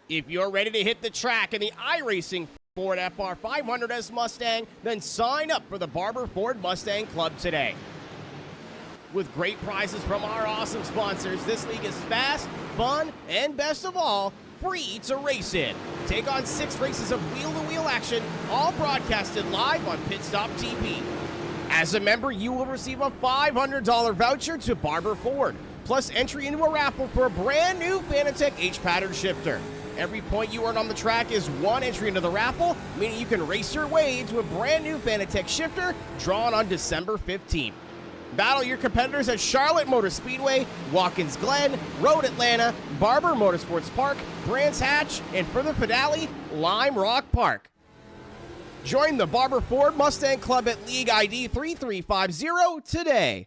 If you're ready to hit the track in the iRacing Ford FR500S Mustang, then sign up for the Barber Ford Mustang Club today. With great prizes from our awesome sponsors, this league is fast, fun, and best of all, free to race in. Take on 6 races of wheel-to-wheel action, all broadcasted live on Pit Stop TV. As a member, you will receive a $500 voucher to Barber Ford, plus entry into a raffle for a brand new Fanatec H-pattern shifter. Every point you earn on the track is 1 entry into the raffle, meaning you can race your way into a brand new Fanatec shifter drawn on December 15th. Battle your competitors at Charlotte Motor Speedway, Watkins Glen, Road Atlanta, Barber Motorsports Park, Brands Hatch, and for the finale, Lime Rock Park. Join the Barber Ford Mustang Club at League ID 3350 today.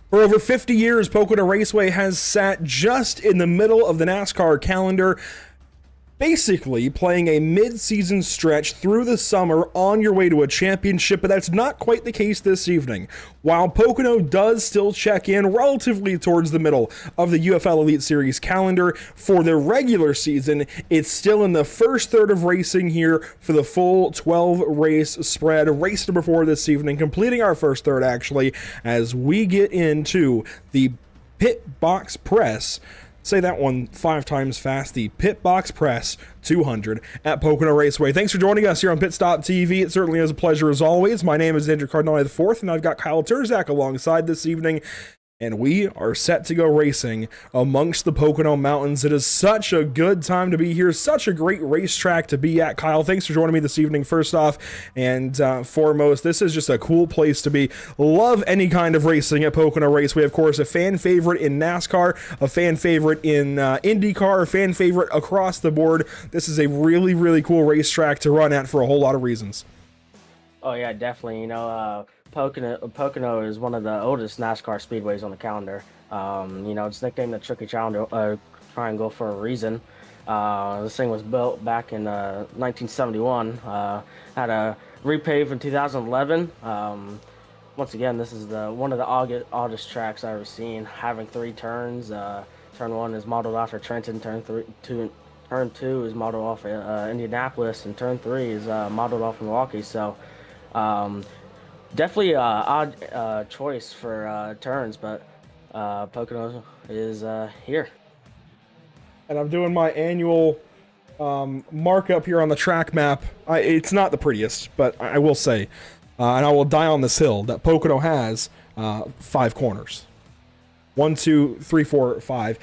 For over 50 years, Pocono Raceway has sat just in the middle of the NASCAR calendar, basically playing a mid-season stretch through the summer on your way to a championship, but that's not quite the case this evening. While Pocono does still check in relatively towards the middle of the UFL Elite Series calendar for the regular season, it's still in the first third of racing here for the full 12-race spread. Race number 4 this evening, completing our first third actually, as we get into the Pit Box Press. Say that one 5 times fast. The Pit Box Press 200 at Pocono Raceway. Thanks for joining us here on Pit Stop TV. It certainly is a pleasure as always. My name is Andrew Cardinale IV, and I've got Kyle Terzak alongside this evening. And we are set to go racing amongst the Pocono Mountains. It is such a good time to be here. Such a great racetrack to be at. Kyle, thanks for joining me this evening, first off. And foremost, this is just a cool place to be. Love any kind of racing at Pocono Raceway. Of course, a fan favorite in NASCAR, a fan favorite in IndyCar, a fan favorite across the board. This is a really, really cool racetrack to run at for a whole lot of reasons. Oh, yeah, definitely. Pocono is one of the oldest NASCAR speedways on the calendar. It's nicknamed the Tricky Triangle for a reason. This thing was built back in 1971. Had a repave in 2011. Once again, this is one of the oddest tracks I've ever seen, having 3 turns. Turn 1 is modeled after Trenton. Turn 2 is modeled off Indianapolis, and Turn 3 is modeled off Milwaukee. So. Definitely an odd choice for turns, but Pocono is here. And I'm doing my annual markup here on the track map. It's not the prettiest, but I will say, and I will die on this hill, that Pocono has 5 corners. 1, 2, 3, 4, 5.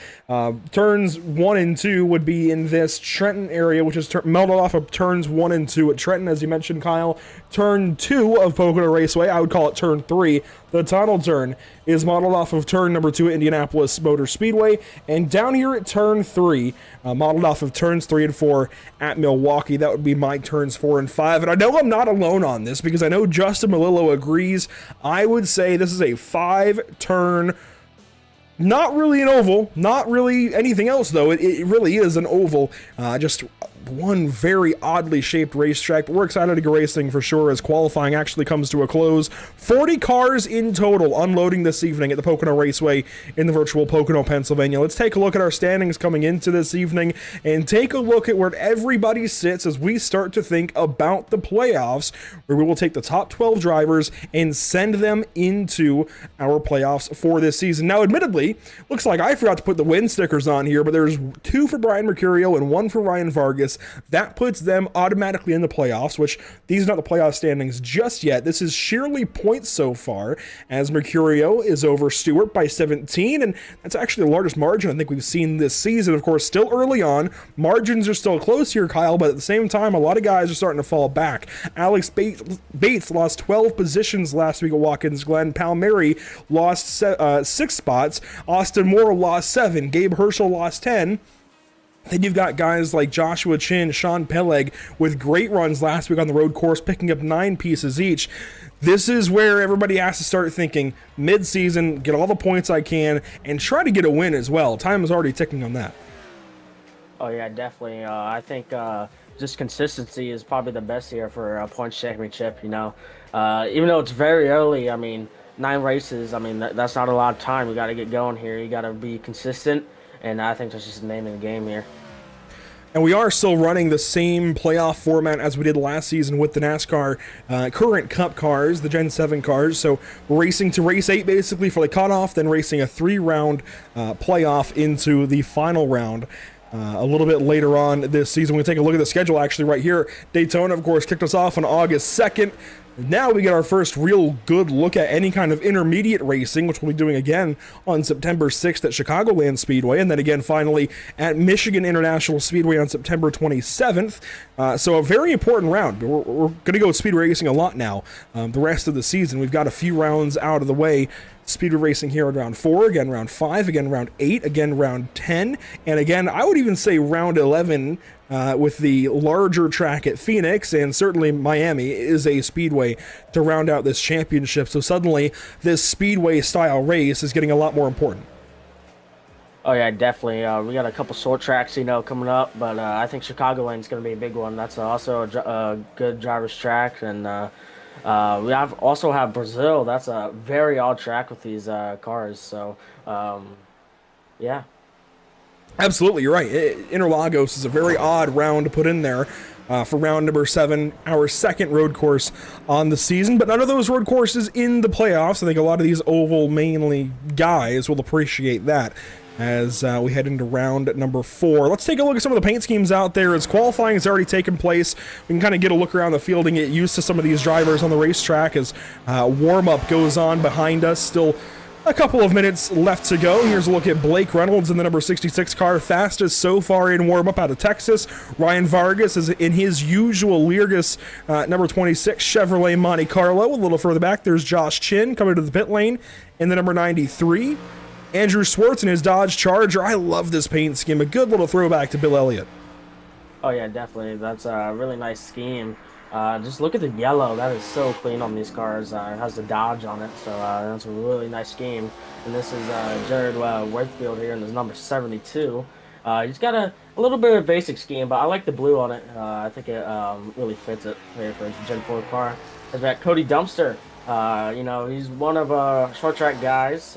Turns 1 and 2 would be in this Trenton area, which is melted off of turns 1 and 2 at Trenton, as you mentioned, Kyle. Turn 2 of Pocono Raceway, I would call it turn 3. The tunnel turn is modeled off of turn number 2 at Indianapolis Motor Speedway. And down here at turn 3, modeled off of turns 3 and 4 at Milwaukee. That would be my turns 4 and 5. And I know I'm not alone on this, because I know Justin Malillo agrees. I would say this is a 5-turn. Not really an oval, not really anything else though. It really is an oval, just one very oddly shaped racetrack, but we're excited to go racing for sure as qualifying actually comes to a close. 40 cars in total unloading this evening at the Pocono Raceway in the virtual Pocono, Pennsylvania. Let's take a look at our standings coming into this evening and take a look at where everybody sits as we start to think about the playoffs, where we will take the top 12 drivers and send them into our playoffs for this season. Now, admittedly, looks like I forgot to put the win stickers on here, but there's 2 for Brian Mercurio and 1 for Ryan Vargas. That puts them automatically in the playoffs, which these are not the playoff standings just yet. This is sheerly points so far, as Mercurio is over Stewart by 17, and that's actually the largest margin I think we've seen this season. Of course, still early on, margins are still close here, Kyle, but at the same time, a lot of guys are starting to fall back. Alex Bates lost 12 positions last week at Watkins Glen. Palmieri lost 6 spots. Austin Moore lost 7. Gabe Herschel lost 10. Then you've got guys like Joshua Chin, Sean Peleg with great runs last week on the road course, picking up 9 pieces each. This is where everybody has to start thinking mid-season, get all the points I can, and try to get a win as well. Time is already ticking on that. Oh, yeah, definitely. I think just consistency is probably the best here for a points championship, Even though it's very early, 9 races, that's not a lot of time. We got to get going here. You got to be consistent. And I think that's just the name of the game here. And we are still running the same playoff format as we did last season with the NASCAR current Cup cars, the Gen 7 cars. So we're racing to race 8 basically for the cutoff, then racing a 3-round playoff into the final round. A little bit later on this season. We take a look at the schedule actually right here. Daytona, of course, kicked us off on August 2nd. Now we get our first real good look at any kind of intermediate racing, which we'll be doing again on September 6th at Chicagoland Speedway, and then again finally at Michigan International Speedway on September 27th. So a very important round. We're going to go speed racing a lot now. The rest of the season, we've got a few rounds out of the way Speedway racing here in round 4, again round 5, again round 8, again round 10, and again I would even say round 11 with the larger track at Phoenix, and certainly Miami is a speedway to round out this championship. So suddenly this speedway style race is getting a lot more important. Oh yeah, definitely. We got a couple short tracks, coming up, but I think Chicagoland's going to be a big one. That's also a good driver's track, and we also have Brazil. That's a very odd track with these cars. So, yeah. Absolutely, you're right. Interlagos is a very odd round to put in there for round number 7, our second road course on the season, but none of those road courses in the playoffs. I think a lot of these oval mainly guys will appreciate that as we head into round number 4. Let's take a look at some of the paint schemes out there as qualifying has already taken place. We can kind of get a look around the field and get used to some of these drivers on the racetrack as warm-up goes on behind us. Still a couple of minutes left to go. Here's a look at Blake Reynolds in the number 66 car, fastest so far in warm-up out of Texas. Ryan Vargas is in his usual Leargas number 26 Chevrolet Monte Carlo. A little further back, there's Josh Chin coming to the pit lane in the number 93. Andrew Swartz in his Dodge Charger. I love this paint scheme. A good little throwback to Bill Elliott. Oh yeah, definitely. That's a really nice scheme. Just look at the yellow. That is so clean on these cars. It has the Dodge on it, so that's a really nice scheme. And this is Jared Wakefield here in his number 72. He's got a little bit of basic scheme, but I like the blue on it. I think it really fits it here for his Gen 4 car. There's that Cody Dumpster. He's one of short track guys.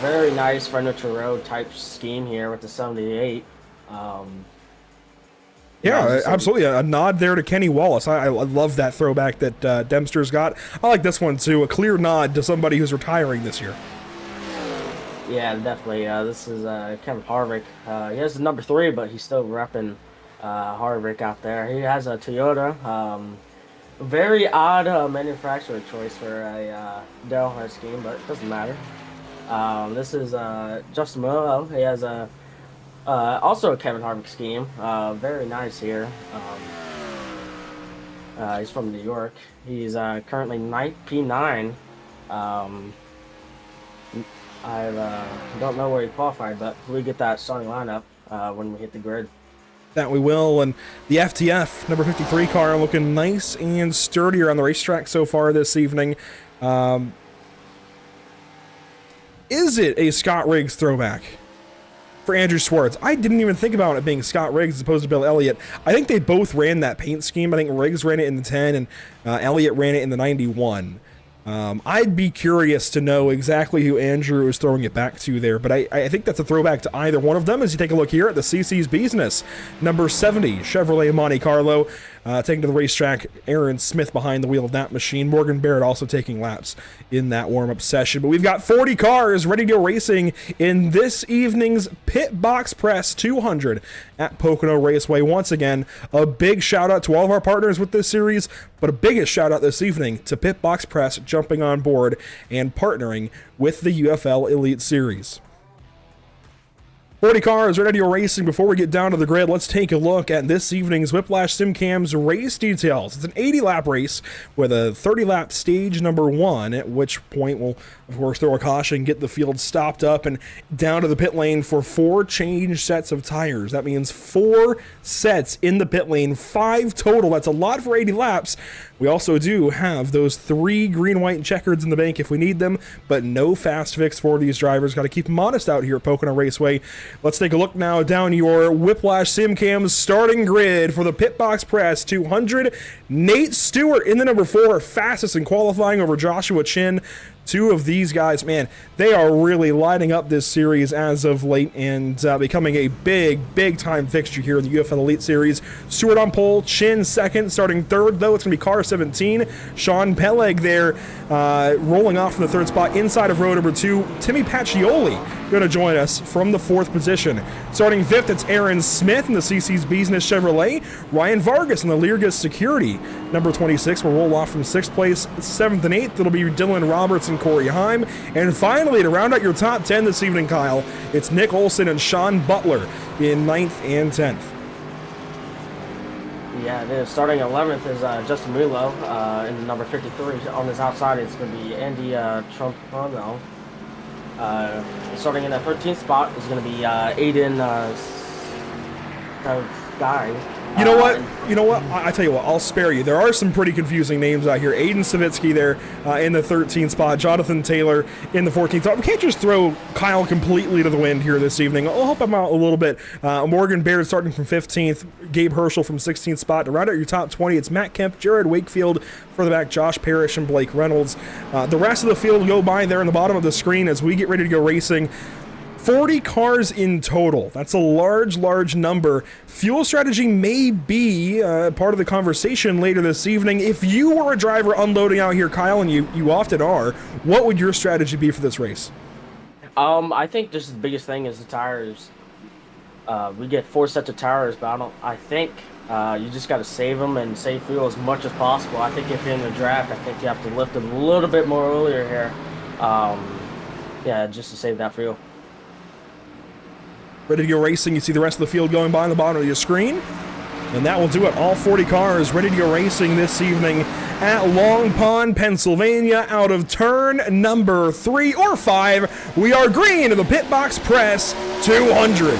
Very nice furniture road type scheme here with the 78. Yeah, absolutely. A nod there to Kenny Wallace. I love that throwback that Dempster's got. I like this one too. A clear nod to somebody who's retiring this year. Yeah, definitely. This is Kevin Harvick. He has the number 3, but he's still repping Harvick out there. He has a Toyota. Very odd manufacturer choice for a Dale Earnhardt scheme, but it doesn't matter. This is Justin Morello. He has also a Kevin Harvick scheme. Very nice here. He's from New York. He's currently P9. I don't know where he qualified, but we get that starting lineup when we hit the grid. That we will, and the FTF number 53 car looking nice and sturdier on the racetrack so far this evening. Is it a Scott Riggs throwback for Andrew Swartz? I didn't even think about it being Scott Riggs as opposed to Bill Elliott. I think they both ran that paint scheme. I think Riggs ran it in the 10 and Elliott ran it in the 91. I'd be curious to know exactly who Andrew is throwing it back to there, but I think that's a throwback to either one of them as you take a look here at the CC's Business. Number 70, Chevrolet Monte Carlo, taking to the racetrack. Aaron Smith behind the wheel of that machine. Morgan Barrett also taking laps in that warm-up session. But we've got 40 cars ready to go racing in this evening's Pit Box Press 200 at Pocono Raceway. Once again, a big shout-out to all of our partners with this series, but a biggest shout-out this evening to Pit Box Press jumping on board and partnering with the UFL Elite Series. 40 cars ready to go racing. Before we get down to the grid, let's take a look at this evening's Whiplash SimCam's race details. It's an 80-lap race with a 30-lap stage number 1, at which point we'll, of course, throw a caution, get the field stopped up, and down to the pit lane for 4 change sets of tires. That means 4 sets in the pit lane, 5 total. That's a lot for 80 laps. We also do have those 3 green, white, and checkers in the bank if we need them, but no fast fix for these drivers. Got to keep them honest out here at Pocono Raceway. Let's take a look now down your Whiplash SimCam starting grid for the Pit Box Press 200. Nate Stewart in the number 4, fastest in qualifying over Joshua Chin. 2 of these guys, man, they are really lighting up this series as of late and becoming a big time fixture here in the UFL Elite Series. Stewart on pole, Chin second, starting third, though. It's going to be car 17. Sean Peleg there rolling off from the 3rd spot inside of row number 2. Timmy Pacioli going to join us from the 4th position. Starting 5th, it's Aaron Smith in the CC's Business Chevrolet. Ryan Vargas in the Leargas Security. Number 26 will roll off from 6th place. 7th and 8th, it'll be Dylan Roberts and Corey Heim. And finally, to round out your top 10 this evening, Kyle, it's Nick Olson and Sean Butler in 9th and 10th. Yeah, it is. Starting 11th is Justin Mulo in number 53. On his outside, it's going to be Andy Trumpono. Starting in that 13th spot is going to be Aiden Guy. You know what? You know what? I tell you what, I'll spare you. There are some pretty confusing names out here. Aiden Savitsky there in the 13th spot. Jonathan Taylor in the 14th spot. We can't just throw Kyle completely to the wind here this evening. I'll help him out a little bit. Morgan Baird starting from 15th. Gabe Herschel from 16th spot. To round out your top 20, it's Matt Kemp, Jared Wakefield. Further back, Josh Parrish and Blake Reynolds. The rest of the field go by there in the bottom of the screen as we get ready to go racing. 40 cars in total. That's a large number. Fuel strategy may be part of the conversation later this evening. If you were a driver unloading out here, Kyle, and you often are, what would your strategy be for this race? I think just the biggest thing is the tires. We get 4 sets of tires, but I think you just got to save them and save fuel as much as possible. I think if you're in the draft, I think you have to lift them a little bit more earlier here. Yeah, just to save that fuel. Ready to go racing. You see the rest of the field going by on the bottom of your screen. And that will do it. All 40 cars ready to go racing this evening at Long Pond, Pennsylvania. Out of turn number 3 or 5, we are green to the Pit Box Press 200.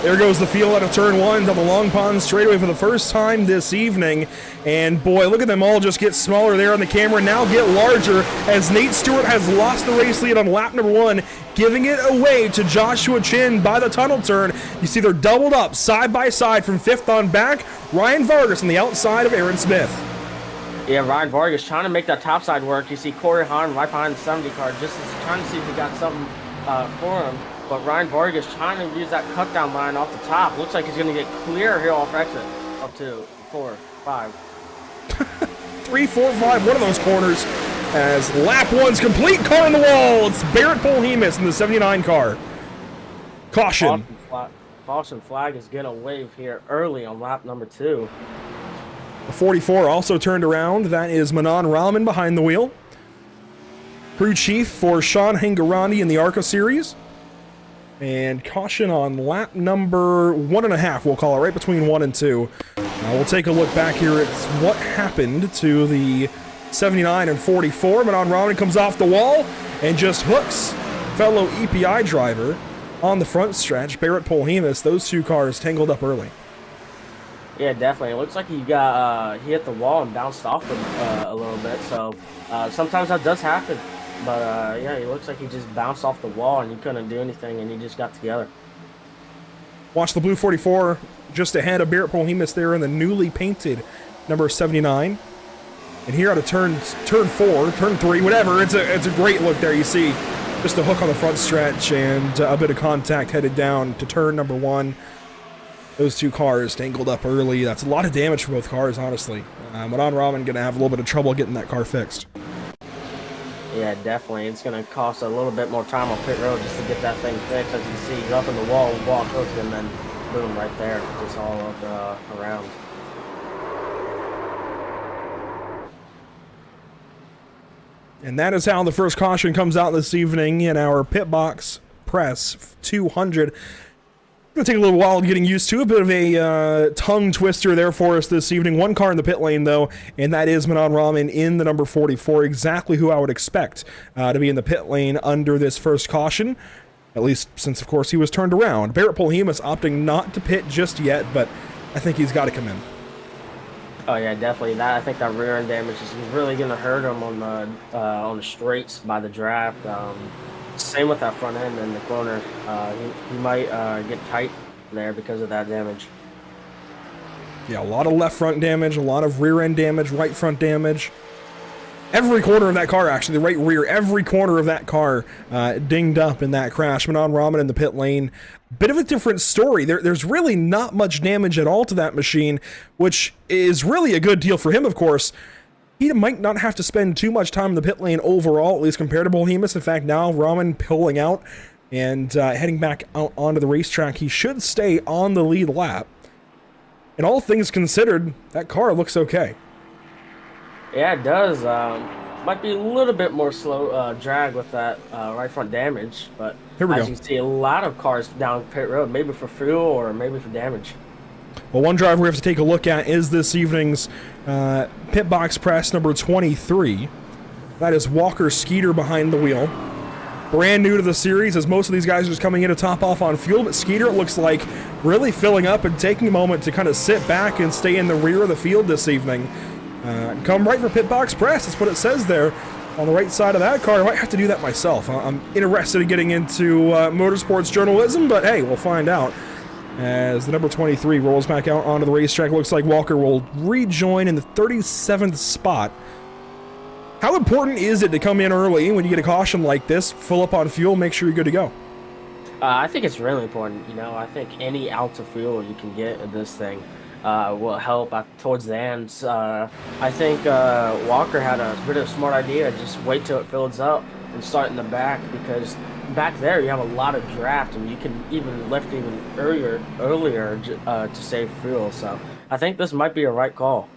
There goes the field out of turn 1 to the Long Pond straightaway for the first time this evening. And boy, look at them all just get smaller there on the camera, now get larger as Nate Stewart has lost the race lead on lap number 1, giving it away to Joshua Chin by the tunnel turn. You see they're doubled up side by side from 5th on back. Ryan Vargas on the outside of Aaron Smith. Yeah, Ryan Vargas trying to make that topside work. You see Corey Hahn right behind the 70 car, just trying to see if he got something for him. But Ryan Vargas trying to use that cut down line off the top. Looks like he's going to get clear here off exit. Up to 4, 5. 3, 4, 5, one of those corners as lap 1's complete. Car on the wall. It's Barrett Polhemus in the 79 car. Caution. Caution flag is going to wave here early on lap number 2. The 44 also turned around. That is Manan Rahman behind the wheel. Crew chief for Sean Hangarani in the ARCA series. And caution on lap number 1.5, we'll call it, right between 1 and 2. We'll take a look back here at what happened to the 79 and 44. Manan Rahman comes off the wall and just hooks fellow EPI driver on the front stretch, Barrett Polhemus. Those two cars tangled up early. Yeah, definitely. It looks like he hit the wall and bounced off him a little bit. So sometimes that does happen. But yeah, it looks like he just bounced off the wall and he couldn't do anything, and he just got together. Watch the blue 44 just ahead of Barrett Polhemus there in the newly painted number 79. And here out of turn 4, turn 3, whatever, it's a great look there. You see just a hook on the front stretch and a bit of contact headed down to turn number 1. Those two cars tangled up early. That's a lot of damage for both cars, honestly. Manan Rahman going to have a little bit of trouble getting that car fixed. Yeah, definitely. It's going to cost a little bit more time on pit road just to get that thing fixed. As you can see, he's up in the wall hooked, and then boom, right there, just all up around. And that is how the first caution comes out this evening in our Pit Box Press 200. Going to take a little while getting used to. A bit of a tongue twister there for us this evening. One car in the pit lane, though, and that is Manan Rahman in the number 44. Exactly who I would expect to be in the pit lane under this first caution. At least since, of course, he was turned around. Barrett Polhemus opting not to pit just yet, but I think he's got to come in. Oh, yeah, definitely. I think that rear end damage is really going to hurt him on the straights by the draft. Same with that front end in the corner. He might get tight there because of that damage. Yeah, a lot of left front damage, a lot of rear end damage, right front damage. Every corner of that car, actually, the right rear, every corner of that car dinged up in that crash. Manan Rahman in the pit lane. Bit of a different story. There's really not much damage at all to that machine, which is really a good deal for him, of course. He might not have to spend too much time in the pit lane overall, at least compared to Polhemus. In fact, now Rahman pulling out And heading back out onto the racetrack, he should stay on the lead lap. And all things considered, that car looks okay. Yeah, it does. Might be a little bit more slow drag with that right front damage, but Here we as go. you can see, a lot of cars down pit road, maybe for fuel or maybe for damage. Well, one driver we have to take a look at is this evening's pit box press number 23. That is Walker Skeeter behind the wheel. Brand new to the series, as most of these guys are just coming in to top off on fuel, but Skeeter, it looks like, really filling up and taking a moment to kind of sit back and stay in the rear of the field this evening. Come right for pit box press, that's what it says there on the right side of that car. I might have to do that myself. I'm interested in getting into motorsports journalism, but hey, we'll find out. As the number 23 rolls back out onto the racetrack, looks like Walker will rejoin in the 37th spot. How important is it to come in early when you get a caution like this, fill up on fuel, make sure you're good to go? I think it's really important. You know, I think any ounce of fuel you can get in this thing will help towards the end. I think Walker had a bit of a smart idea. Just wait till it fills up and start in the back, because back there you have a lot of draft and you can even lift even earlier to save fuel. So I think this might be a right call.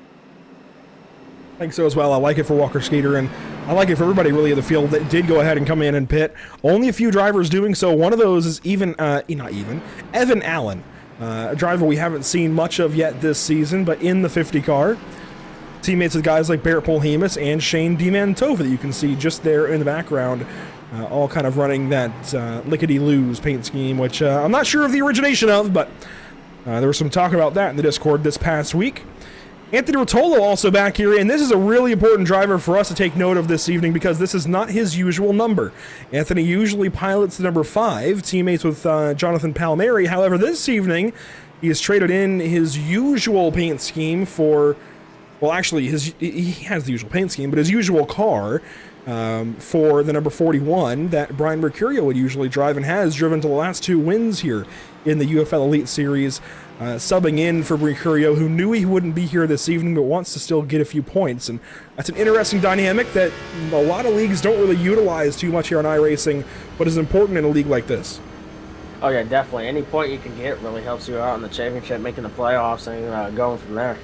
I think so as well. I like it for Walker Skeeter, and I like it for everybody really in the field that did go ahead and come in and pit. Only a few drivers doing so. One of those is Evan Allen, a driver we haven't seen much of yet this season, but in the 50 car. Teammates with guys like Barrett Polhemus and Shane DeMantova that you can see just there in the background, all kind of running that lickety-loos paint scheme, which I'm not sure of the origination of, but there was some talk about that in the Discord this past week. Anthony Rotolo also back here, and this is a really important driver for us to take note of this evening because this is not his usual number. Anthony usually pilots the number 5, teammates with Jonathan Palmieri. However, this evening, he has traded in his usual paint scheme for, well, actually, he has the usual paint scheme, but his usual car for the number 41 that Brian Mercurio would usually drive and has driven to the last 2 wins here in the UFL Elite Series. Subbing in for Mercurio, who knew he wouldn't be here this evening but wants to still get a few points. And that's an interesting dynamic that a lot of leagues don't really utilize too much here on iRacing, but is important in a league like this. Oh yeah, definitely. Any point you can get really helps you out in the championship, making the playoffs, and going from there.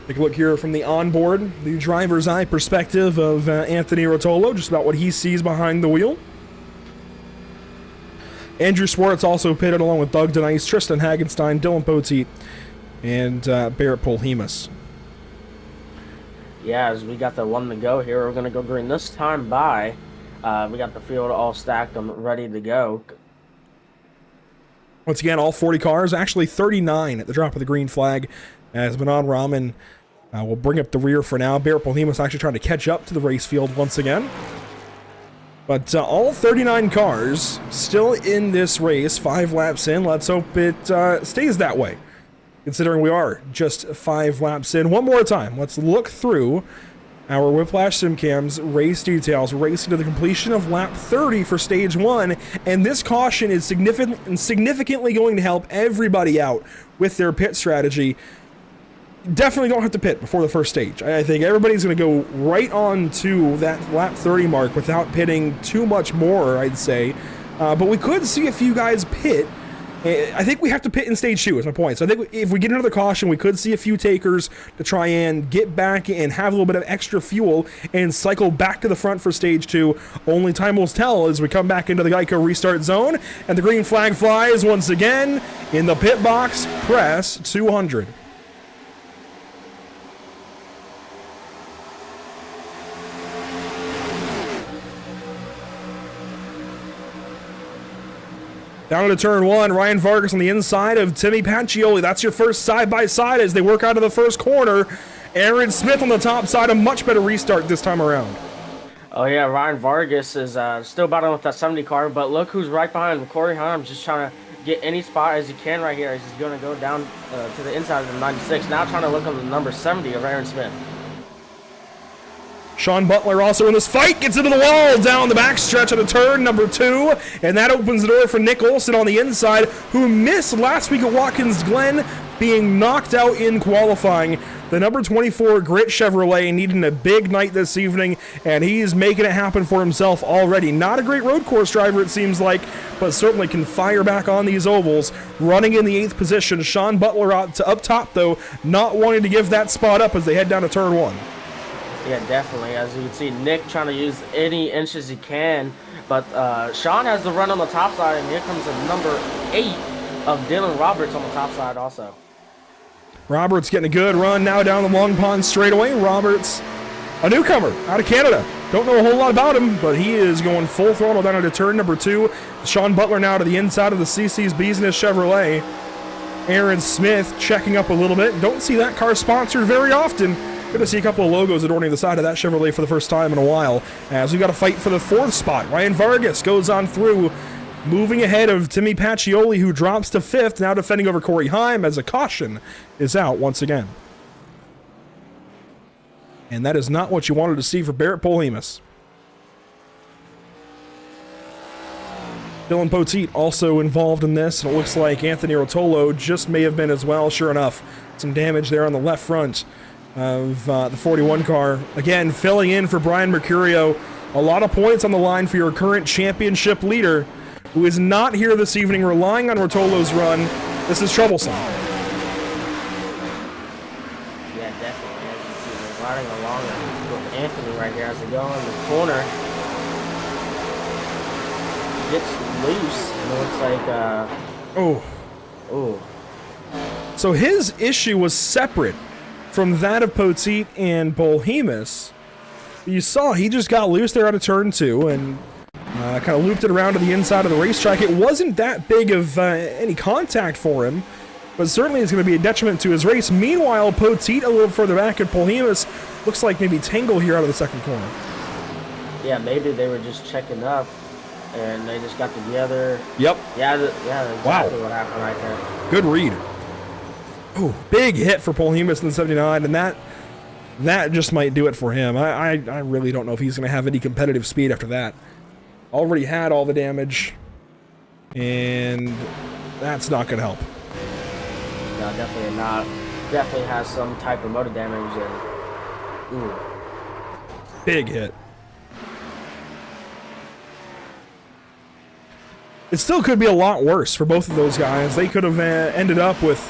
Take a look here from the onboard, the driver's eye perspective of Anthony Rotolo, just about what he sees behind the wheel. Andrew Swartz also pitted along with Doug Denice, Tristan Hagenstein, Dylan Poteet, and Barrett Polhemus. Yeah, as we got the one to go here, we're going to go green this time by. We got the field all stacked and ready to go. Once again, all 40 cars, actually 39 at the drop of the green flag, as Manon Rahman will bring up the rear for now. Barrett Polhemus actually trying to catch up to the race field once again. But all 39 cars still in this race, 5 laps in. Let's hope it stays that way, considering we are just 5 laps in. One more time, let's look through our Whiplash SimCam's race details, racing to the completion of lap 30 for stage 1. And this caution is significantly going to help everybody out with their pit strategy. Definitely don't have to pit before the first stage. I think everybody's going to go right on to that lap 30 mark without pitting too much more, I'd say. But we could see a few guys pit. I think we have to pit in stage 2 is my point. So I think if we get another caution, we could see a few takers to try and get back and have a little bit of extra fuel and cycle back to the front for stage 2. Only time will tell as we come back into the Geico restart zone. And the green flag flies once again in the pit box. Press 200. Down to turn 1, Ryan Vargas on the inside of Timmy Pacioli. That's your first side-by-side as they work out of the first corner. Aaron Smith on the top side, a much better restart this time around. Oh yeah, Ryan Vargas is still battling with that 70 car, but look who's right behind him. Corey Hunt just trying to get any spot as he can right here. He's going to go down to the inside of the 96. Now trying to look on the number 70 of Aaron Smith. Sean Butler also in this fight, gets into the wall down the backstretch of the turn number 2, and that opens the door for Nick Olson on the inside, who missed last week at Watkins Glen being knocked out in qualifying. The number 24 Grit Chevrolet needing a big night this evening, and he's making it happen for himself already. Not a great road course driver, it seems like, but certainly can fire back on these ovals. Running in the 8th position. Sean Butler up top, though, not wanting to give that spot up as they head down to turn 1. Yeah, definitely. As you can see, Nick trying to use any inches he can, but Sean has the run on the top side, and here comes the number 8 of Dylan Roberts on the top side also. Roberts getting a good run now down the Long Pond straightaway. Roberts, a newcomer out of Canada. Don't know a whole lot about him, but he is going full throttle down into turn number 2. Sean Butler now to the inside of the CC's Business Chevrolet. Aaron Smith checking up a little bit. Don't see that car sponsored very often. Good to see a couple of logos adorning the side of that Chevrolet for the first time in a while. As we got to fight for the 4th spot. Ryan Vargas goes on through, moving ahead of Timmy Pacioli, who drops to 5th, now defending over Corey Heim as a caution is out once again. And that is not what you wanted to see for Barrett Polhemus. Dylan Poteet also involved in this, and it looks like Anthony Rotolo just may have been as well. Sure enough, some damage there on the left front of the 41 car. Again, filling in for Brian Mercurio. A lot of points on the line for your current championship leader, who is not here this evening, relying on Rotolo's run. This is troublesome. Yeah, definitely. As you see, they're riding along with Anthony right here as they go in the corner. He gets loose, and it looks like, So his issue was separate from that of Poteet and Polhemus. You saw he just got loose there out of turn 2 and kind of looped it around to the inside of the racetrack. It wasn't that big of any contact for him, but certainly it's going to be a detriment to his race. Meanwhile, Poteet a little further back, and Polhemus looks like maybe tangle here out of the second corner. yeah, maybe they were just checking up, and they just got together. Yep. Yeah, exactly what happened right there. Good read. Oh, big hit for Polhemus in the 79, and that just might do it for him. I really don't know if he's going to have any competitive speed after that. Already had all the damage, and that's not going to help. No, definitely not. Definitely has some type of motor damage, and Big hit. It still could be a lot worse for both of those guys. They could have ended up with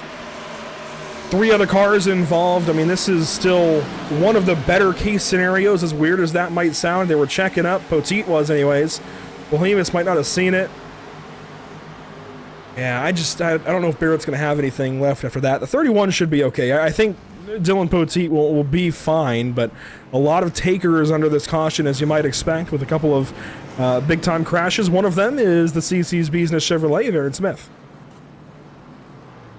3 other cars involved. I mean, this is still one of the better case scenarios, as weird as that might sound. They were checking up. Poteet was anyways. Polhemus might not have seen it. Yeah, I don't know if Barrett's going to have anything left after that. The 31 should be okay. I think Dylan Poteet will be fine, but a lot of takers under this caution, as you might expect, with a couple of big-time crashes. One of them is the CC's Business Chevrolet of Aaron Smith.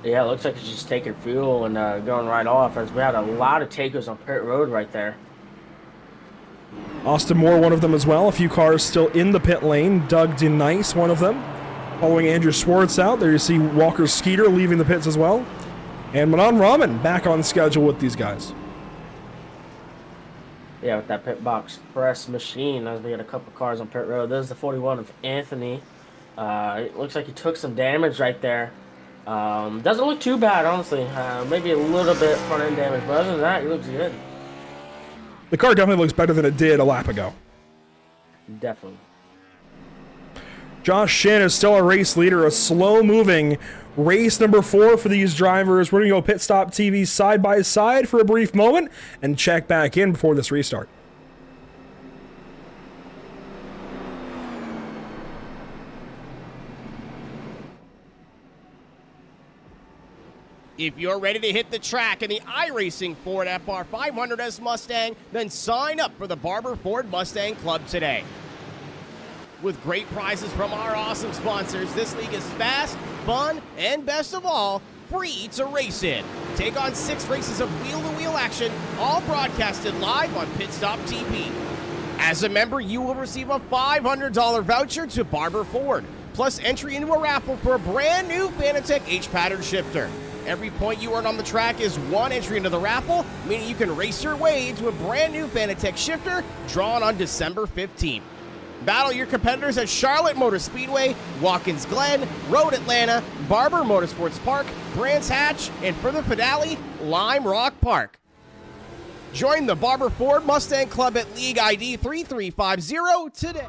yeah, it looks like it's just taking fuel and going right off, as we had a lot of takers on pit road right there. Austin Moore, one of them as well. A few cars still in the pit lane. Doug DeNice, one of them. Following Andrew Schwartz out. There you see Walker Skeeter leaving the pits as well. And Manon Rahman back on schedule with these guys. Yeah, with that pit box press machine, as we had a couple cars on pit road. There's the 41 of Anthony. It looks like he took some damage right there. Doesn't look too bad, honestly. Maybe a little bit front end damage, but other than that, he looks good. The car definitely looks better than it did a lap ago. Definitely. Josh Shin is still a race leader, a slow-moving race number 4 for these drivers. We're going to go pit stop TV side by side for a brief moment and check back in before this restart. If you're ready to hit the track in the iRacing Ford FR500S Mustang, then sign up for the Barber Ford Mustang Club today. With great prizes from our awesome sponsors, this league is fast, fun, and best of all, free to race in. Take on 6 races of wheel-to-wheel action, all broadcasted live on Pit Stop TV. As a member, you will receive a $500 voucher to Barber Ford, plus entry into a raffle for a brand new Fanatec H-pattern shifter. Every point you earn on the track is 1 entry into the raffle, meaning you can race your way into a brand new Fanatec shifter drawn on December 15th. Battle your competitors at Charlotte Motor Speedway, Watkins Glen, Road Atlanta, Barber Motorsports Park, Brands Hatch, and for the finale, Lime Rock Park. Join the Barber Ford Mustang Club at League ID 3350 today.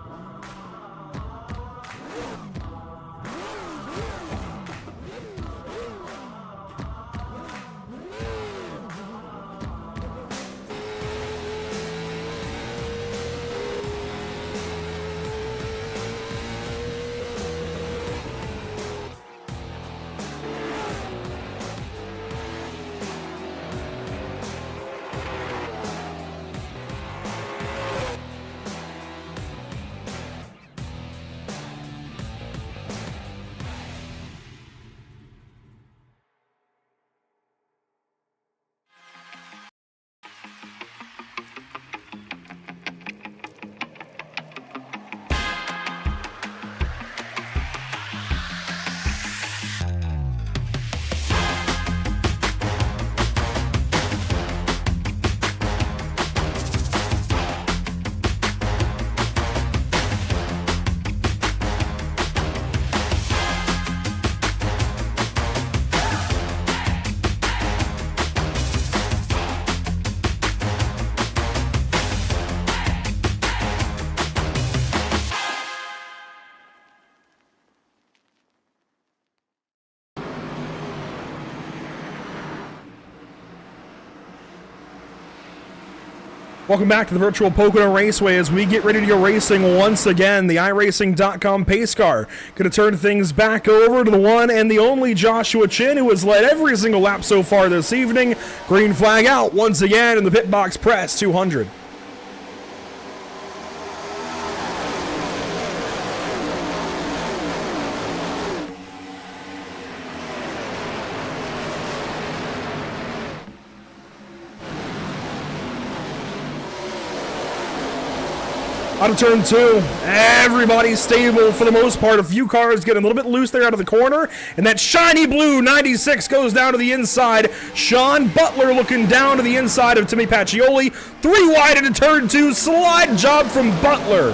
Welcome back to the virtual Pocono Raceway as we get ready to go racing once again. The iRacing.com pace car going to turn things back over to the one and the only Joshua Chin, who has led every single lap so far this evening. Green flag out once again in the pit box press 200. Out of turn two, everybody's stable for the most part. A few cars get a little bit loose there out of the corner, and that shiny blue 96 goes down to the inside. Sean Butler looking down to the inside of Timmy Pacioli. 3 wide into turn two, slide job from Butler.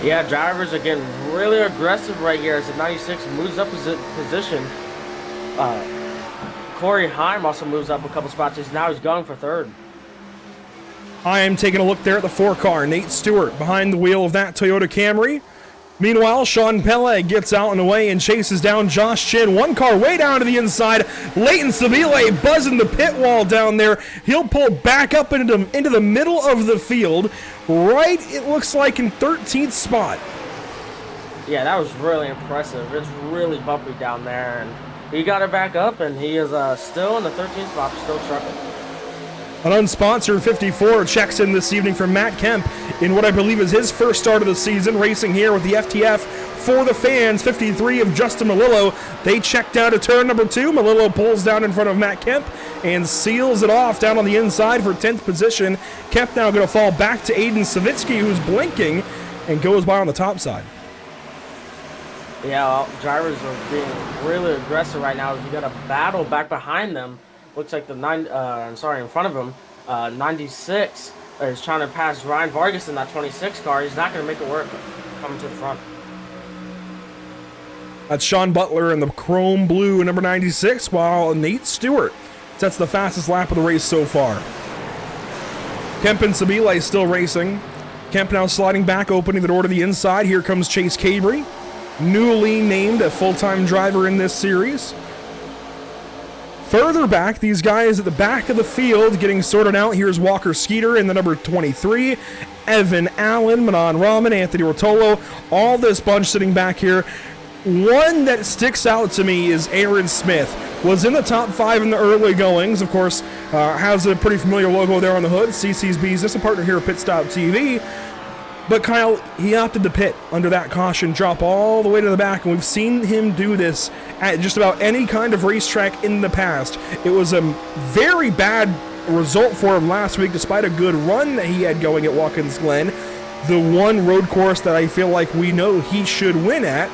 Yeah, drivers are getting really aggressive right here as the 96 moves up his position. Corey Heim also moves up a couple spots. Now he's going for third. I am taking a look there at the 4-car. Nate Stewart behind the wheel of that Toyota Camry. Meanwhile, Sean Pele gets out and away and chases down Josh Chin. 1 car way down to the inside. Leighton Sabile buzzing the pit wall down there. He'll pull back up into the middle of the field. Right, it looks like, in 13th spot. Yeah, that was really impressive. It's really bumpy down there. And he got it back up, and he is still in the 13th spot, still trucking. An unsponsored 54 checks in this evening from Matt Kemp in what I believe is his first start of the season, racing here with the FTF for the fans. 53 of Justin Melillo. They check down to turn number 2. Melillo pulls down in front of Matt Kemp and seals it off down on the inside for 10th position. Kemp now going to fall back to Aiden Savitsky, who's blinking and goes by on the top side. Yeah, well, drivers are being really aggressive right now. You got a battle back behind them. Looks like the in front of him, 96 is trying to pass Ryan Vargas in that 26 car. He's not going to make it work coming to the front. That's Sean Butler in the chrome blue number 96, while Nate Stewart sets the fastest lap of the race so far. Kemp and Sabile still racing. Kemp now sliding back, opening the door to the inside. Here comes Chase Cabry, newly named a full-time driver in this series. Further back, these guys at the back of the field getting sorted out. Here's Walker Skeeter in the number 23, Evan Allen, Manon Rahman, Anthony Rotolo, all this bunch sitting back here. One that sticks out to me is Aaron Smith. Was in the top 5 in the early goings, of course, has a pretty familiar logo there on the hood, CC's Business, a partner here at Pit Stop TV. But Kyle, he opted to pit under that caution, drop all the way to the back, and we've seen him do this at just about any kind of racetrack in the past. It was a very bad result for him last week, despite a good run that he had going at Watkins Glen, the one road course that I feel like we know he should win at.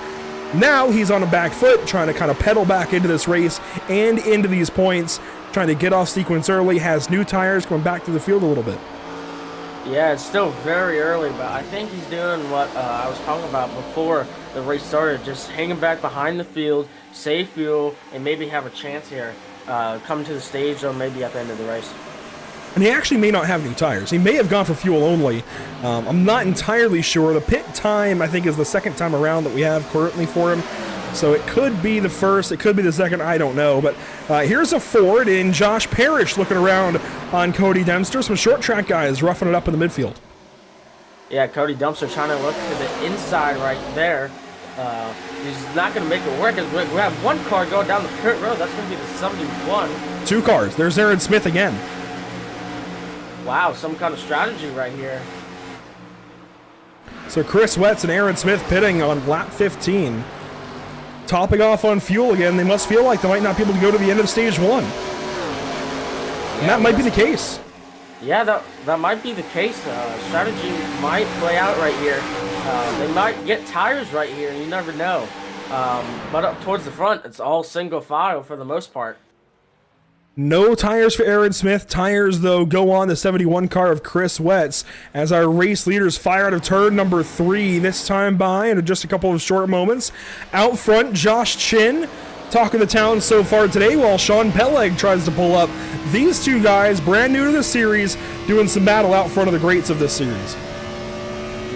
Now he's on a back foot, trying to kind of pedal back into this race and into these points, trying to get off sequence early, has new tires, coming back to the field a little bit. Yeah, it's still very early, but I think he's doing what I was talking about before the race started, just hanging back behind the field, save fuel, and maybe have a chance here, come to the stage or maybe at the end of the race. And he actually may not have any tires. He may have gone for fuel only. I'm not entirely sure. The pit time, I think, is the second time around that we have currently for him. So it could be the first, it could be the second, I don't know. But here's a Ford in Josh Parrish looking around on Cody Dempster. Some short track guys roughing it up in the midfield. Yeah, Cody Dempster trying to look to the inside right there. He's not going to make it work. We have one car going down the pit road. That's going to be the 71. 2 cars. There's Aaron Smith again. Wow, some kind of strategy right here. So Chris Wetz and Aaron Smith pitting on lap 15. Topping off on fuel again. They must feel like they might not be able to go to the end of stage 1. And that might be the case. Yeah, that might be the case. Strategy might play out right here. They might get tires right here. You never know. But up towards the front, it's all single file for the most part. No tires for Aaron Smith. Tires, though, go on the 71 car of Chris Wetz as our race leaders fire out of turn number 3 this time by in just a couple of short moments. Out front, Josh Chin talking the town so far today while Sean Peleg tries to pull up. These 2 guys, brand new to the series, doing some battle out front of the greats of this series.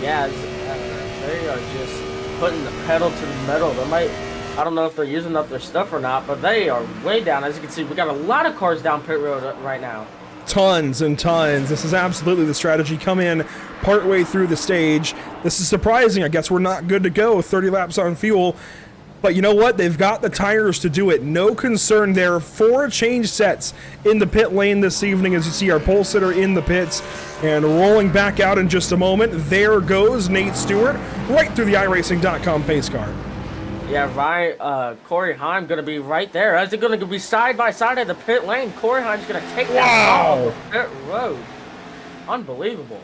Yeah, they are just putting the pedal to the metal. They might... I don't know if they're using up their stuff or not, but they are way down. As you can see, we got a lot of cars down pit road right now. Tons and tons. This is absolutely the strategy. Come in partway through the stage. This is surprising. I guess we're not good to go. 30 laps on fuel. But you know what? They've got the tires to do it. No concern there. 4 change sets in the pit lane this evening as you see our pole sitter in the pits. And rolling back out in just a moment, there goes Nate Stewart right through the iRacing.com pace car. Yeah, Corey Heim going to be right there. As they're going to be side by side at the pit lane. Corey Heim's going to take that off the pit road. Unbelievable.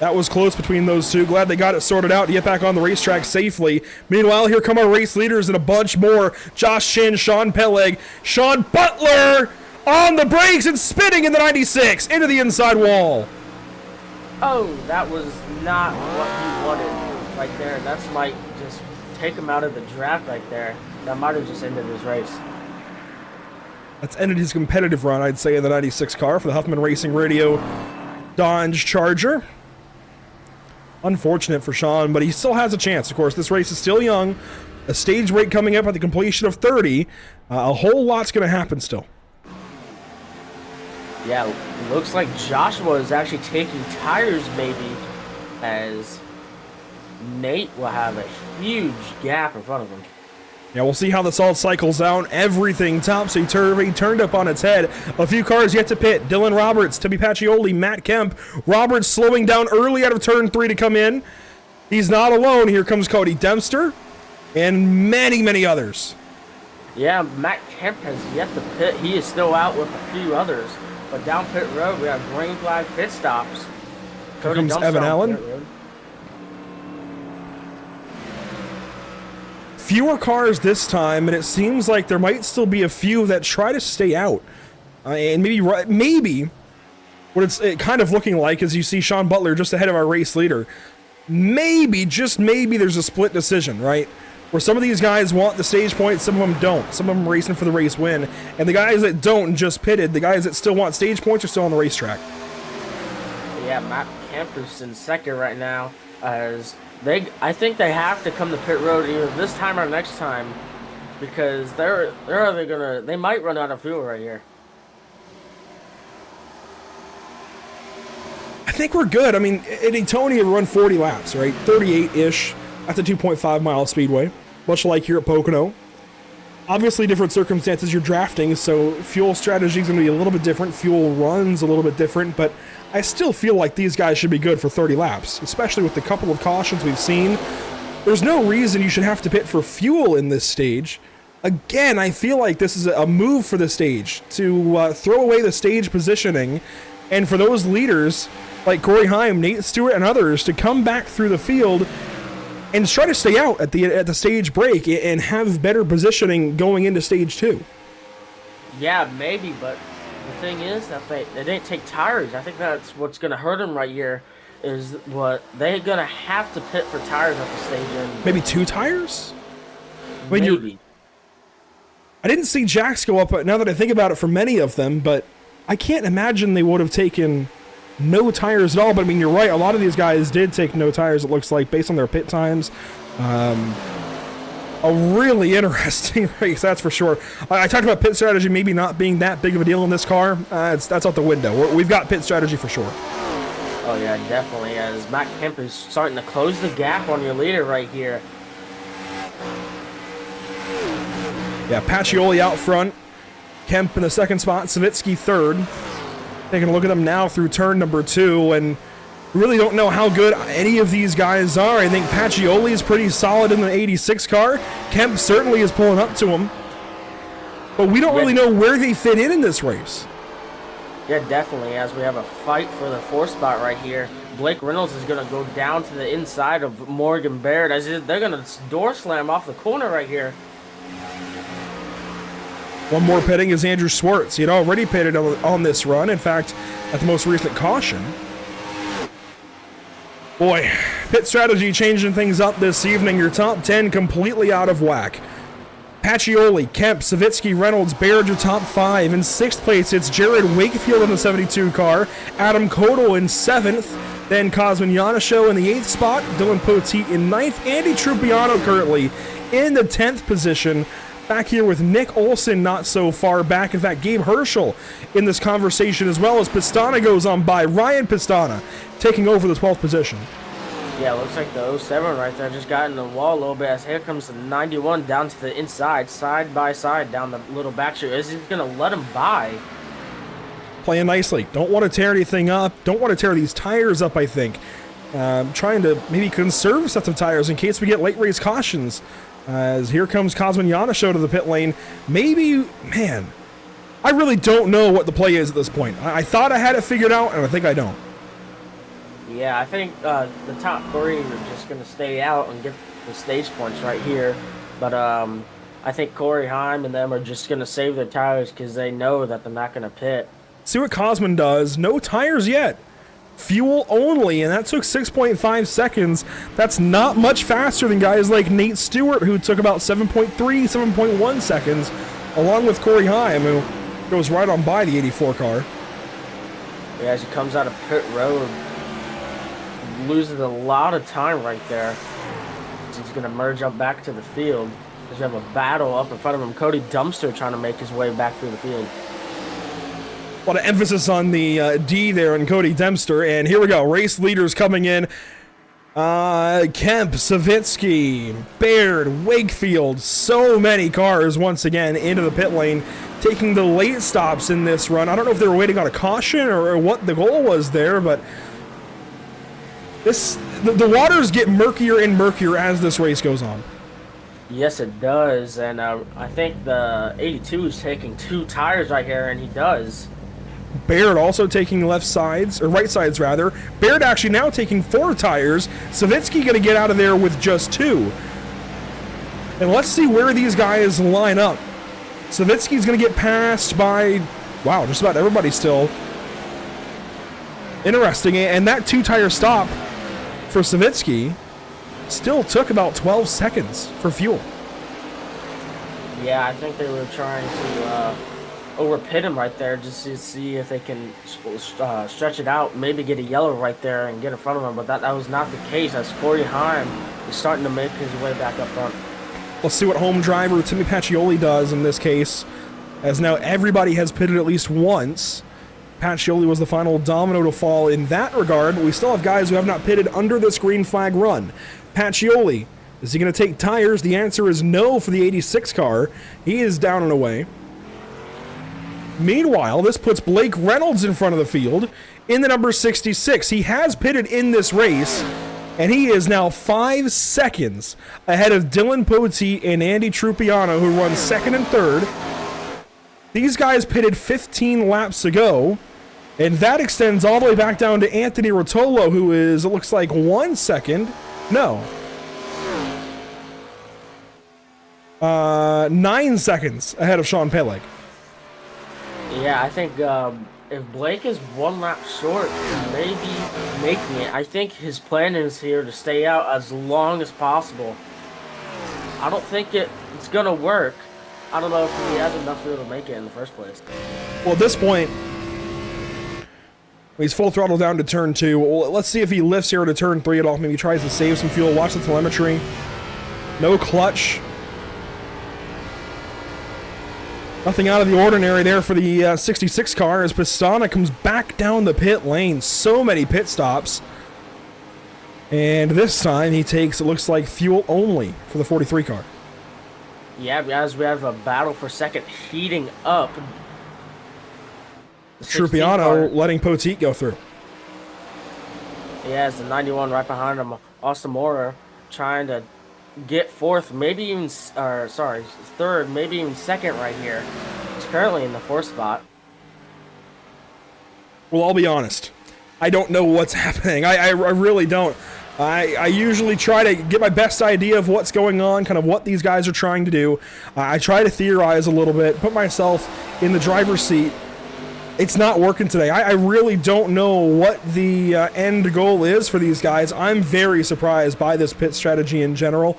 That was close between those 2. Glad they got it sorted out to get back on the racetrack safely. Meanwhile, here come our race leaders and a bunch more. Josh Chin, Sean Peleg, Sean Butler on the brakes and spinning in the 96 into the inside wall. Oh, that was not what he wanted right there. That's might just take him out of the draft right there. That might have just ended his race. That's ended his competitive run, I'd say, in the 96 car for the Huffman Racing Radio Dodge Charger. Unfortunate for Sean, but he still has a chance. Of course, this race is still young. A stage break coming up at the completion of 30. A whole lot's going to happen still. Yeah, looks like Joshua is actually taking tires maybe, as Nate will have a huge gap in front of him. Yeah, we'll see how this all cycles out. Everything topsy-turvy, turned up on its head. A few cars yet to pit. Dylan Roberts, Tubby Pacioli, Matt Kemp. Roberts slowing down early out of turn 3 to come in. He's not alone. Here comes Cody Dempster and many, many others. Yeah, Matt Kemp has yet to pit. He is still out with a few others. But down pit road, we have green flag pit stops. Here comes Evan Allen. Fewer cars this time, and it seems like there might still be a few that try to stay out. And maybe what it's kind of looking like is you see Sean Butler just ahead of our race leader. Maybe, just maybe, there's a split decision, right? Where some of these guys want the stage points, some of them don't. Some of them racing for the race win. And the guys that don't and just pitted, the guys that still want stage points are still on the racetrack. Yeah, Matt Kemp is in second right now. I think they have to come to pit road either this time or next time, because they might run out of fuel right here. I think we're good. I mean, at Daytona, we run 40 laps, right? 38-ish at the 2.5 mile speedway, much like here at Pocono. Obviously, different circumstances you're drafting, so fuel strategy is going to be a little bit different. Fuel runs a little bit different, but I still feel like these guys should be good for 30 laps, especially with the couple of cautions we've seen. There's no reason you should have to pit for fuel in this stage. Again, I feel like this is a move for the stage to throw away the stage positioning, and for those leaders like Corey Heim, Nate Stewart, and others to come back through the field and try to stay out at the stage break and have better positioning going into stage 2. Yeah, maybe, but The thing is that they didn't take tires. I think that's what's going to hurt them right here. Is what they're going to have to pit for tires at the stage. Maybe 2 tires? Maybe. I didn't see jacks go up, but now that I think about it, for many of them, but I can't imagine they would have taken no tires at all. But I mean, you're right. A lot of these guys did take no tires, it looks like, based on their pit times. A really interesting race, that's for sure. I talked about pit strategy maybe not being that big of a deal in this car. That's out the window. We've got pit strategy for sure. Oh yeah, definitely. As Matt Kemp is starting to close the gap on your leader right here. Yeah, Pacioli out front. Kemp in the second spot. Savitsky third. Taking a look at them now through turn number 2, and we really don't know how good any of these guys are. I think Pacioli is pretty solid in the 86 car. Kemp certainly is pulling up to him. But we don't really know where they fit in this race. Yeah, definitely, as we have a fight for the 4th spot right here. Blake Reynolds is going to go down to the inside of Morgan Baird, as they're going to door slam off the corner right here. One more pitting is Andrew Swartz. He had already pitted on this run. In fact, at the most recent caution. Boy, pit strategy changing things up this evening. Your top 10 completely out of whack. Pacioli, Kemp, Savitsky, Reynolds, Baird, your top 5. In 6th place, it's Jared Wakefield in the 72 car. Adam Kodal in 7th. Then Cosmin Yanisho in the 8th spot. Dylan Poteet in 9th. Andy Trupiano currently in the 10th position. Back here with Nick Olson not so far back. In fact, Gabe Herschel in this conversation as well as Pistana goes on by. Ryan Pistana taking over the 12th position. Yeah, looks like the 07 right there just got in the wall a little bit, as here comes the 91 down to the inside, side by side down the little back chute. Is he going to let him by? Playing nicely. Don't want to tear anything up. Don't want to tear these tires up, I think. Trying to maybe conserve sets of tires in case we get late race cautions. As here comes Cosmin Yanisho to the pit lane. Maybe, man, I really don't know what the play is at this point. I thought I had it figured out, and I think I don't. Yeah, I think the top 3 are just going to stay out and get the stage points right here. But I think Corey Heim and them are just going to save their tires because they know that they're not going to pit. See what Cosmin does. No tires yet. Fuel only, and that took 6.5 seconds. That's not much faster than guys like Nate Stewart, who took about 7.3, 7.1 seconds, along with Corey Heim, who goes right on by the 84 car. Yeah, as he comes out of pit road, loses a lot of time right there. He's going to merge up back to the field. As we have a battle up in front of him. Cody Dumpster trying to make his way back through the field. A lot of emphasis on the D there on Cody Dempster, and here we go. Race leaders coming in. Kemp, Savitsky, Baird, Wakefield. So many cars once again into the pit lane, taking the late stops in this run. I don't know if they were waiting on a caution or what the goal was there, but the waters get murkier and murkier as this race goes on. Yes, it does, and I think the 82 is taking 2 tires right here, and he does. Baird also taking left sides, or right sides rather. Baird actually now taking 4 tires. Savitsky going to get out of there with just 2. And let's see where these guys line up. Savitsky's going to get passed by, wow, just about everybody still. Interesting, and that 2-tire stop for Savitsky still took about 12 seconds for fuel. Yeah, I think they were trying to overpit him right there just to see if they can stretch it out, maybe get a yellow right there and get in front of him, but that was not the case, as Corey Heim is starting to make his way back up front. Let's see what home driver Timmy Pacioli does in this case, as now everybody has pitted at least once. Pacioli was the final domino to fall in that regard, but we still have guys who have not pitted under this green flag run. Pacioli, is he going to take tires? The answer is no for the 86 car. He is down and away. Meanwhile, this puts Blake Reynolds in front of the field in the number 66. He has pitted in this race, and he is now 5 seconds ahead of Dylan Poteet and Andy Trupiano, who run 2nd and 3rd. These guys pitted 15 laps ago, and that extends all the way back down to Anthony Rotolo, who is, it looks like, 1 second. No. 9 seconds ahead of Sean Peleg. Yeah, I think if Blake is one lap short, maybe making it. I think his plan is here to stay out as long as possible. I don't think it's gonna work. I don't know if he has enough fuel to make it in the first place. Well, at this point, he's full throttle down to turn 2. Well, let's see if he lifts here to turn 3 at all. Maybe tries to save some fuel. Watch the telemetry. No clutch. Nothing out of the ordinary there for the 66 car as Pistana comes back down the pit lane. So many pit stops. And this time he takes, it looks like, fuel only for the 43 car. Yeah, as we have a battle for second heating up. Trupiano letting Poteet go through. Yeah, it's the 91 right behind him. Austin Moore trying to get fourth, maybe even, third, maybe even second right here. He's currently in the fourth spot. Well, I'll be honest. I don't know what's happening. I really don't. I usually try to get my best idea of what's going on, kind of what these guys are trying to do. I try to theorize a little bit, put myself in the driver's seat. It's not working today. I really don't know what the end goal is for these guys. I'm very surprised by this pit strategy in general.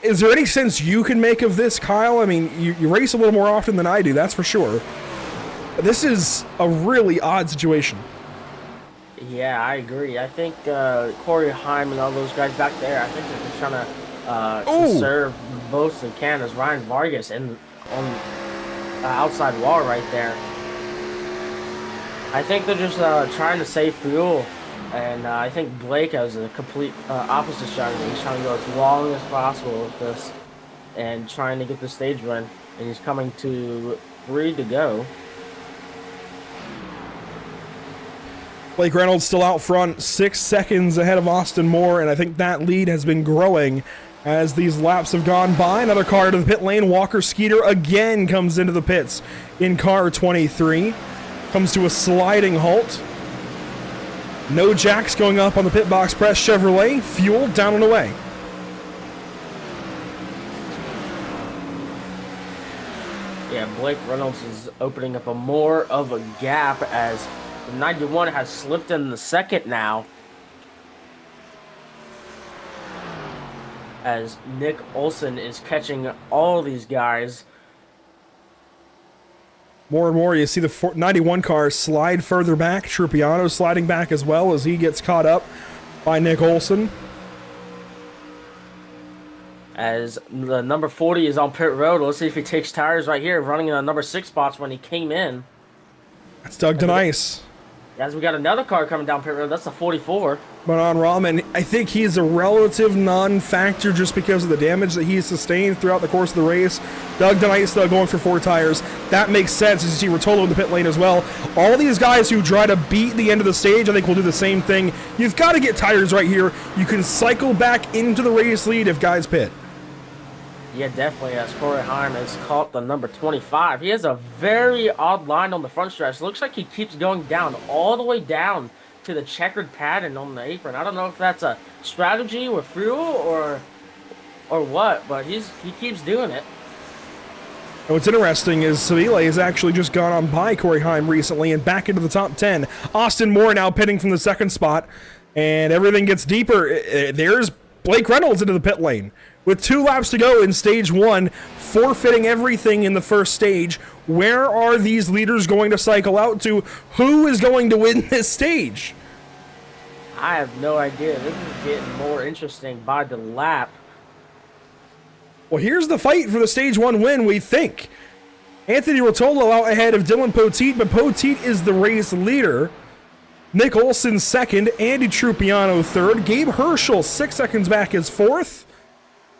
Is there any sense you can make of this, Kyle? I mean, you race a little more often than I do, that's for sure. This is a really odd situation. Yeah, I agree. I think Corey Heim and all those guys back there, I think they're just trying to conserve both they can as Ryan Vargas on outside wall right there. I think they're just trying to save fuel, and I think Blake has a complete opposite strategy. He's trying to go as long as possible with this and trying to get the stage run, and he's coming to 3 to go. Blake Reynolds still out front, 6 seconds ahead of Austin Moore, and I think that lead has been growing as these laps have gone by. Another car to the pit lane. Walker Skeeter again comes into the pits in car 23. Comes to a sliding halt. No jacks going up on the pit box press. Chevrolet, fuel down and away. Yeah, Blake Reynolds is opening up more of a gap as the 91 has slipped in the second now. As Nick Olson is catching all these guys. More and more, you see the 91 car slide further back. Trupiano sliding back as well as he gets caught up by Nick Olson. As the number 40 is on pit road. Let's see if he takes tires right here, running in the number 6 spots when he came in. That's Doug Denice. As we got another car coming down pit road, that's the 44. But on Rahman, I think he's a relative non-factor just because of the damage that he's sustained throughout the course of the race. Doug Denice, though, going for 4 tires. That makes sense as you see Rotolo in the pit lane as well. All these guys who try to beat the end of the stage, I think will do the same thing. You've got to get tires right here. You can cycle back into the race lead if guys pit. Yeah, definitely, as Corey Heim has caught the number 25. He has a very odd line on the front stretch. Looks like he keeps going down, all the way down to the checkered pattern on the apron. I don't know if that's a strategy with fuel or what, but he keeps doing it. And what's interesting is Seville has actually just gone on by Corey Heim recently and back into the top 10. Austin Moore now pitting from the 2nd spot, and everything gets deeper. There's Blake Reynolds into the pit lane. With 2 laps to go in stage 1, forfeiting everything in the first stage, where are these leaders going to cycle out to? Who is going to win this stage? I have no idea. This is getting more interesting by the lap. Well, here's the fight for the stage 1 win, we think. Anthony Rotolo out ahead of Dylan Poteet, but Poteet is the race leader. Nick Olson 2nd, Andy Trupiano 3rd, Gabe Herschel 6 seconds back is 4th.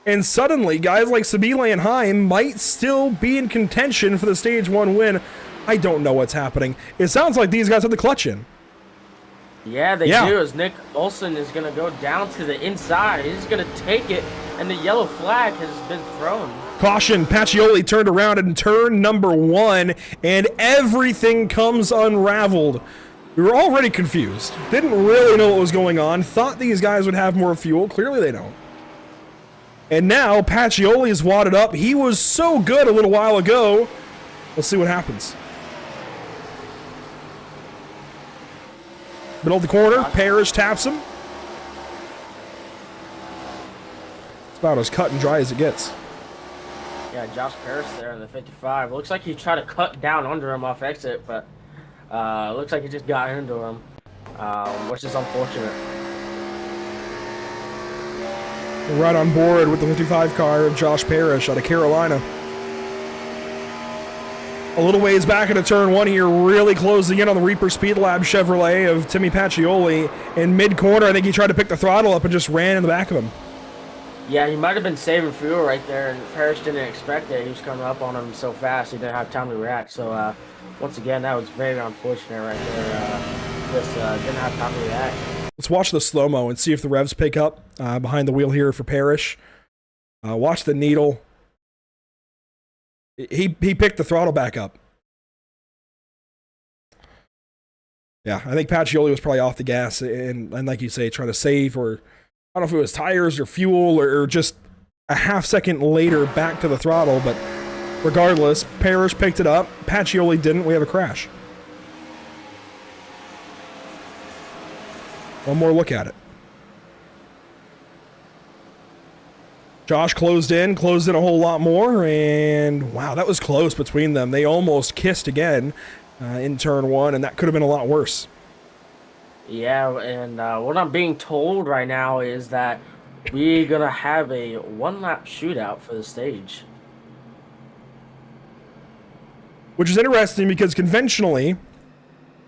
And suddenly, guys like Sabile and Heim might still be in contention for the stage 1 win. I don't know what's happening. It sounds like these guys have the clutch in. Yeah, they do, as Nick Olson is going to go down to the inside. He's going to take it, and the yellow flag has been thrown. Caution, Pacioli turned around in turn number 1, and everything comes unraveled. We were already confused. Didn't really know what was going on. Thought these guys would have more fuel. Clearly they don't. And now Pacioli is wadded up. He was so good a little while ago. We'll see what happens. Middle of the corner, Parrish taps him. It's about as cut and dry as it gets. Yeah, Josh Parrish there in the 55. Looks like he tried to cut down under him off exit, but looks like he just got into him, which is unfortunate. We're right on board with the 55 car of Josh Parrish out of Carolina. A little ways back into turn one here, really closing in on the Reaper Speed Lab Chevrolet of Timmy Pacioli. In mid-corner, I think he tried to pick the throttle up and just ran in the back of him. Yeah, he might have been saving fuel right there, and Parrish didn't expect it. He was coming up on him so fast, he didn't have time to react. So, once again, that was very unfortunate right there. Just didn't have time to react. Let's watch the slow-mo and see if the revs pick up behind the wheel here for Parrish. Watch the needle. He picked the throttle back up. Yeah, I think Pacioli was probably off the gas and like you say, trying to save, or I don't know if it was tires or fuel or just a half second later back to the throttle, but regardless, Parrish picked it up. Pacioli didn't. We have a crash. One more look at it. Josh closed in a whole lot more, and wow, that was close between them. They almost kissed again in turn one, and that could have been a lot worse. Yeah, and what I'm being told right now is that we're going to have a one-lap shootout for the stage. Which is interesting because conventionally,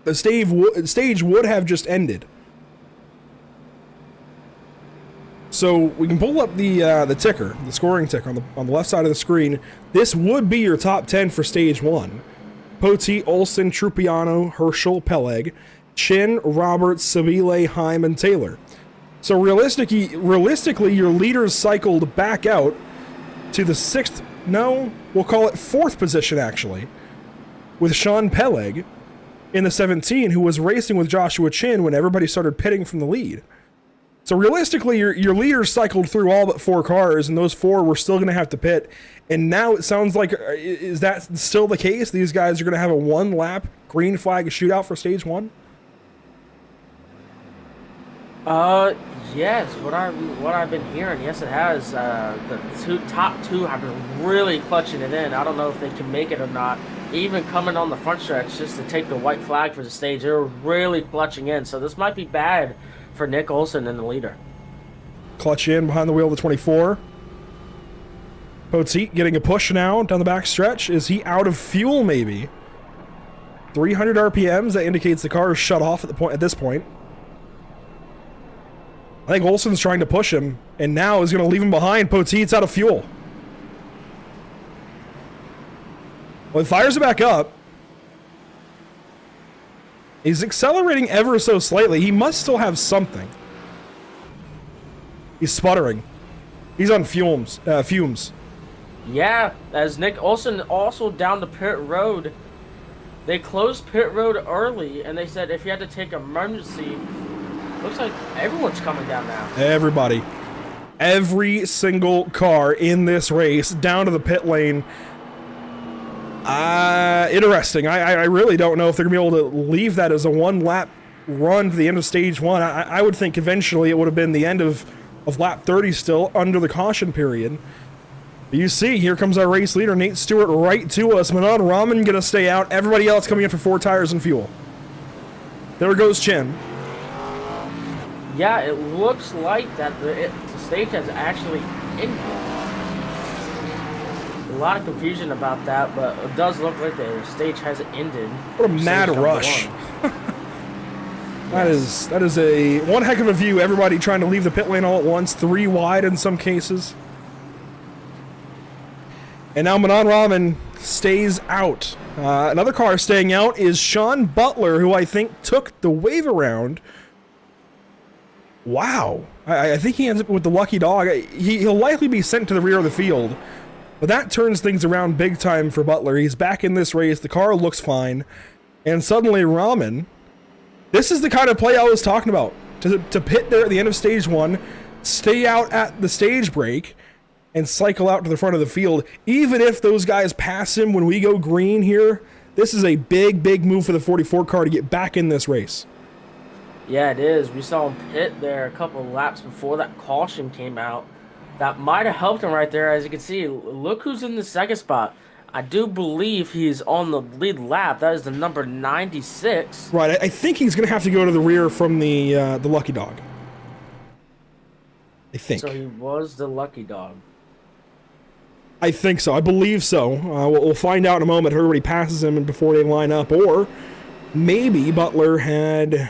the stage would have just ended. So we can pull up the ticker, the scoring ticker on the left side of the screen. This would be your top 10 for stage one. Poteet, Olsen, Trupiano, Herschel, Peleg, Chin, Roberts, Sabile, Heim, and Taylor. So realistically, your leaders cycled back out to the we'll call it fourth position actually, with Sean Peleg in the 17, who was racing with Joshua Chin when everybody started pitting from the lead. So realistically, your leaders cycled through all but 4 cars, and those 4 were still going to have to pit. And now it sounds like, is that still the case? These guys are going to have a one-lap green flag shootout for stage one? Yes. What I've been hearing, yes, it has. The top two have been really clutching it in. I don't know if they can make it or not. Even coming on the front stretch just to take the white flag for the stage, they're really clutching in. So this might be bad for Nick Olsen in the leader. Clutch in behind the wheel of the 24. Poteet getting a push now down the back stretch. Is he out of fuel maybe? 300 RPMs, that indicates the car is shut off at this point. I think Olsen's trying to push him, and now is going to leave him behind. Poteet's out of fuel. Well, he fires it back up. He's accelerating ever so slightly. He must still have something. He's sputtering. He's on fumes. Yeah, as Nick Olsen also down the pit road. They closed pit road early, and they said if you had to take emergency, looks like everyone's coming down now. Everybody. Every single car in this race down to the pit lane. Interesting. I really don't know if they're going to be able to leave that as a one-lap run to the end of stage one. I would think eventually it would have been the end of lap 30 still under the caution period. But you see, here comes our race leader, Nate Stewart, right to us. Manon Rahman going to stay out. Everybody else coming in for 4 tires and fuel. There goes Chin. Yeah, it looks like that the stage has actually ended. A lot of confusion about that, but it does look like the stage has ended. What a mad rush. That is a one heck of a view. Everybody trying to leave the pit lane all at once, 3 wide in some cases. And now Manon Rahman stays out. Another car staying out is Sean Butler, who I think took the wave around. Wow. I think he ends up with the lucky dog. He'll likely be sent to the rear of the field. But that turns things around big time for Butler. He's back in this race. The car looks fine. And suddenly Rahman, this is the kind of play I was talking about. To pit there at the end of stage one, stay out at the stage break, and cycle out to the front of the field. Even if those guys pass him when we go green here, this is a big, big move for the 44 car to get back in this race. Yeah, it is. We saw him pit there a couple of laps before that caution came out. That might have helped him right there. As you can see, look who's in the second spot. I do believe he's on the lead lap. That is the number 96. Right, I think he's going to have to go to the rear from the lucky dog. I think. So he was the lucky dog. I think so. I believe so. We'll find out in a moment if everybody passes him and before they line up. Or maybe Butler had...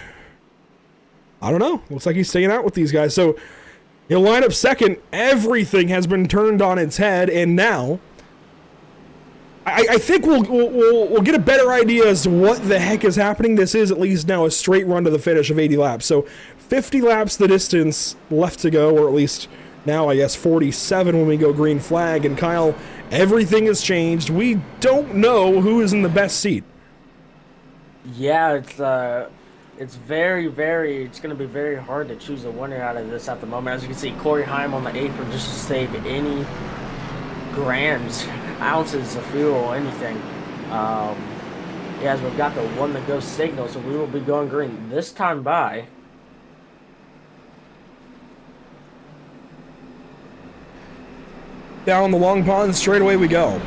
I don't know. Looks like he's staying out with these guys. So he'll line up second. Everything has been turned on its head. And now... I think we'll get a better idea as to what the heck is happening. This is at least now a straight run to the finish of 80 laps. So 50 laps the distance left to go, or at least now I guess 47 when we go green flag. And Kyle, everything has changed. We don't know who is in the best seat. Yeah, it's very, it's going to be very hard to choose a winner out of this at the moment. As you can see, Corey Heim on the apron just to save any grams, ounces of fuel, anything. As we've got the one to go signal, so we will be going green this time by. Down the long pond, straight away we go.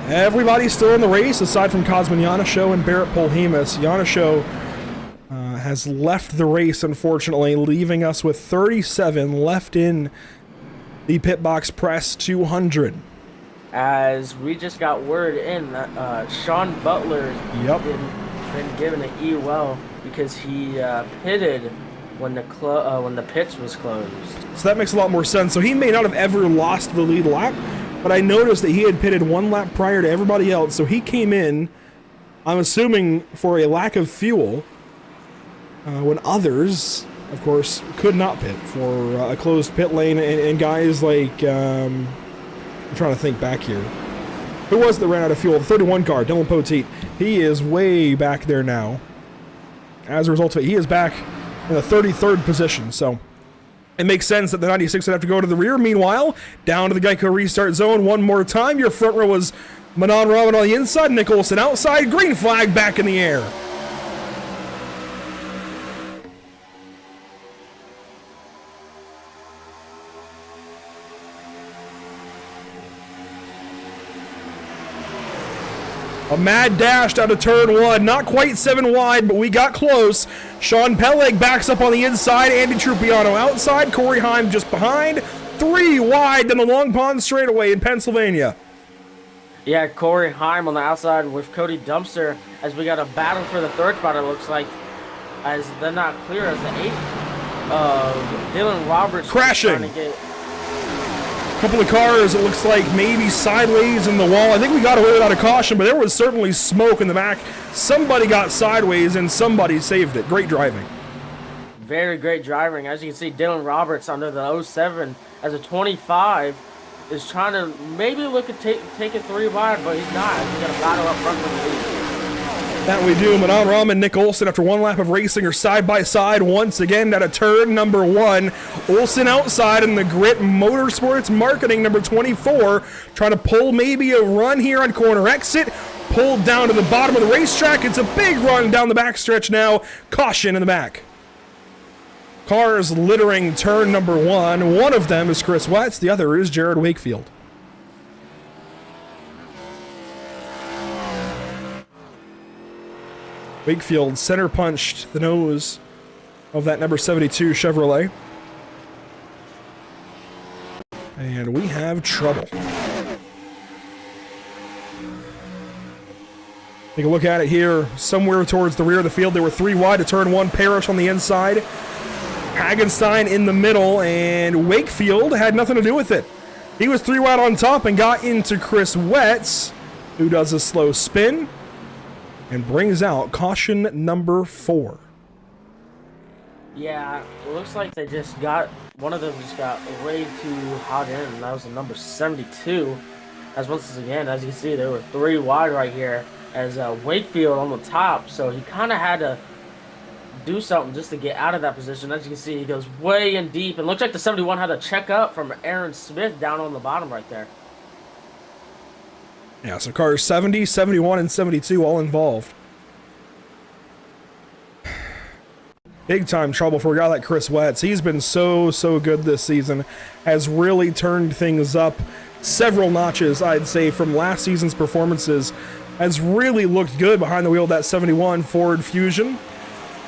Everybody's still in the race, aside from Cosmin Yanisho and Barrett Polhemus. Yanisho has left the race, unfortunately, leaving us with 37 left in the pit box press 200. As we just got word in that Sean Butler been given an EUL because he pitted when the pits was closed. So that makes a lot more sense. So he may not have ever lost the lead lap, but I noticed that he had pitted one lap prior to everybody else. So he came in, I'm assuming, for a lack of fuel, when others, of course, could not pit for a closed pit lane. And guys like... I'm trying to think back here. Who was it that ran out of fuel? The 31 car, Dylan Poteet. He is way back there now. As a result of it, he is back in the 33rd position. So it makes sense that the 96 would have to go to the rear. Meanwhile, down to the Geico restart zone one more time. Your front row was Manon Rahman on the inside, Nick Olson outside. Green flag back in the air. A mad dash down to turn one. Not quite 7 wide, but we got close. Sean Peleg backs up on the inside. Andy Trupiano outside. Corey Heim just behind. 3 wide down the Long Pond straightaway in Pennsylvania. Yeah, Corey Heim on the outside with Cody Dumpster as we got a battle for the third spot, it looks like, as they're not clear as the 8th. Dylan Roberts crashing. Trying to get... Couple of cars, it looks like maybe sideways in the wall. I think we got away without a caution, but there was certainly smoke in the back. Somebody got sideways and somebody saved it. Great driving. Very great driving. As you can see, Dylan Roberts under the 07 as a 25 is trying to maybe look at take it 3 wide, but he's not. He's got a battle up front for the lead. That we do. Manon Rahman and Nick Olson, after one lap of racing, are side by side once again at a turn number 1. Olson outside in the Grit Motorsports Marketing number 24, trying to pull maybe a run here on corner exit. Pulled down to the bottom of the racetrack. It's a big run down the backstretch now. Caution in the back. Cars littering turn number 1. One of them is Chris Wetz. The other is Jared Wakefield. Wakefield center punched the nose of that number 72 Chevrolet. And we have trouble. Take a look at it here. Somewhere towards the rear of the field, there were 3 wide to turn 1. Parrish on the inside. Hagenstein in the middle. And Wakefield had nothing to do with it. He was 3 wide on top and got into Chris Wetz, who does a slow spin and brings out caution number 4. Yeah, it looks like they just got, one of them just got way too hot in, and that was the number 72. As once again, as you can see, there were 3 wide right here, as Wakefield on the top, so he kind of had to do something just to get out of that position. As you can see, he goes way in deep, and looks like the 71 had a check up from Aaron Smith down on the bottom right there. Yeah, so cars 70, 71, and 72 all involved. big time trouble for a guy like Chris Wetz. He's been so good this season, has really turned things up several notches, I'd say, from last season's performances. Has really looked good behind the wheel of that 71 Ford Fusion.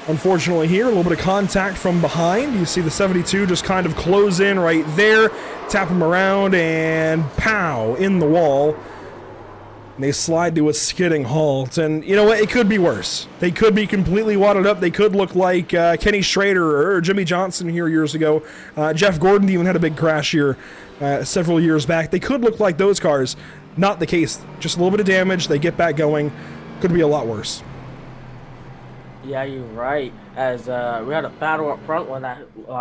Unfortunately here, a little bit of contact from behind. You see the 72 just kind of close in right there, tap him around, and pow, in the wall. And they slide to a skidding halt. And you know what? It could be worse. They could be completely wadded up. They could look like Kenny Schrader or Jimmy Johnson here years ago. Jeff Gordon even had a big crash here several years back. They could look like those cars. Not the case. Just a little bit of damage. They get back going. Could be a lot worse. Yeah, you're right. As we had a battle up front when that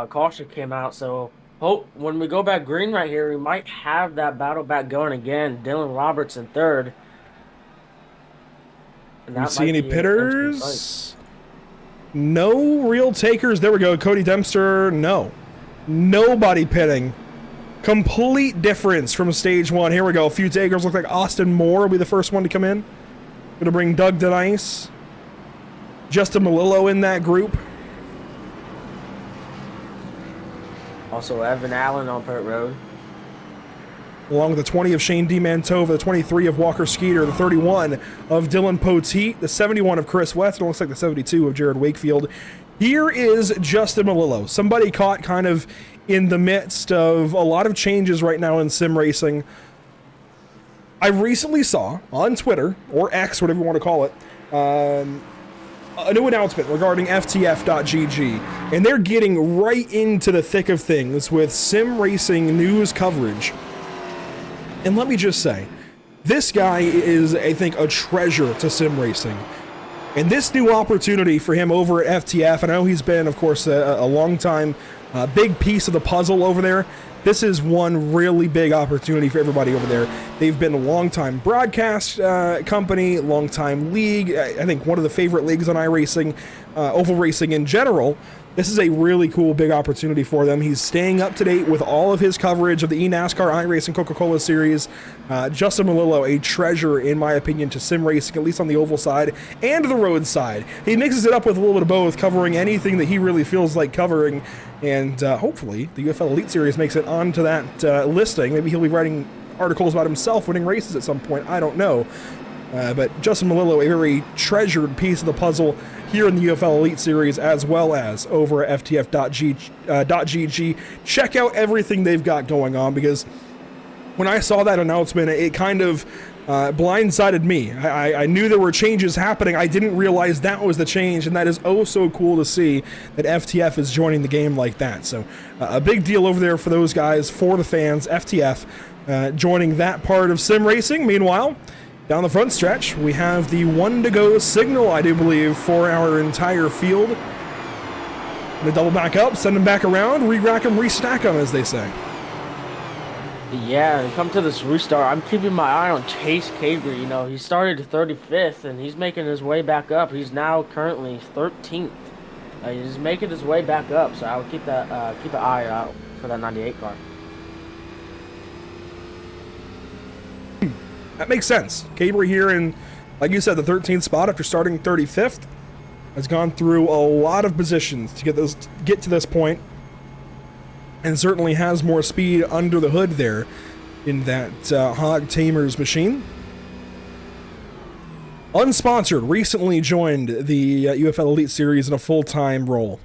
caution came out. So hope when we go back green right here, we might have that battle back going again. Dylan Roberts in third. You see any pitters? No real takers. There we go. Cody Dempster. No. Nobody pitting. Complete difference from stage one. Here we go. A few takers. Look like Austin Moore will be the first one to come in. Going to bring Doug Denice. Justin Malillo in that group. Also Evan Allen on pit road. Along with the 20 of Shane DeMantova, the 23 of Walker Skeeter, the 31 of Dylan Poteet, the 71 of Chris West, and it looks like the 72 of Jared Wakefield. Here is Justin Malillo, somebody caught kind of in the midst of a lot of changes right now in sim racing. I recently saw on Twitter, or X, whatever you want to call it, a new announcement regarding FTF.GG, and they're getting right into the thick of things with sim racing news coverage. And let me just say, this guy is, I think, a treasure to sim racing. And this new opportunity for him over at FTF, I know he's been, of course, a long time big piece of the puzzle over there. This is one really big opportunity for everybody over there. They've been a long-time broadcast company, long-time league. I think one of the favorite leagues on iRacing, oval racing in general. This is a really cool big opportunity for them. He's staying up to date with all of his coverage of the eNASCAR, iRacing, Coca-Cola series. Justin Malillo, a treasure, in my opinion, to sim racing, at least on the oval side and the road side. He mixes it up with a little bit of both, covering anything that he really feels like covering. And hopefully the UFL Elite Series makes it onto that listing. Maybe he'll be writing articles about himself winning races at some point. I don't know. But Justin Malillo, a very treasured piece of the puzzle here in the UFL Elite Series, as well as over at FTF.GG. Check out everything they've got going on, because when I saw that announcement, it kind of blindsided me. I knew there were changes happening. I didn't realize that was the change, and that is oh so cool to see that FTF is joining the game like that. So a big deal over there for those guys, for the fans. FTF joining that part of sim racing. Meanwhile, down the front stretch, we have the one to go signal, I do believe, for our entire field. Gonna double back up, send them back around, re-rack them, restack them, as they say. Yeah, and come to this restart, I'm keeping my eye on Chase Cabre. You know, he started 35th, and he's making his way back up. He's now currently 13th. He's making his way back up, so I'll keep that keep an eye out for that 98 car. That makes sense. Cabre here in, like you said, the 13th spot after starting 35th. Has gone through a lot of positions to get to this point, and certainly has more speed under the hood there in that Hog Tamers machine. Unsponsored, recently joined the UFL Elite Series in a full-time role.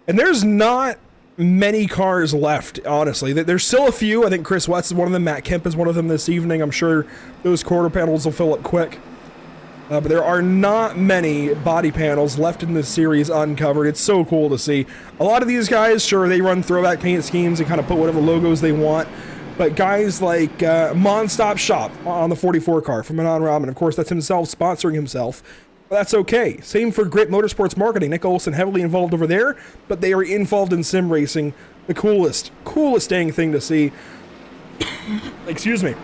And there's not many cars left, honestly. There's still a few. I think Chris Wetz is one of them. Matt Kemp is one of them this evening. I'm sure those quarter panels will fill up quick. But there are not many body panels left in this series uncovered. It's so cool to see. A lot of these guys, sure, they run throwback paint schemes and kind of put whatever logos they want. But guys like Monstop Shop on the 44 car from Manon Rahman, of course, that's himself sponsoring himself. But that's okay. Same for Grit Motorsports Marketing. Nick Olson heavily involved over there, but they are involved in sim racing. The coolest dang thing to see. Excuse me.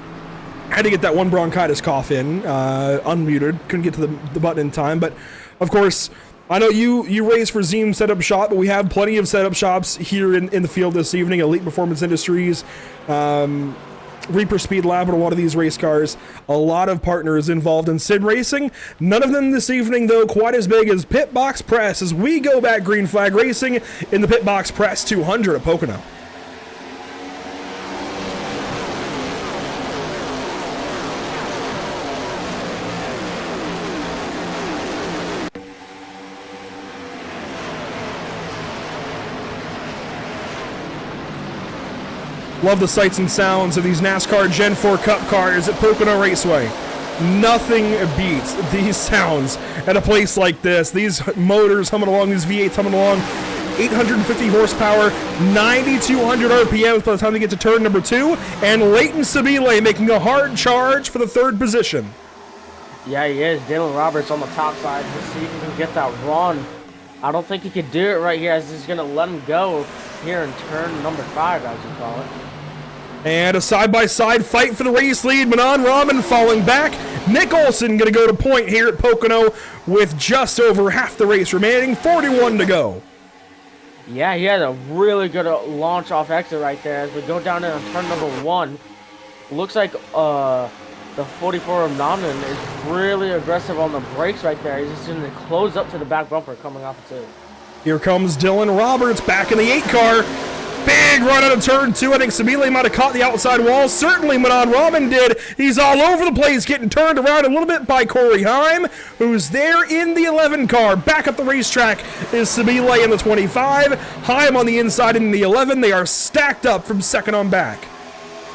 Had to get that one bronchitis cough in, unmuted. Couldn't get to the button in time. But, of course, I know you race for Zeem Setup Shop, but we have plenty of setup shops here in the field this evening. Elite Performance Industries, Reaper Speed Lab, one of these race cars. A lot of partners involved in sim racing. None of them this evening, though, quite as big as Pit Box Press as we go back green flag racing in the Pit Box Press 200 at Pocono. Love the sights and sounds of these NASCAR Gen 4 Cup cars at Pocono Raceway. Nothing beats these sounds at a place like this. These motors humming along, these V8s humming along. 850 horsepower, 9,200 RPMs by the time they get to turn number 2. And Leighton Sabile making a hard charge for the 3rd position. Yeah, he is. Dylan Roberts on the top side. Let's see if he can get that run. I don't think he could do it right here, as he's going to let him go here in turn number 5, as you call it. And a side-by-side fight for the race lead. Manon Rahman falling back. Nick Olson going to go to point here at Pocono with just over half the race remaining. 41 to go. Yeah, he had a really good launch off exit right there as we go down in turn number 1. Looks like the 44 of Namden is really aggressive on the brakes right there. He's just going to close up to the back bumper coming off the 2. Here comes Dylan Roberts back in the 8 car. Big run out of turn 2. I think Sabile might have caught the outside wall. Certainly Manon Rahman did. He's all over the place, getting turned around a little bit by Corey Heim, who's there in the 11 car. Back up the racetrack is Sabile in the 25. Heim on the inside in the 11. They are stacked up from second on back.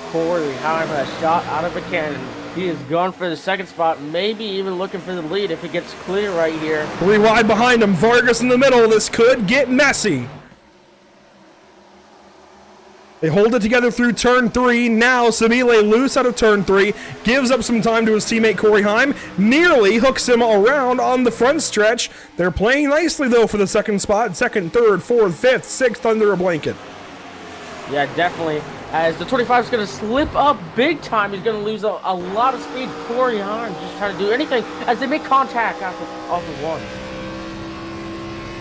Corey Heim has shot out of a cannon. He is going for the 2nd spot, maybe even looking for the lead if he gets clear right here. 3 wide behind him. Vargas in the middle. This could get messy. They hold it together through turn 3. Now Sabile loose out of turn 3. Gives up some time to his teammate Corey Heim. Nearly hooks him around on the front stretch. They're playing nicely, though, for the 2nd spot. 2nd, 3rd, 4th, 5th, 6th under a blanket. Yeah, definitely. As the 25 is going to slip up big time. He's going to lose a lot of speed. Corey Heim just trying to do anything as they make contact off of 1.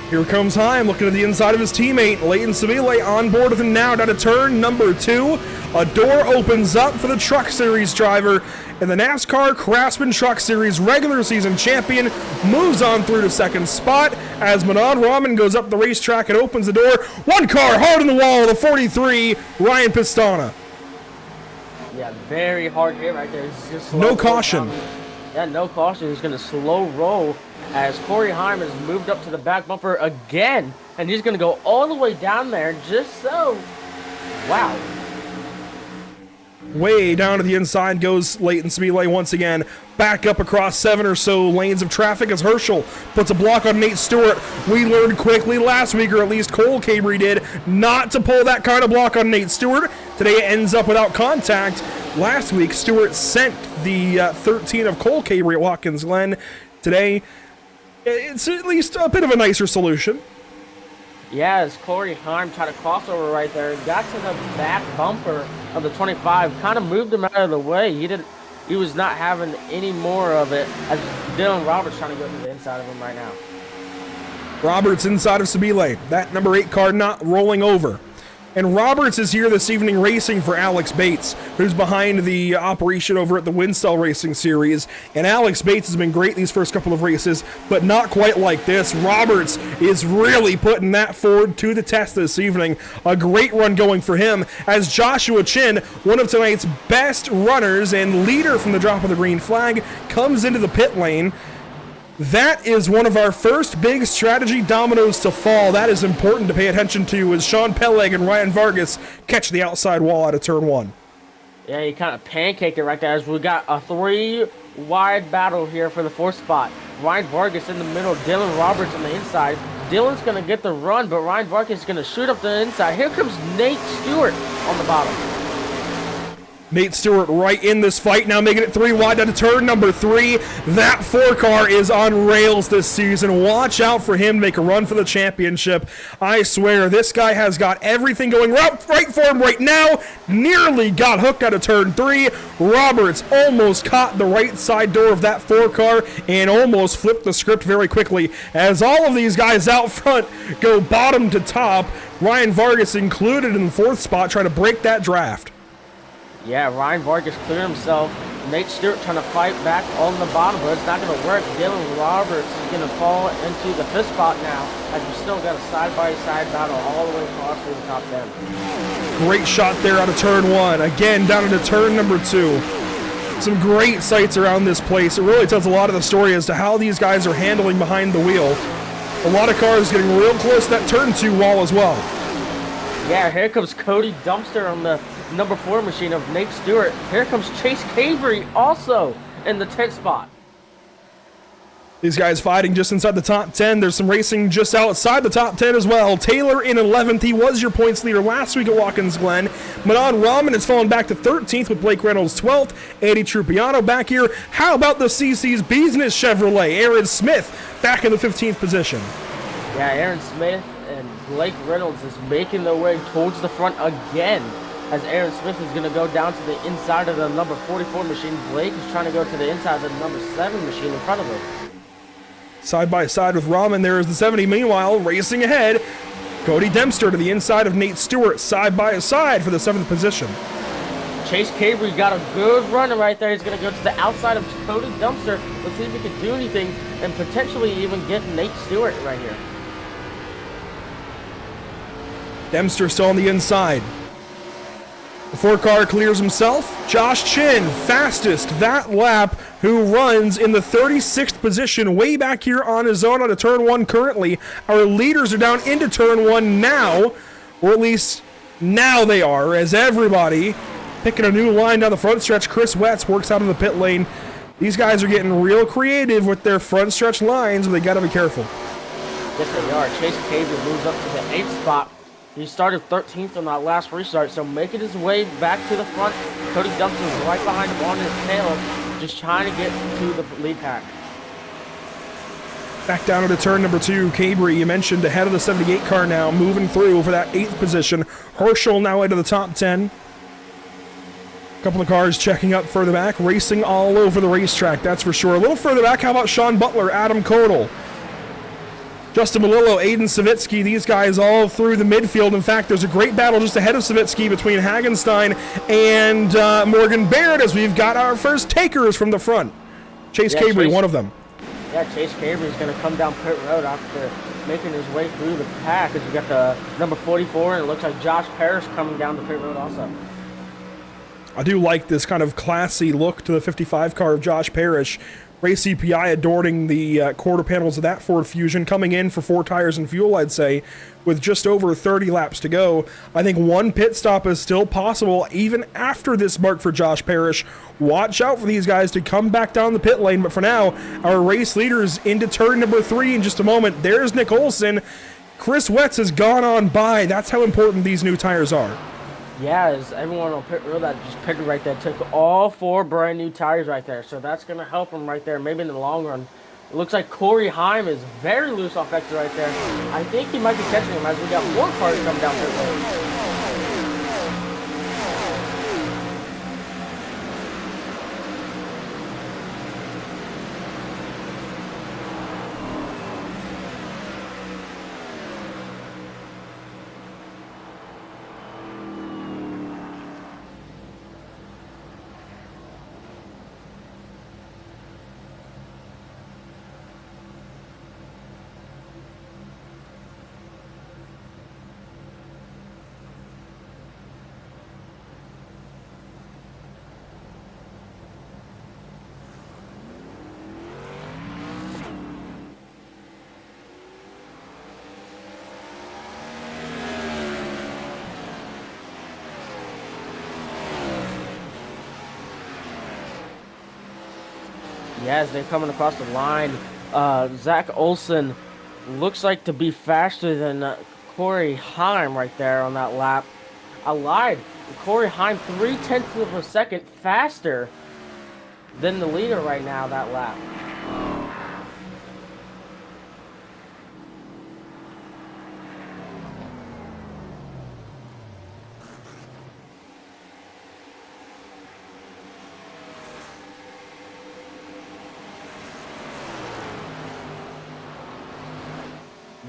Here comes Heim looking at the inside of his teammate. Leighton Sabile on board with him now down to turn number 2. A door opens up for the Truck Series driver, and the NASCAR Craftsman Truck Series regular season champion moves on through to 2nd spot as Manon Rahman goes up the racetrack and opens the door. 1 car hard in the wall, the 43, Ryan Pistana. Yeah, very hard hit right there. It's just no caution. Yeah, no caution. He's going to slow roll as Corey Heim has moved up to the back bumper again, and he's going to go all the way down there just so. Wow. Way down to the inside goes Leighton Sabile once again. Back up across 7 or so lanes of traffic as Herschel puts a block on Nate Stewart. We learned quickly last week, or at least Cole Cabry did, not to pull that kind of block on Nate Stewart. Today it ends up without contact. Last week, Stewart sent the 13 of Cole Cabry at Watkins Glen. Today, it's at least a bit of a nicer solution. Yeah, as Corey Heim tried to cross over right there, got to the back bumper of the 25, kind of moved him out of the way. He was not having any more of it as Dylan Roberts trying to go to the inside of him right now. Roberts inside of Sabile. That number 8 car not rolling over. And Roberts is here this evening racing for Alex Bates, who's behind the operation over at the Winstall Racing Series. And Alex Bates has been great these first couple of races, but not quite like this. Roberts is really putting that forward to the test this evening. A great run going for him as Joshua Chin, one of tonight's best runners and leader from the drop of the green flag, comes into the pit lane. That is one of our first big strategy dominoes to fall. That is important to pay attention to as Sean Peleg and Ryan Vargas catch the outside wall out of turn 1. Yeah, he kind of pancaked it right there as we got a 3-wide battle here for the 4th spot. Ryan Vargas in the middle, Dylan Roberts on the inside. Dylan's going to get the run, but Ryan Vargas is going to shoot up the inside. Here comes Nate Stewart on the bottom. Nate Stewart right in this fight, now making it 3 wide down to turn number 3. That 4 car is on rails this season. Watch out for him to make a run for the championship. I swear, this guy has got everything going right for him right now. Nearly got hooked out of turn 3. Roberts almost caught the right side door of that 4 car and almost flipped the script very quickly as all of these guys out front go bottom to top. Ryan Vargas included in the 4th spot trying to break that draft. Yeah, Ryan Vargas cleared himself. Nate Stewart trying to fight back on the bottom, but it's not going to work. Dylan Roberts is going to fall into the fifth spot now, as we still got a side-by-side battle all the way across through the top 10. Great shot there out of turn 1. Again, down into turn number 2. Some great sights around this place. It really tells a lot of the story as to how these guys are handling behind the wheel. A lot of cars getting real close to that turn 2 wall as well. Yeah, here comes Cody Dumpster on the number 4 machine of Nate Stewart. Here comes Chase Cavery also in the 10th spot. These guys fighting just inside the top 10. There's some racing just outside the top 10 as well. Taylor in 11th. He was your points leader last week at Watkins Glen. Manon Rahman has fallen back to 13th with Blake Reynolds 12th. Eddie Trupiano back here. How about the CC's Business Chevrolet? Aaron Smith back in the 15th position. Yeah, Aaron Smith and Blake Reynolds is making their way towards the front again, as Aaron Smith is going to go down to the inside of the number 44 machine. Blake is trying to go to the inside of the number 7 machine in front of him. Side by side with Rahman, there is the 70. Meanwhile, racing ahead, Cody Dempster to the inside of Nate Stewart, side by side for the 7th position. Chase Cavery got a good run right there. He's going to go to the outside of Cody Dempster. Let's see if he can do anything and potentially even get Nate Stewart right here. Dempster still on the inside. The 4-car clears himself. Josh Chin, fastest that lap, who runs in the 36th position, way back here on his own on a turn 1 currently. Our leaders are down into turn 1 now, or at least now they are, as everybody picking a new line down the front stretch. Chris Wetz works out of the pit lane. These guys are getting real creative with their front stretch lines, but they got to be careful. Yes, they are. Chase Cavery moves up to the 8th spot. He started 13th on that last restart, so making his way back to the front. Cody Dumpster is right behind him on his tail, just trying to get to the lead pack. Back down into turn number 2, Cavery, you mentioned, ahead of the 78 car now, moving through for that 8th position. Herschel now into the top 10. A couple of cars checking up further back, racing all over the racetrack, that's for sure. A little further back, how about Sean Butler, Adam Kodal, Justin Malillo, Aiden Savitsky, these guys all through the midfield. In fact, there's a great battle just ahead of Savitsky between Hagenstein and Morgan Baird, as we've got our first takers from the front. Chase Cavery, one of them. Yeah, Chase Cavery is going to come down pit road after making his way through the pack, as we got the number 44, and it looks like Josh Parrish coming down the pit road also. I do like this kind of classy look to the 55 car of Josh Parrish. Ray CPI adorning the quarter panels of that Ford Fusion, coming in for 4 tires and fuel, I'd say, with just over 30 laps to go. I think one pit stop is still possible even after this mark for Josh Parrish. Watch out for these guys to come back down the pit lane, but for now, our race leaders into turn number 3 in just a moment. There's Nick Olson. Chris Wetz has gone on by. That's how important these new tires are. Yeah, as everyone on pit road that just picked it right there took all 4 brand new tires right there, so that's going to help him right there, maybe in the long run. It looks like Corey Heim is very loose off exit right there. I think he might be catching him as we got 4 cars coming down pit road. Yeah, as they're coming across the line, Zach Olson looks like to be faster than Corey Heim right there on that lap. I lied. Corey Heim 0.3 of a second faster than the leader right now that lap.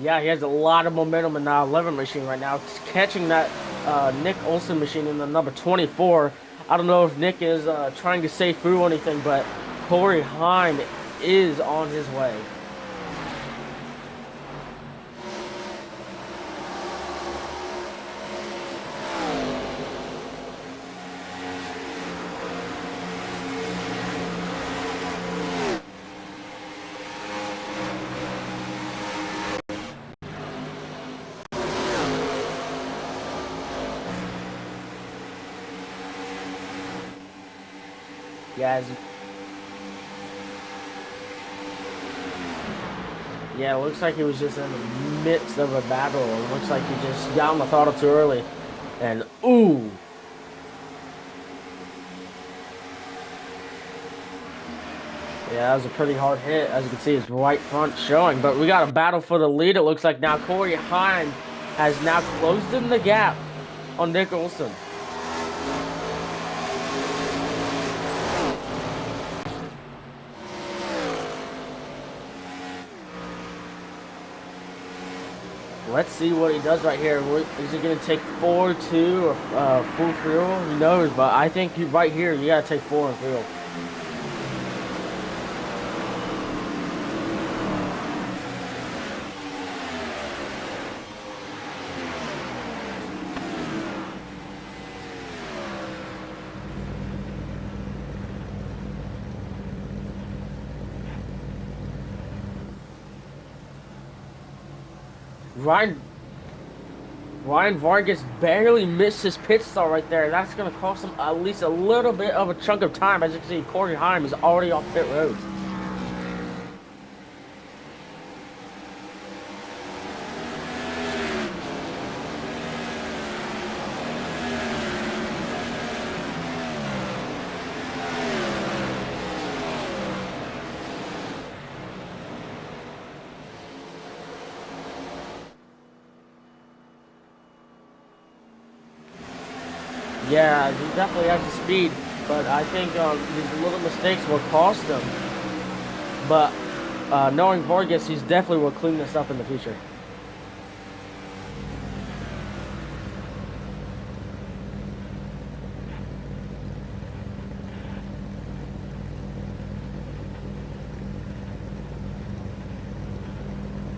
Yeah, he has a lot of momentum in the 11 machine right now. Catching that Nick Olson machine in the number 24. I don't know if Nick is trying to save through or anything, but Corey Heim is on his way. Yeah, yeah, it looks like he was just in the midst of a battle. It looks like he just got on the throttle too early. And, ooh. Yeah, that was a pretty hard hit. As you can see, his right front showing. But we got a battle for the lead. It looks like now Corey Heim has now closed in the gap on Nick Olson. Let's see what he does right here. Is he going to take 4-2 or full fuel? Who knows? But I think right here, you got to take 4 and fuel. Ryan Vargas barely missed his pit stop right there. That's going to cost him at least a little bit of a chunk of time. As you can see, Corey Heim is already off pit road. Yeah, he definitely has the speed, but I think these little mistakes will cost him. But knowing Vargas, he's definitely will clean this up in the future.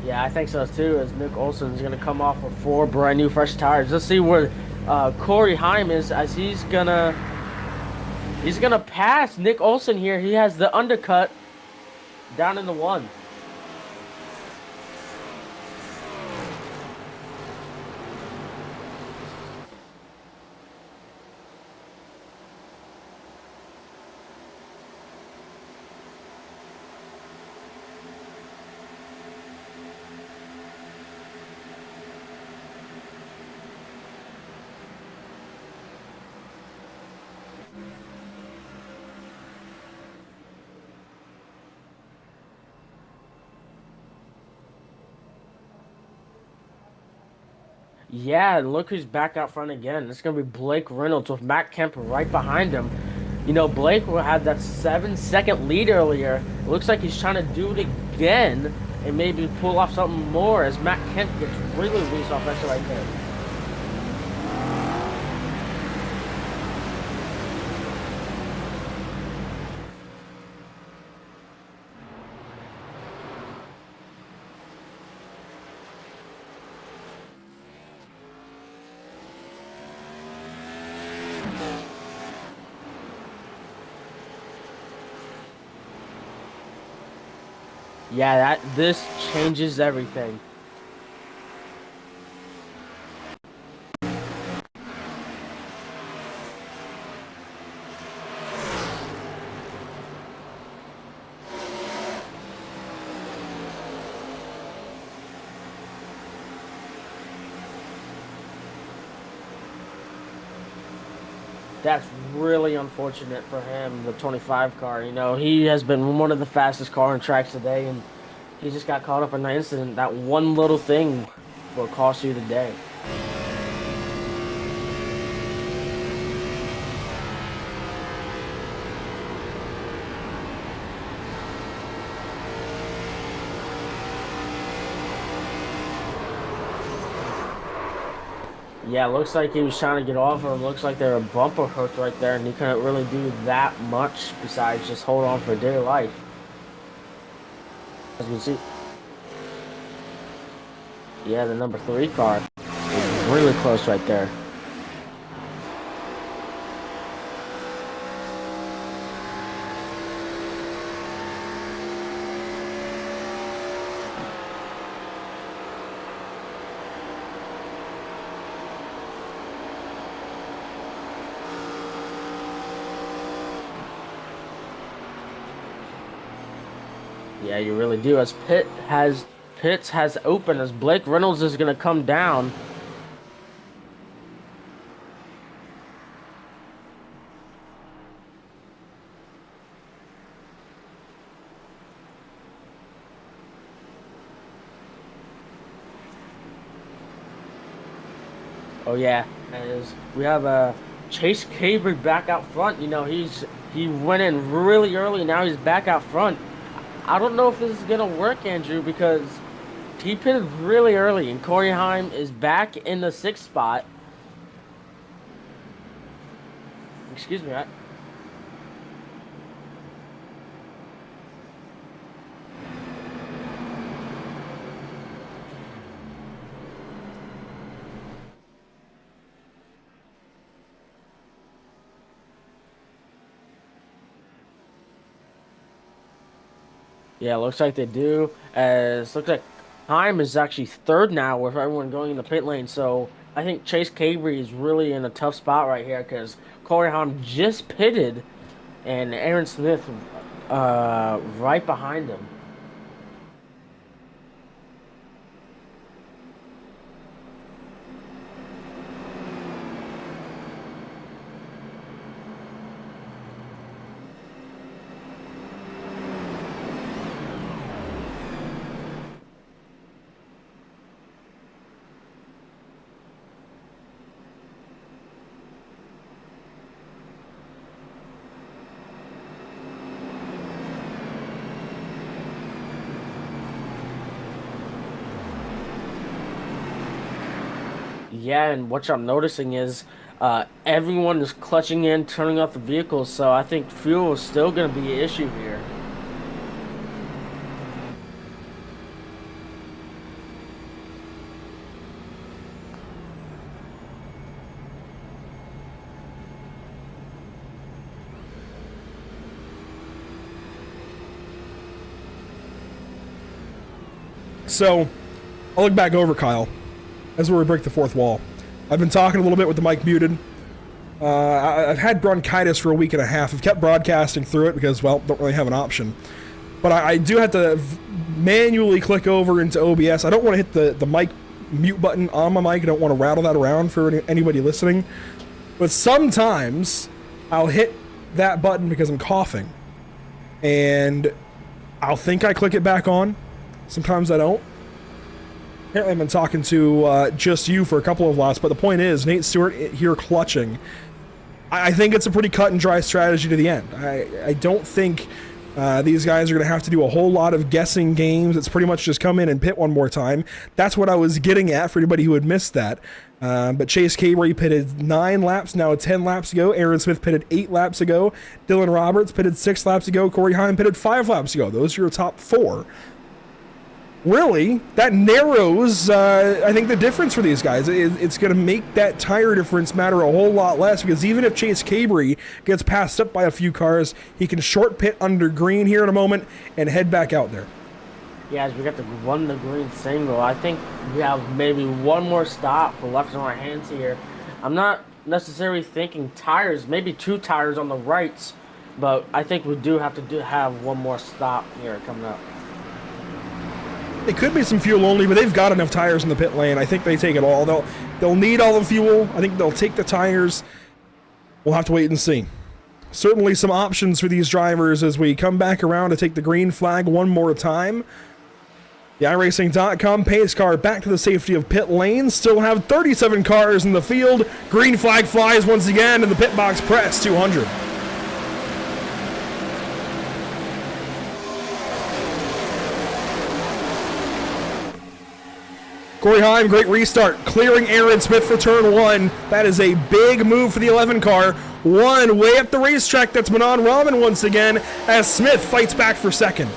Yeah, I think so too, as Nick Olson is going to come off with 4 brand new fresh tires. Let's see where Corey Heim is, as he's gonna pass Nick Olson here. He has the undercut down in the 1. Yeah, and look who's back out front again. It's going to be Blake Reynolds with Matt Kemp right behind him. You know, Blake had that 7-second lead earlier. It looks like he's trying to do it again and maybe pull off something more as Matt Kemp gets really loose off extra right there. Yeah, this changes everything. That's really unfortunate for him, the 25 car. You know, he has been one of the fastest car on tracks today, and he just got caught up in an incident. That one little thing will cost you the day. Yeah, looks like he was trying to get off of him. Looks like they were bumper hooked right there, and he couldn't really do that much besides just hold on for dear life. As you can see, yeah, the number 3 car is really close right there. Yeah, you really do. As Pitts has opened, as Blake Reynolds is gonna come down. Oh yeah, as we have Chase Cabry back out front. You know, he went in really early. Now he's back out front. I don't know if this is gonna work, Andrew, because he pitted really early, and Corey Heim is back in the 6th spot. Excuse me. Yeah, looks like they do. As looks like Heim is actually 3rd now with everyone going in the pit lane. So I think Chase Cabry is really in a tough spot right here because Corey Heim just pitted, and Aaron Smith right behind him. Yeah, and what I'm noticing is everyone is clutching in, turning off the vehicles, so I think fuel is still going to be an issue here. So, I'll look back over, Kyle, as we break the fourth wall. I've been talking a little bit with the mic muted. I've had bronchitis for a week and a half. I've kept broadcasting through it because, well, don't really have an option. But I do have to manually click over into OBS. I don't want to hit the mic mute button on my mic. I don't want to rattle that around for anybody listening. But sometimes I'll hit that button because I'm coughing. And I'll think I click it back on. Sometimes I don't. Apparently I've been talking to just you for a couple of laps, but the point is, Nate Stewart here clutching. I think it's a pretty cut and dry strategy to the end. I don't think these guys are going to have to do a whole lot of guessing games. It's pretty much just come in and pit one more time. That's what I was getting at for anybody who had missed that. But Chase Cabry pitted 9 laps, now 10 laps ago. Aaron Smith pitted 8 laps ago. Dylan Roberts pitted 6 laps ago. Corey Heim pitted 5 laps ago. Those are your top 4. Really, that narrows, I think, the difference for these guys. It's going to make that tire difference matter a whole lot less, because even if Chase Cabry gets passed up by a few cars, he can short pit under green here in a moment and head back out there. Yeah, as we got to run the green single, I think we have maybe one more stop left on our hands here. I'm not necessarily thinking tires, maybe 2 tires on the rights, but I think we do have to have one more stop here coming up. It could be some fuel only, but they've got enough tires in the pit lane. I think they take it all. They'll need all the fuel. I think they'll take the tires. We'll have to wait and see. Certainly some options for these drivers as we come back around to take the green flag one more time. The iRacing.com pace car back to the safety of pit lane. Still have 37 cars in the field. Green flag flies once again, and the pit box press 200. Corey Heim, great restart, clearing Aaron Smith for turn 1. That is a big move for the 11 car. One way up the racetrack, that's Manon Rahman once again, as Smith fights back for second.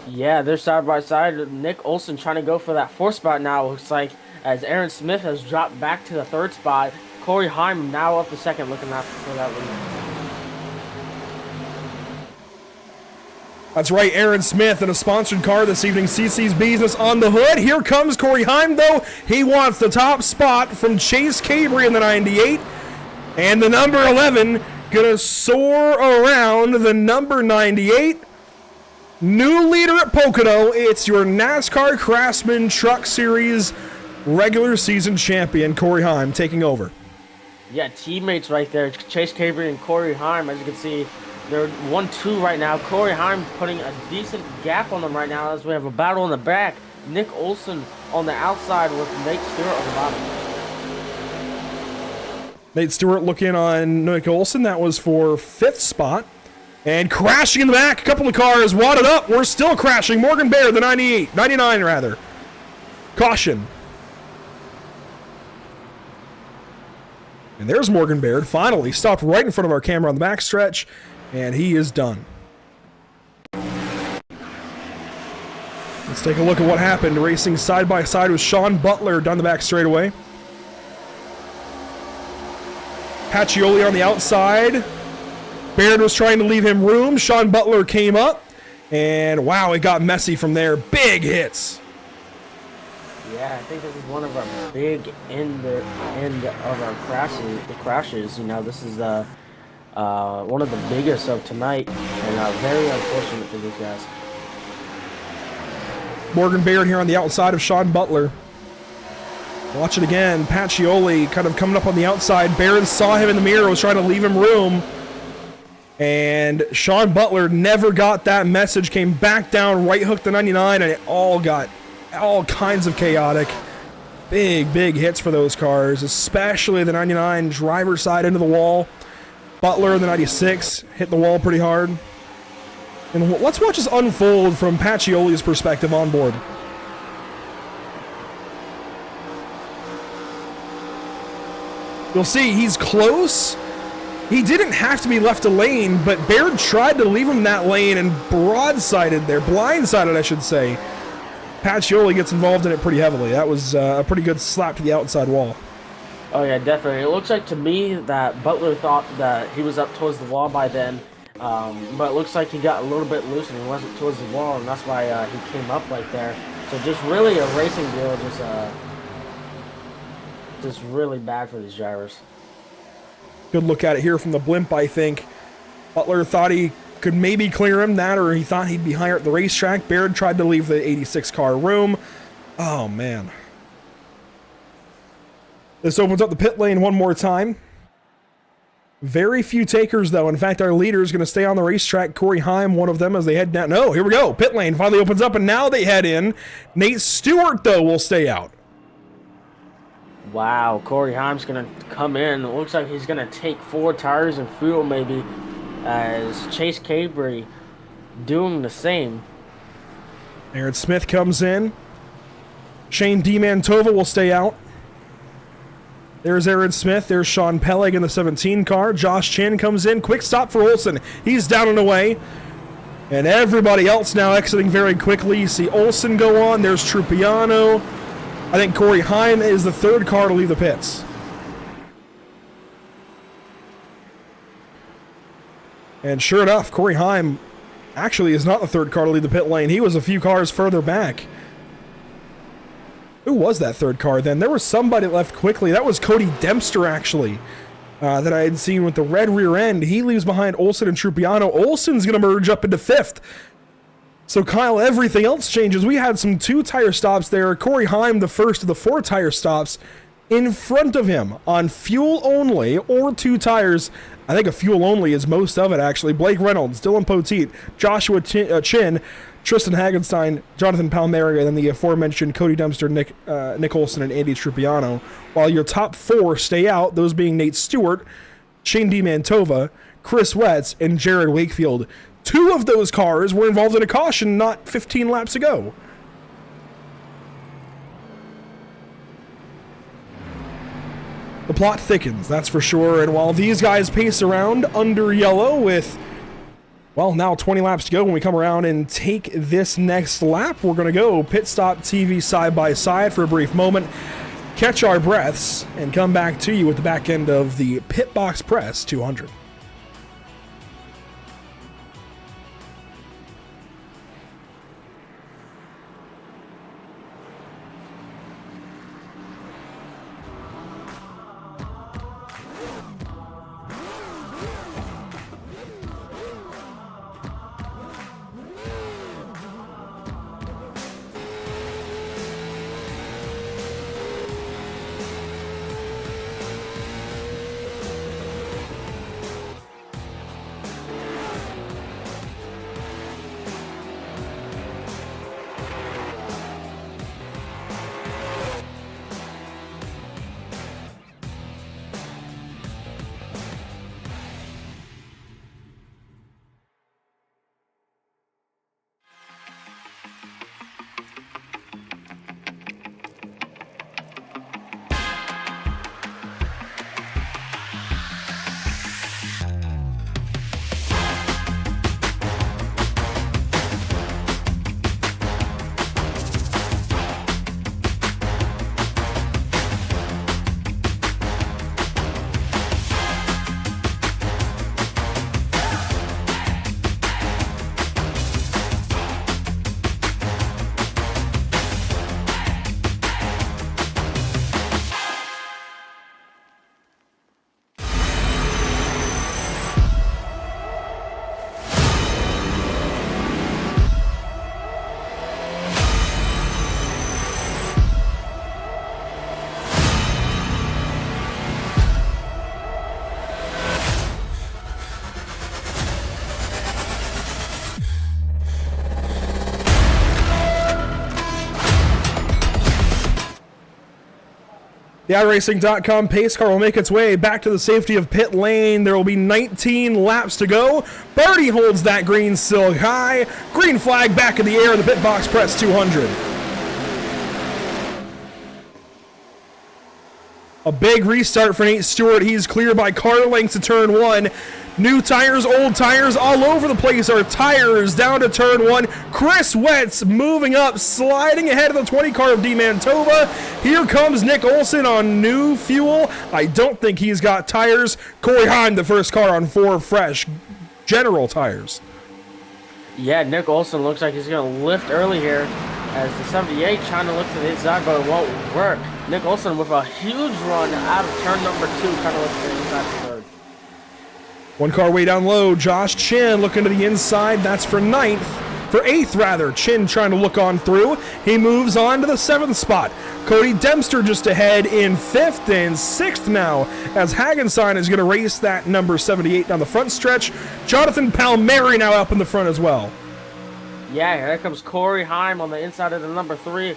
Yeah, they're side by side. Nick Olson trying to go for that 4th spot now. Looks like as Aaron Smith has dropped back to the 3rd spot. Corey Heim now up to 2nd, looking for that lead. That's right, Aaron Smith in a sponsored car this evening. CC's Business on the hood. Here comes Corey Heim, though. He wants the top spot from Chase Cabry in the 98. And the number 11 gonna soar around the number 98. New leader at Pocono. It's your NASCAR Craftsman Truck Series regular season champion, Corey Heim, taking over. Yeah, teammates right there. Chase Cabry and Corey Heim, as you can see. They're 1-2 right now. Corey Heim putting a decent gap on them right now as we have a battle in the back. Nick Olson on the outside with Nate Stewart on the bottom. Nate Stewart looking on Nick Olson. That was for 5th spot. And crashing in the back. A couple of cars wadded up. We're still crashing. Morgan Baird, the 99 rather. Caution. And there's Morgan Baird. Finally stopped right in front of our camera on the backstretch. And he is done. Let's take a look at what happened. Racing side by side with Sean Butler down the back straightaway. Pacioli on the outside. Baird was trying to leave him room. Sean Butler came up. And wow, it got messy from there. Big hits. Yeah, I think this is one of our big end of our crashes. You know, this is one of the biggest of tonight, and very unfortunate for these guys. Morgan Baird here on the outside of Sean Butler. Watch it again. Pacioli kind of coming up on the outside. Baird saw him in the mirror, was trying to leave him room. And Sean Butler never got that message, came back down, right hooked the 99, and it all got all kinds of chaotic. Big hits for those cars, especially the 99 driver's side into the wall. Butler in the 96 hit the wall pretty hard. And let's watch this unfold from Pacioli's perspective on board. You'll see he's close. He didn't have to be left a lane, but Baird tried to leave him that lane and blindsided I should say. Pacioli gets involved in it pretty heavily. That was a pretty good slap to the outside wall. Oh yeah, definitely. It looks like to me that Butler thought that he was up towards the wall by then, but it looks like he got a little bit loose and he wasn't towards the wall, and that's why he came up right there. So just really a racing deal, just really bad for these drivers. Good look at it here from the blimp, I think. Butler thought he could maybe clear him, that, or he thought he'd be higher at the racetrack. Baird tried to leave the 86 car room. Oh, man. This opens up the pit lane one more time. Very few takers, though. In fact, our leader is going to stay on the racetrack. Corey Heim, one of them, as they head down. No, here we go. Pit lane finally opens up, and now they head in. Nate Stewart, though, will stay out. Wow, Corey Heim's going to come in. It looks like he's going to take 4 tires and fuel, maybe, as Chase Cabry doing the same. Aaron Smith comes in. Shane DiMantova will stay out. There's Aaron Smith. There's Sean Peleg in the 17 car. Josh Chin comes in. Quick stop for Olson. He's down and away. And everybody else now exiting very quickly. You see Olson go on. There's Trupiano. I think Corey Heim is the 3rd car to leave the pits. And sure enough, Corey Heim actually is not the 3rd car to leave the pit lane. He was a few cars further back. Who was that 3rd car then? There was somebody that left quickly. That was Cody Dempster, actually, that I had seen with the red rear end. He leaves behind Olson and Trupiano. Olson's going to merge up into 5th. So, Kyle, everything else changes. We had some 2-tire stops there. Corey Heim, the first of the 4-tire stops, in front of him on fuel only or 2 tires. I think a fuel only is most of it, actually. Blake Reynolds, Dylan Poteet, Joshua Chin, Tristan Hagenstein, Jonathan Palmieri, and then the aforementioned Cody Dempster, Nick Olson, and Andy Trupiano. While your top 4 stay out, those being Nate Stewart, Shane DiMantova, Chris Wetz, and Jared Wakefield. 2 of those cars were involved in a caution not 15 laps ago. plot thickens, that's for sure. And while these guys pace around under yellow with, well, now 20 laps to go, when we come around and take this next lap, we're going to go pit stop TV side by side for a brief moment, catch our breaths, and come back to you with the back end of the Pit Box Press 200. The iRacing.com pace car will make its way back to the safety of pit lane. There will be 19 laps to go. Birdie holds that green silk high. Green flag back in the air in the Pit Box Press 200. A big restart for Nate Stewart. He's clear by car lengths to turn one. New tires, old tires, all over the place are tires down to turn one. Chris Wetz moving up, sliding ahead of the 20 car of D. Mantova. Here comes Nick Olson on new fuel. I don't think he's got tires. Corey Heim, the first car on 4 fresh General tires. Yeah, Nick Olson looks like he's going to lift early here as the 78 trying to look to the inside, but it won't work. Nick Olson with a huge run out of turn number 2, trying to look to the inside for third. One car way down low, Josh Chin looking to the inside. That's for 8th rather. Chin trying to look on through. He moves on to the 7th spot. Cody Dempster just ahead in 5th and 6th now, as Hagenstein is going to race that number 78 down the front stretch. Jonathan Palmieri now up in the front as well. Yeah, here comes Corey Heim on the inside of the number 3.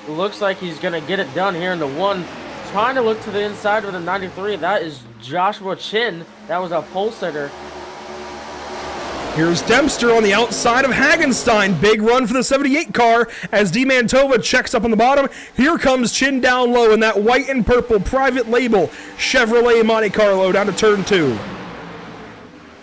Looks like he's going to get it done here in the 1. Trying to look to the inside with the 93. That is Joshua Chin. That was a pole sitter. Here's Dempster on the outside of Hagenstein. Big run for the 78 car as D. Mantova checks up on the bottom. Here comes Chin down low in that white and purple private label Chevrolet Monte Carlo down to turn 2.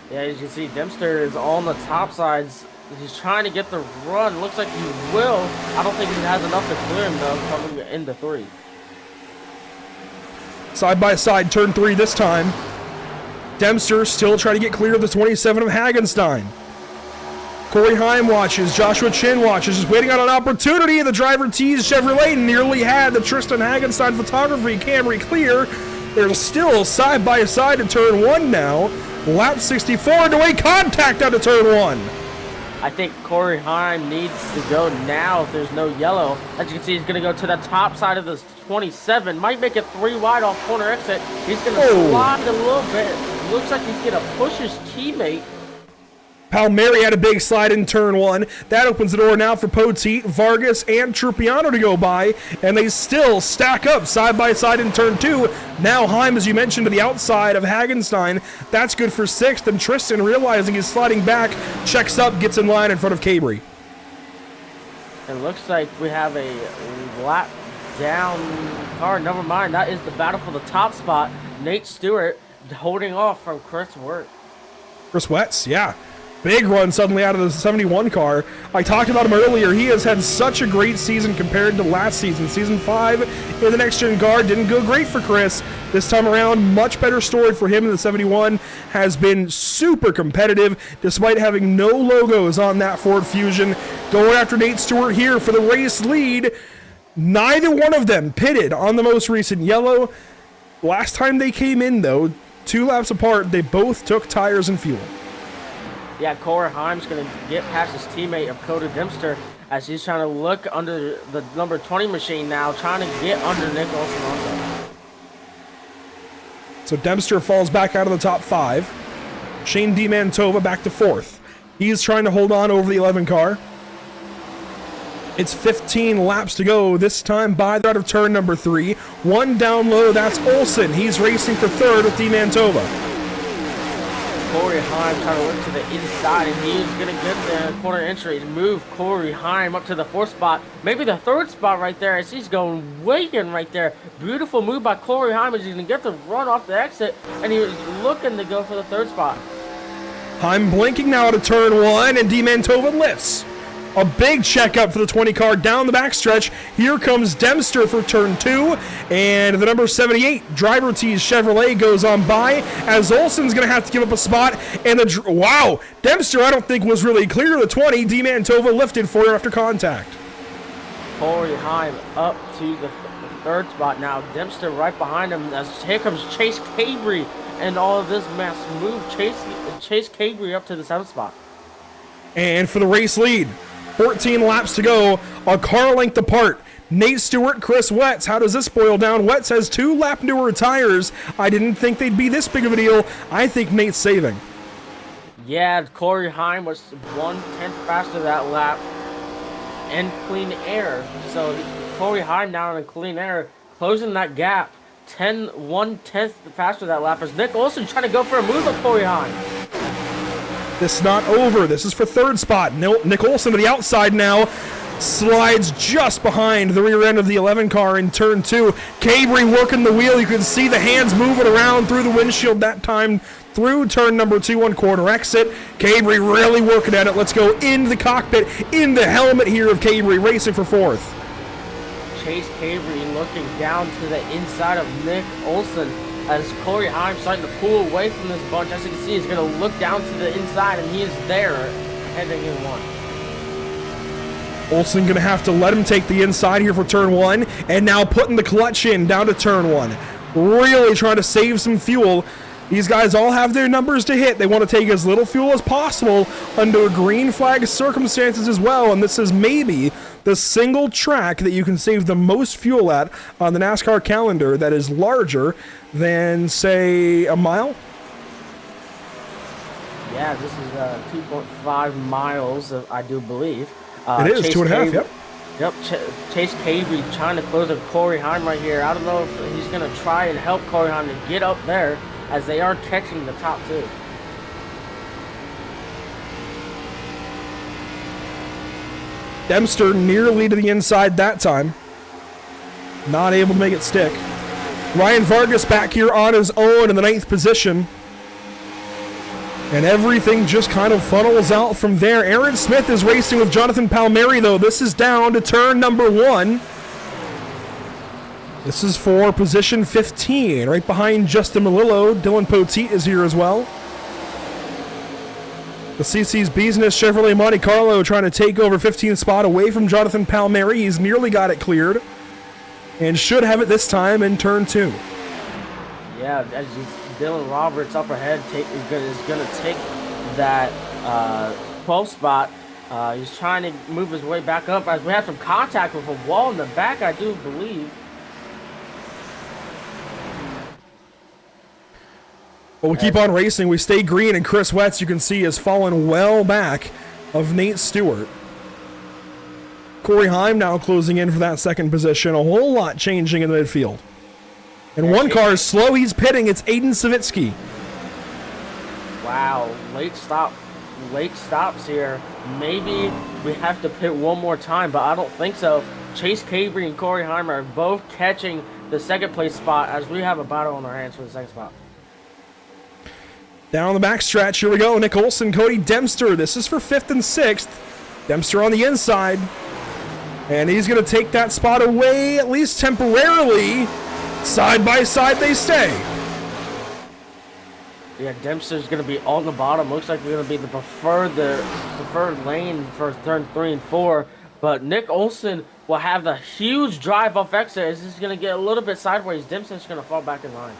Yeah, as you can see, Dempster is on the top sides. He's trying to get the run. Looks like he will. I don't think he has enough to clear him, though, coming into 3. Side by side, turn 3 this time. Dempster still trying to get clear of the 27 of Hagenstein. Corey Heim watches, Joshua Chin watches, just waiting on an opportunity. The driver teased Chevrolet, nearly had the Tristan Hagenstein photography Camry clear. There's still side by side to turn 1 now. Lap 64 underway, contact out to turn 1. I think Corey Heim needs to go now if there's no yellow. As you can see, he's going to go to the top side of this 27. Might make it 3 wide off corner exit. He's going to slide a little bit. Looks like he's going to push his teammate. Palmieri had a big slide in turn 1. That opens the door now for Poteet, Vargas, and Trupiano to go by, and they still stack up side by side in turn 2. Now Heim, as you mentioned, to the outside of Hagenstein. That's good for 6th, and Tristan, realizing he's sliding back, checks up, gets in line in front of Cabry. It looks like we have a lap down car. Never mind. That is the battle for the top spot. Nate Stewart holding off from Chris Wirt. Chris Wetz, yeah. Big run suddenly out of the 71 car. I talked about him earlier. He has had such a great season compared to last season. Season 5 in the Next Gen car didn't go great for Chris. This time around, much better story for him in the 71. Has been super competitive despite having no logos on that Ford Fusion. Going after Nate Stewart here for the race lead. Neither one of them pitted on the most recent yellow. Last time they came in, though, 2 laps apart, they both took tires and fuel. Yeah, Corey Heim's going to get past his teammate of Coda Dempster as he's trying to look under the number 20 machine now, trying to get under Nick Olson also. So Dempster falls back out of the top 5. Shane DiMantova back to 4th. He's trying to hold on over the 11 car. It's 15 laps to go, this time by the out of turn number 3. 1 down low, that's Olson. He's racing for 3rd with DiMantova. Corey Heim trying to look to the inside, and he is going to get the corner entry. Move Corey Heim up to the 4th spot, maybe the 3rd spot right there as he's going way in right there. Beautiful move by Corey Heim as he's going to get the run off the exit, and he was looking to go for the 3rd spot. Heim blinking now out of turn 1, and DiMantova lifts. A big checkup for the 20 car down the backstretch. Here comes Dempster for turn 2, and the number 78 driver tees Chevrolet goes on by as Olson's going to have to give up a spot. And wow, Dempster I don't think was really clear of the 20. DiMantova lifted for her after contact. Corey Heim up to the 3rd spot now. Dempster right behind him as here comes Chase Cabry, and all of this mess move Chase Cabry up to the 7th spot. And for the race lead, 14 laps to go, a car length apart. Nate Stewart, Chris Wetz. How does this boil down? Wetz has 2 lap newer tires. I didn't think they'd be this big of a deal. I think Nate's saving. Yeah, Corey Heim was 1/10 faster that lap in clean air. So Corey Heim now in clean air, closing that gap. 1/10 faster that lap as Nick Olson trying to go for a move of Corey Heim. This is not over. This is for 3rd spot. Nick Olson to the outside now. Slides just behind the rear end of the 11 car in turn 2. Cabry working the wheel. You can see the hands moving around through the windshield that time through turn number 2 on corner exit. Cabry really working at it. Let's go in the cockpit, in the helmet here of Cabry, racing for 4th. Chase Cabry looking down to the inside of Nick Olson as Corey Heim starting to pull away from this bunch. As you can see, he's going to look down to the inside, and he is there, heading in 1. Olson going to have to let him take the inside here for turn 1, and now putting the clutch in down to turn 1. Really trying to save some fuel. These guys all have their numbers to hit. They want to take as little fuel as possible under green flag circumstances as well, and this is maybe the single track that you can save the most fuel at on the NASCAR calendar that is larger than, say, a mile? Yeah, this is 2.5 miles, I do believe. It is, Chase 2.5, yep. Yep, Chase Cabry trying to close up Corey Heim right here. I don't know if he's going to try and help Corey Heim to get up there as they are catching the top 2. Dempster nearly to the inside that time. Not able to make it stick. Ryan Vargas back here on his own in the 9th position. And everything just kind of funnels out from there. Aaron Smith is racing with Jonathan Palmieri, though. This is down to turn number 1. This is for position 15, right behind Justin Melillo. Dylan Poteet is here as well. The CC's Business Chevrolet Monte Carlo trying to take over 15th spot away from Jonathan Palmieri. He's nearly got it cleared and should have it this time in turn 2. Yeah, as Dylan Roberts up ahead is going to take that 12th spot. He's trying to move his way back up as we have some contact with a wall in the back, I do believe. Well, we keep on racing. We stay green, and Chris Wetz, you can see, has fallen well back of Nate Stewart. Corey Heim now closing in for that 2nd position. A whole lot changing in the midfield. And one car is slow. He's pitting. It's Aiden Savitsky. Wow, late stop late stops here. Maybe we have to pit one more time, but I don't think so. Chase Cabry and Corey Heim are both catching the second place spot as we have a battle on our hands for the second spot. Down the back stretch, here we go. Nick Olson, Cody Dempster. This is for 5th and 6th. Dempster on the inside. And he's going to take that spot away, at least temporarily. Side by side they stay. Yeah, Dempster's going to be on the bottom. Looks like we're going to be the preferred lane for turn 3 and 4. But Nick Olson will have the huge drive off exit. This is going to get a little bit sideways. Dempster's going to fall back in line.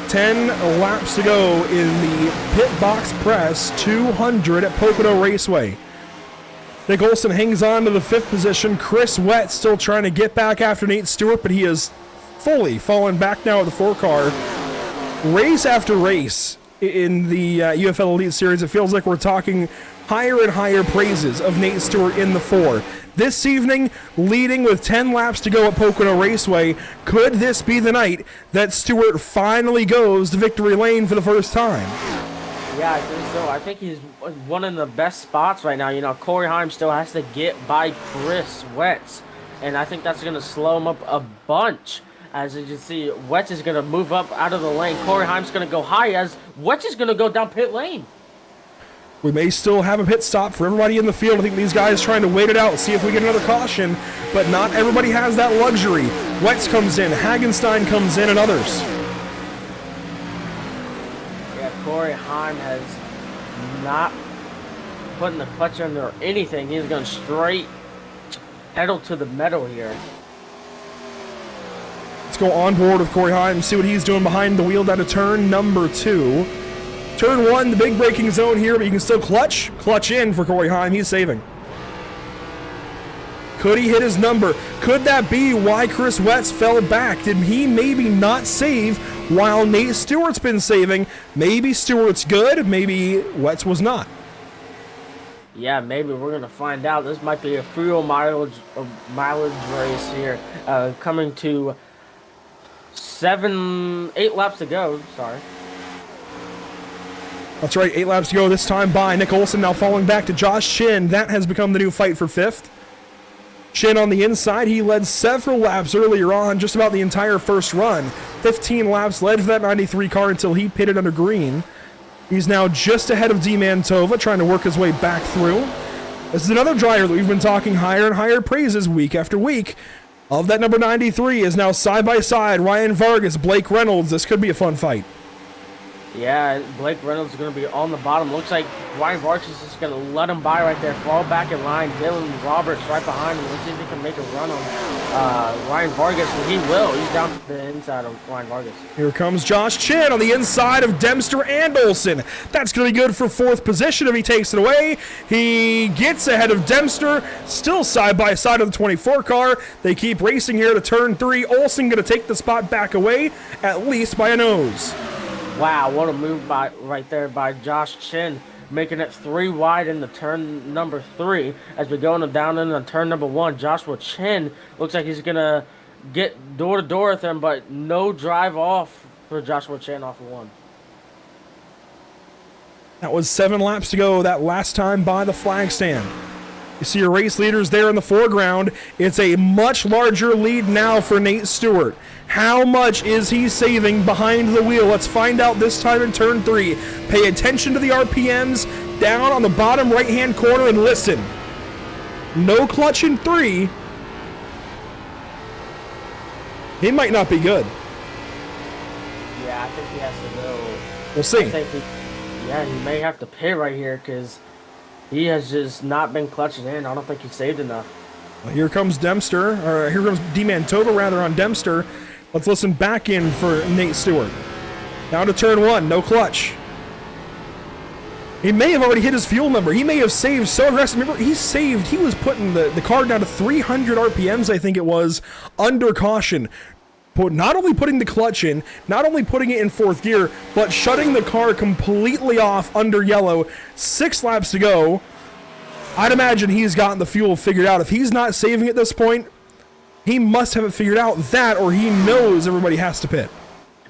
Ten laps to go in the pit box press 200 at Pocono Raceway. Nick Olson hangs on to the 5th position. Chris Wett still trying to get back after Nate Stewart, but he is fully fallen back now at the 4 car. Race after race in the UFL Elite Series, it feels like we're talking higher and higher praises of Nate Stewart in the 4. This evening, leading with 10 laps to go at Pocono Raceway, could this be the night that Stewart finally goes to victory lane for the first time? Yeah, I think so. I think he's one of the best spots right now. You know, Corey Heim still has to get by Chris Wetz, and I think that's going to slow him up a bunch. As you can see, Wetz is going to move up out of the lane. Corey Heim's going to go high as Wetz is going to go down pit lane. We may still have a pit stop for everybody in the field. I think these guys trying to wait it out, see if we get another caution, but not everybody has that luxury. Wetz comes in, Hagenstein comes in, and others. Yeah, Corey Heim has not putting the clutch under or anything. He's going straight pedal to the metal here. Let's go on board with Corey Heim, see what he's doing behind the wheel down to turn number 2. Turn 1, the big braking zone here, but you can still clutch in for Corey Heim. He's saving. Could he hit his number? Could that be why Chris Wetz fell back? Did he maybe not save while Nate Stewart's been saving? Maybe Stewart's good, maybe Wetz was not. Yeah, maybe we're going to find out. This might be a fuel mileage race here. Coming to 8 laps to go. Sorry. That's right, 8 laps to go this time by Nick Olson, now falling back to Josh Chin. That has become the new fight for 5th. Chin on the inside, he led several laps earlier on, just about the entire first run. 15 laps led for that 93 car until he pitted under green. He's now just ahead of D Mantova, trying to work his way back through. This is another driver that we've been talking higher and higher praises week after week. Of that number 93 is now side by side Ryan Vargas, Blake Reynolds. This could be a fun fight. Yeah, Blake Reynolds is going to be on the bottom. Looks like Ryan Vargas is just going to let him by right there. Fall back in line. Dylan Roberts right behind him. Let's see if he can make a run on Ryan Vargas. And he will. He's down to the inside of Ryan Vargas. Here comes Josh Chin on the inside of Dempster and Olson. That's going to be good for 4th position if he takes it away. He gets ahead of Dempster. Still side by side of the 24 car. They keep racing here to turn 3. Olson going to take the spot back away, at least by a nose. Wow, what a move right there by Josh Chin, making it 3 wide in the turn number 3. As we go down into turn number 1, Joshua Chin looks like he's going to get door to door with him, but no drive off for Joshua Chin off of 1. That was 7 laps to go that last time by the flag stand. You see your race leaders there in the foreground. It's a much larger lead now for Nate Stewart. How much is he saving behind the wheel? Let's find out this time in turn 3. Pay attention to the RPMs down on the bottom right-hand corner and listen. No clutch in 3. He might not be good. Yeah, I think he has to go. We'll see. He may have to pit right here because he has just not been clutching in. I don't think he saved enough. Well, here comes Dempster, or here comes D Mantova rather on Dempster. Let's listen back in for Nate Stewart. Down to turn 1, no clutch. He may have already hit his fuel number. He may have saved so aggressive. Remember, he was putting the car down to 300 RPMs, I think it was, under caution. Not only putting the clutch in, not only putting it in 4th gear, but shutting the car completely off under yellow. 6 laps to go. I'd imagine he's gotten the fuel figured out. If he's not saving at this point, he must have it figured out, that or he knows everybody has to pit.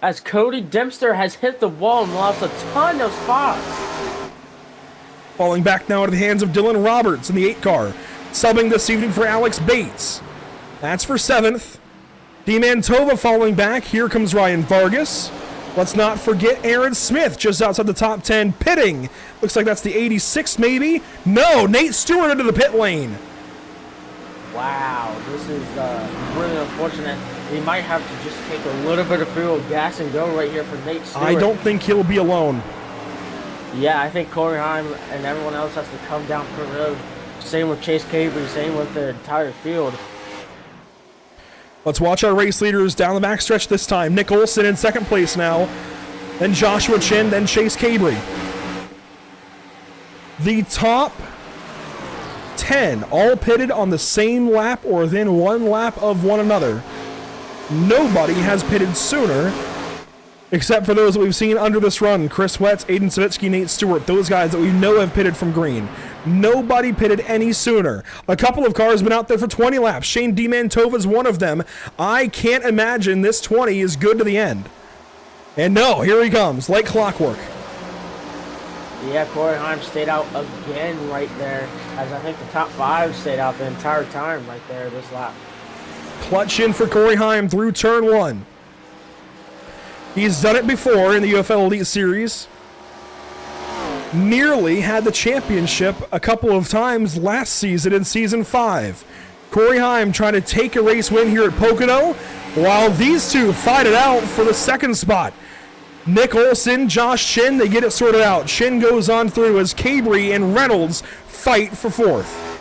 as Cody Dempster has hit the wall and lost a ton of spots. Falling back now into the hands of Dylan Roberts in the 8 car. Subbing this evening for Alex Bates. That's for 7th. DeMantova falling back. Here comes Ryan Vargas. Let's not forget Aaron Smith just outside the top 10, pitting. Looks like that's the 86 maybe. No, Nate Stewart into the pit lane. Wow, this is really unfortunate. He might have to just take a little bit of fuel, gas, and go right here for Nate Stewart. I don't think he'll be alone. Yeah, I think Corey Heim and everyone else has to come down pit road. Same with Chase Cabry, same with the entire field. Let's watch our race leaders down the backstretch this time. Nick Olson in 2nd place now. Then Joshua Chin, then Chase Cabry. The top 10 all pitted on the same lap or within 1 lap of one another. Nobody has pitted sooner except for those that we've seen under this run. Chris Wetz, Aiden Savitsky, Nate Stewart, those guys that we know have pitted from green. Nobody pitted any sooner. A couple of cars have been out there for 20 laps. Shane DeMantova is one of them. I can't imagine this 20 is good to the end. And no, here he comes, like clockwork. Yeah, Corey Heim stayed out again right there, as I think the top 5 stayed out the entire time right there this lap. Clutch in for Corey Heim through turn 1. He's done it before in the UFL Elite Series. Nearly had the championship a couple of times last season in Season 5. Corey Heim trying to take a race win here at Pocono, while these two fight it out for the 2nd spot. Nick Olson, Josh Chin, they get it sorted out. Chin goes on through as Cabry and Reynolds fight for 4th.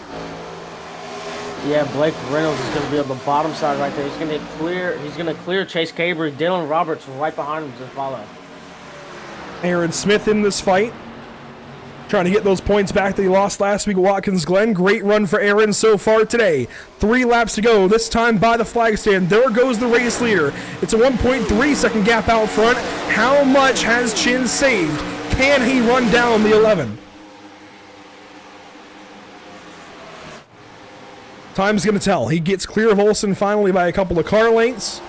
Yeah, Blake Reynolds is going to be on the bottom side right there. He's going to clear Chase Cabry. Dylan Roberts right behind him to follow. Aaron Smith in this fight, trying to get those points back that he lost last week at Watkins Glen. Great run for Aaron so far today. 3 laps to go, this time by the flag stand. There goes the race leader. It's a 1.3 second gap out front. How much has Chin saved? Can he run down the 11? Time's going to tell. He gets clear of Olsen finally by a couple of car lengths.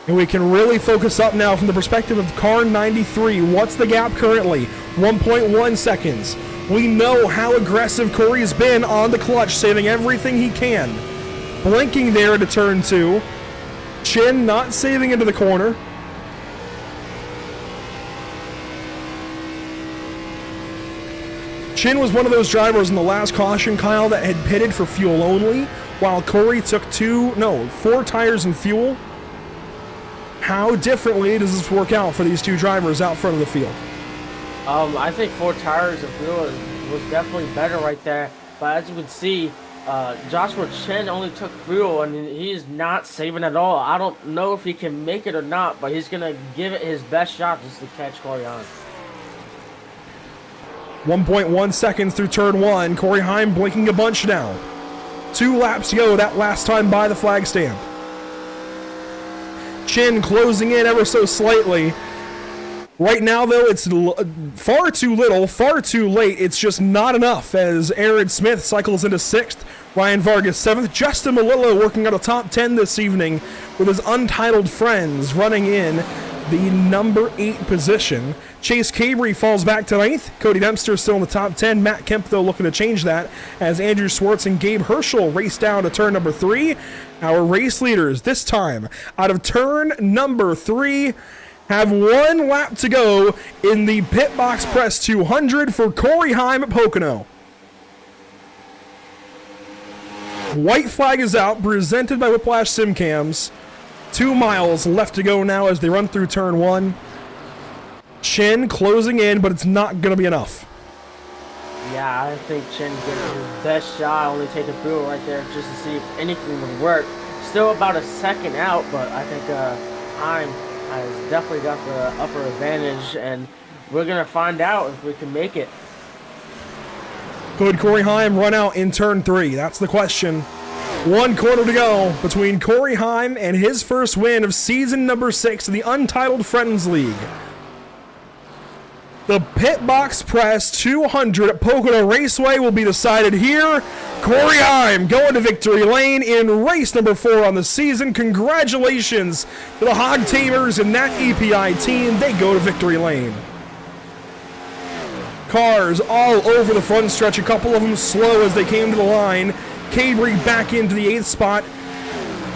And we can really focus up now from the perspective of car 93. What's the gap currently? 1.1 seconds. We know how aggressive Corey's been on the clutch, saving everything he can. Blinking there to turn 2. Chin not saving into the corner. Chin was one of those drivers in the last caution, Kyle, that had pitted for fuel only, while Corey took 4 tires and fuel. How differently does this work out for these two drivers out front of the field? I think 4 tires of fuel was definitely better right there. But as you can see, Joshua Chen only took fuel and he's not saving at all. I don't know if he can make it or not, but he's going to give it his best shot just to catch Corey on. 1.1 seconds through turn 1. Corey Heim blinking a bunch now. 2 laps to go that last time by the flag stand. Chin closing in ever so slightly. Right now, though, it's far too little, far too late. It's just not enough as Aaron Smith cycles into 6th. Ryan Vargas 7th. Justin Malillo working out a top 10 this evening with his untitled friends running in the number 8 position. Chase Cabry falls back to 9th. Cody Dempster still in the top 10. Matt Kemp, though, looking to change that as Andrew Swartz and Gabe Herschel race down to turn number 3. Our race leaders this time out of turn number 3 have 1 lap to go in the Pit Box Press 200 for Corey Heim at Pocono. White flag is out, presented by Whiplash Simcams. 2 miles left to go now as they run through turn 1. Chin closing in, but it's not going to be enough. Yeah, I think Chin getting his best shot, only taking fuel right there just to see if anything would work. Still about a second out, but I think Heim has definitely got the upper advantage, and we're going to find out if we can make it. Could Corey Heim run out in turn 3? That's the question. 1 quarter to go between Corey Heim and his first win of season number 6 of the Untitled Friends League. The Pit Box Press 200 at Pocono Raceway will be decided here. Corey Heim going to victory lane in race number 4 on the season. Congratulations to the Hog Tamers and that EPI team. They go to victory lane. Cars all over the front stretch, a couple of them slow as they came to the line. Cabry back into the 8th spot.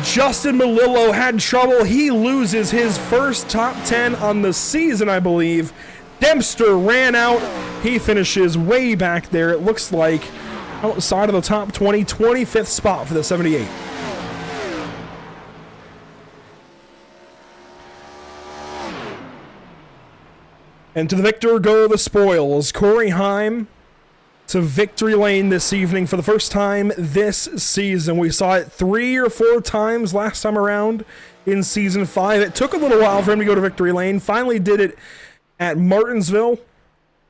Justin Melillo had trouble. He loses his first top 10 on the season, I believe. Dempster ran out. He finishes way back there. It looks like outside of the top 20, 25th spot for the 78. And to the victor go the spoils. Corey Heim to victory lane this evening for the first time this season. We saw it 3 or 4 times last time around in season 5. It took a little while for him to go to victory lane. Finally did it at Martinsville.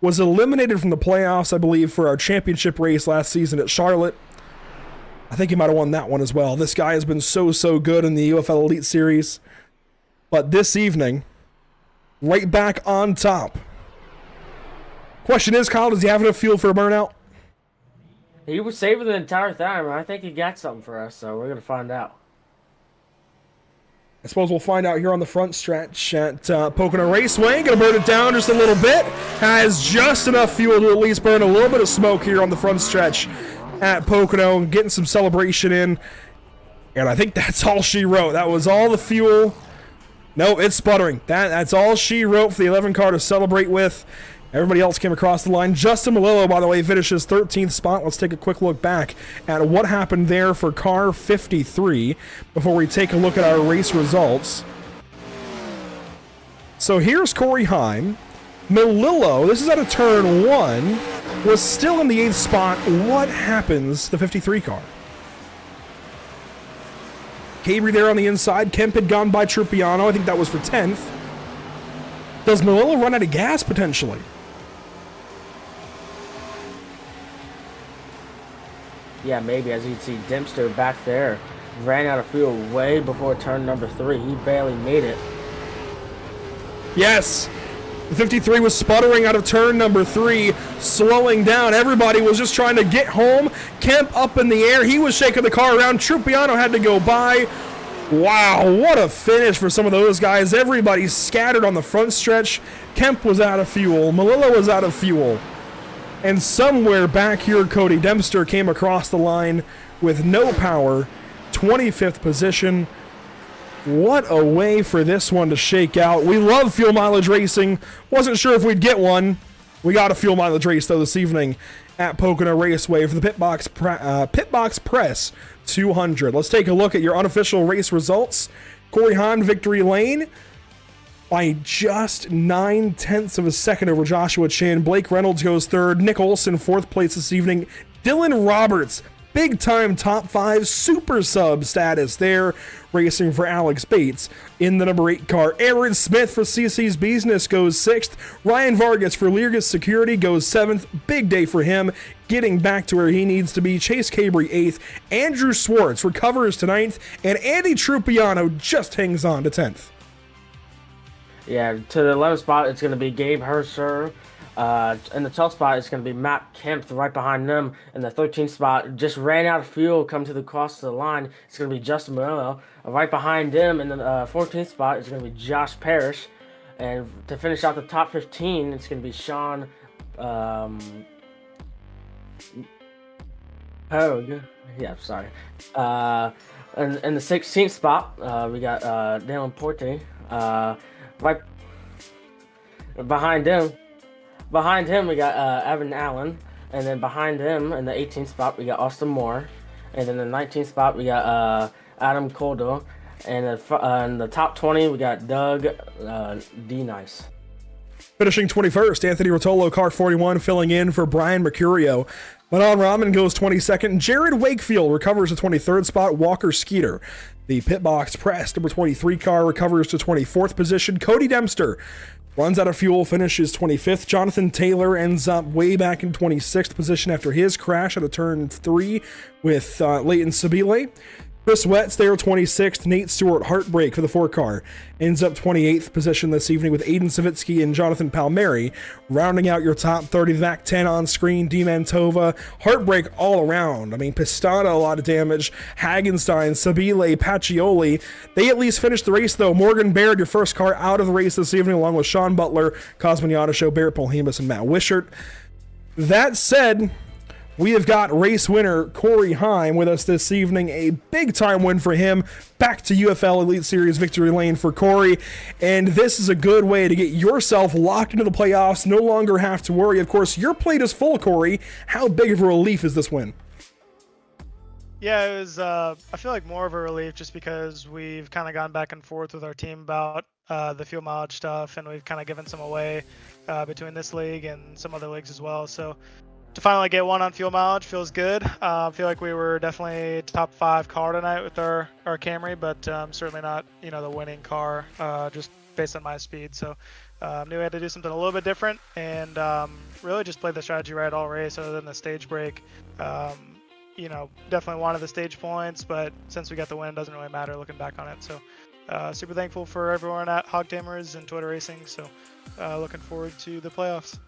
Was eliminated from the playoffs, I believe, for our championship race last season at Charlotte. I think he might have won that one as well. This guy has been so good in the UFL Elite Series. But this evening, right back on top. Question is, Kyle, does he have enough fuel for a burnout? He was saving the entire time. I think he got something for us, so we're going to find out. I suppose we'll find out here on the front stretch at Pocono Raceway. Gonna burn it down just a little bit. Has just enough fuel to at least burn a little bit of smoke here on the front stretch at Pocono. Getting some celebration in. And I think that's all she wrote. That was all the fuel. No, it's sputtering. That's all she wrote for the 11 car to celebrate with. Everybody else came across the line. Justin Melillo, by the way, finishes 13th spot. Let's take a quick look back at what happened there for car 53 before we take a look at our race results. So here's Corey Heim. Melillo, this is out of turn 1, was still in the 8th spot. What happens to the 53 car? Cabry there on the inside. Kemp had gone by Trupiano. I think that was for 10th. Does Melillo run out of gas potentially? Yeah, maybe. As you can see, Dempster back there ran out of fuel way before turn number 3. He barely made it. Yes. The 53 was sputtering out of turn number 3, slowing down. Everybody was just trying to get home. Kemp up in the air. He was shaking the car around. Trupiano had to go by. Wow, what a finish for some of those guys. Everybody scattered on the front stretch. Kemp was out of fuel. Melillo was out of fuel. And somewhere back here, Cody Dempster came across the line with no power. 25th position. What a way for this one to shake out. We love fuel mileage racing. Wasn't sure if we'd get one. We got a fuel mileage race, though, this evening at Pocono Raceway for the Pit Box Press 200. Let's take a look at your unofficial race results. Corey Heim, victory lane by just 9/10 of a second over Joshua Chan. Blake Reynolds goes 3rd. Nick Olson, 4th place this evening. Dylan Roberts, big-time top 5 super sub status there, racing for Alex Bates in the number 8 car. Aaron Smith for CC's Business goes 6th. Ryan Vargas for Leargus Security goes 7th. Big day for him, getting back to where he needs to be. Chase Cabry 8th. Andrew Swartz recovers to 9th. And Andy Trupiano just hangs on to 10th. Yeah, to the 11th spot, it's going to be Gabe Hersher. In the 12th spot, it's going to be Matt Kemp right behind them. In the 13th spot, just ran out of fuel, come to the cross the line. It's going to be Justin Morello. Right behind him in the 14th spot, it's going to be Josh Parrish. And to finish out the top 15, it's going to be Sean Hogue. Yeah, sorry. And in the 16th spot, we got Dylan Porte. Right behind him. Behind him, we got Evan Allen. And then behind him, in the 18th spot, we got Austin Moore. And then in the 19th spot, we got Adam Coldo. And in the top 20, we got Doug D-Nice. Finishing 21st, Anthony Rotolo, car 41, filling in for Brian Mercurio. Manon Rahman goes 22nd. Jared Wakefield recovers to 23rd spot. Walker Skeeter, the Pit Box Press number 23 car, recovers to 24th position. Cody Dempster runs out of fuel, finishes 25th. Jonathan Taylor ends up way back in 26th position after his crash at a turn 3 with Leighton Sabile. Chris Wett's there 26th. Nate Stewart, heartbreak for the 4-car. Ends up 28th position this evening with Aiden Savitsky and Jonathan Palmieri. Rounding out your top 30, VAC 10 on screen, D. Mantova. Heartbreak all around. I mean, Pistana, a lot of damage. Hagenstein, Sabile, Pacioli. They at least finished the race, though. Morgan Baird, your first car out of the race this evening, along with Sean Butler, Cosminiano Show, Barrett Polhemus, and Matt Wishart. That said, we have got race winner Corey Heim with us this evening. A big time win for him. Back to UFL Elite Series victory lane for Corey. And this is a good way to get yourself locked into the playoffs. No longer have to worry. Of course, your plate is full, Corey. How big of a relief is this win? Yeah, it was, I feel like more of a relief just because we've kind of gone back and forth with our team about the fuel mileage stuff, and we've kind of given some away between this league and some other leagues as well. So to finally get one on fuel mileage feels good. I feel like we were definitely top 5 car tonight with our Camry, but certainly not, the winning car just based on my speed. So knew we had to do something a little bit different, and really just played the strategy right all race other than the stage break. Definitely wanted the stage points, but since we got the win, it doesn't really matter looking back on it. So super thankful for everyone at Hog Tamers and Twitter Racing. So looking forward to the playoffs.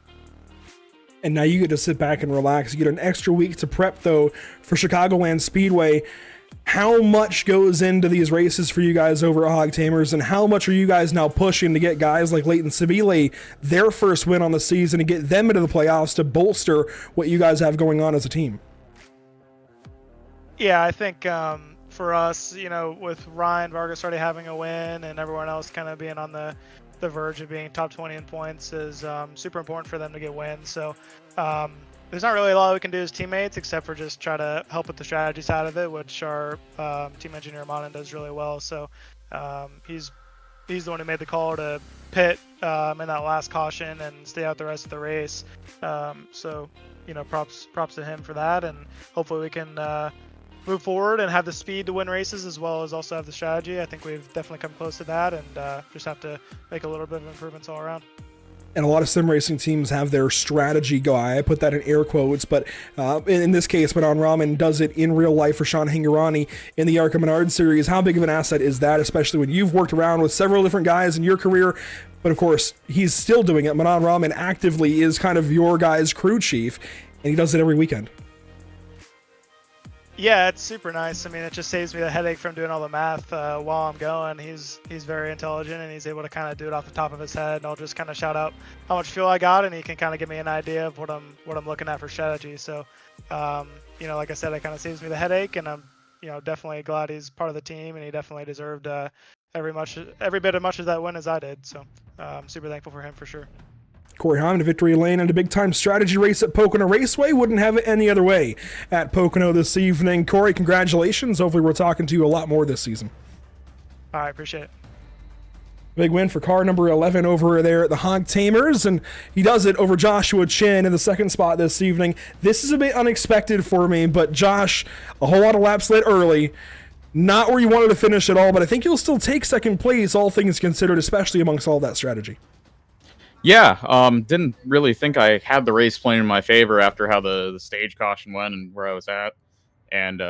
And now you get to sit back and relax. You get an extra week to prep, though, for Chicagoland Speedway. How much goes into these races for you guys over at Hog Tamers, and how much are you guys now pushing to get guys like Leighton Sabile their first win on the season and get them into the playoffs to bolster what you guys have going on as a team? Yeah, I think for us, with Ryan Vargas already having a win and everyone else kind of being on the verge of being top 20 in points is super important for them to get wins. So there's not really a lot we can do as teammates except for just try to help with the strategy side of it, which our team engineer Monin does really well. So he's the one who made the call to pit in that last caution and stay out the rest of the race. So props to him for that, and hopefully we can move forward and have the speed to win races as well as also have the strategy. I think we've definitely come close to that, and just have to make a little bit of improvements all around. And a lot of sim racing teams have their strategy guy. I put that in air quotes, but in this case, Manon Rahman does it in real life for Sean Hingorani in the Arca Menard series. How big of an asset is that, especially when you've worked around with several different guys in your career? But of course, he's still doing it. Manon Rahman actively is kind of your guy's crew chief, and he does it every weekend. Yeah, it's super nice. I mean, it just saves me the headache from doing all the math while I'm going. He's very intelligent, and he's able to kind of do it off the top of his head. And I'll just kind of shout out how much fuel I got, and he can kind of give me an idea of what I'm looking at for strategy. So, like I said, it kind of saves me the headache, and I'm definitely glad he's part of the team, and he definitely deserved every bit as much of that win as I did. So, I'm super thankful for him for sure. Corey Heim to victory lane and a big-time strategy race at Pocono Raceway. Wouldn't have it any other way at Pocono this evening. Corey, congratulations. Hopefully we're talking to you a lot more this season. All right, appreciate it. Big win for car number 11 over there at the Hog Tamers, and he does it over Joshua Chin in the second spot this evening. This is a bit unexpected for me, but Josh, a whole lot of laps led early. Not where you wanted to finish at all, but I think you'll still take second place, all things considered, especially amongst all that strategy. Yeah, didn't really think I had the race playing in my favor after how the stage caution went and where I was at, and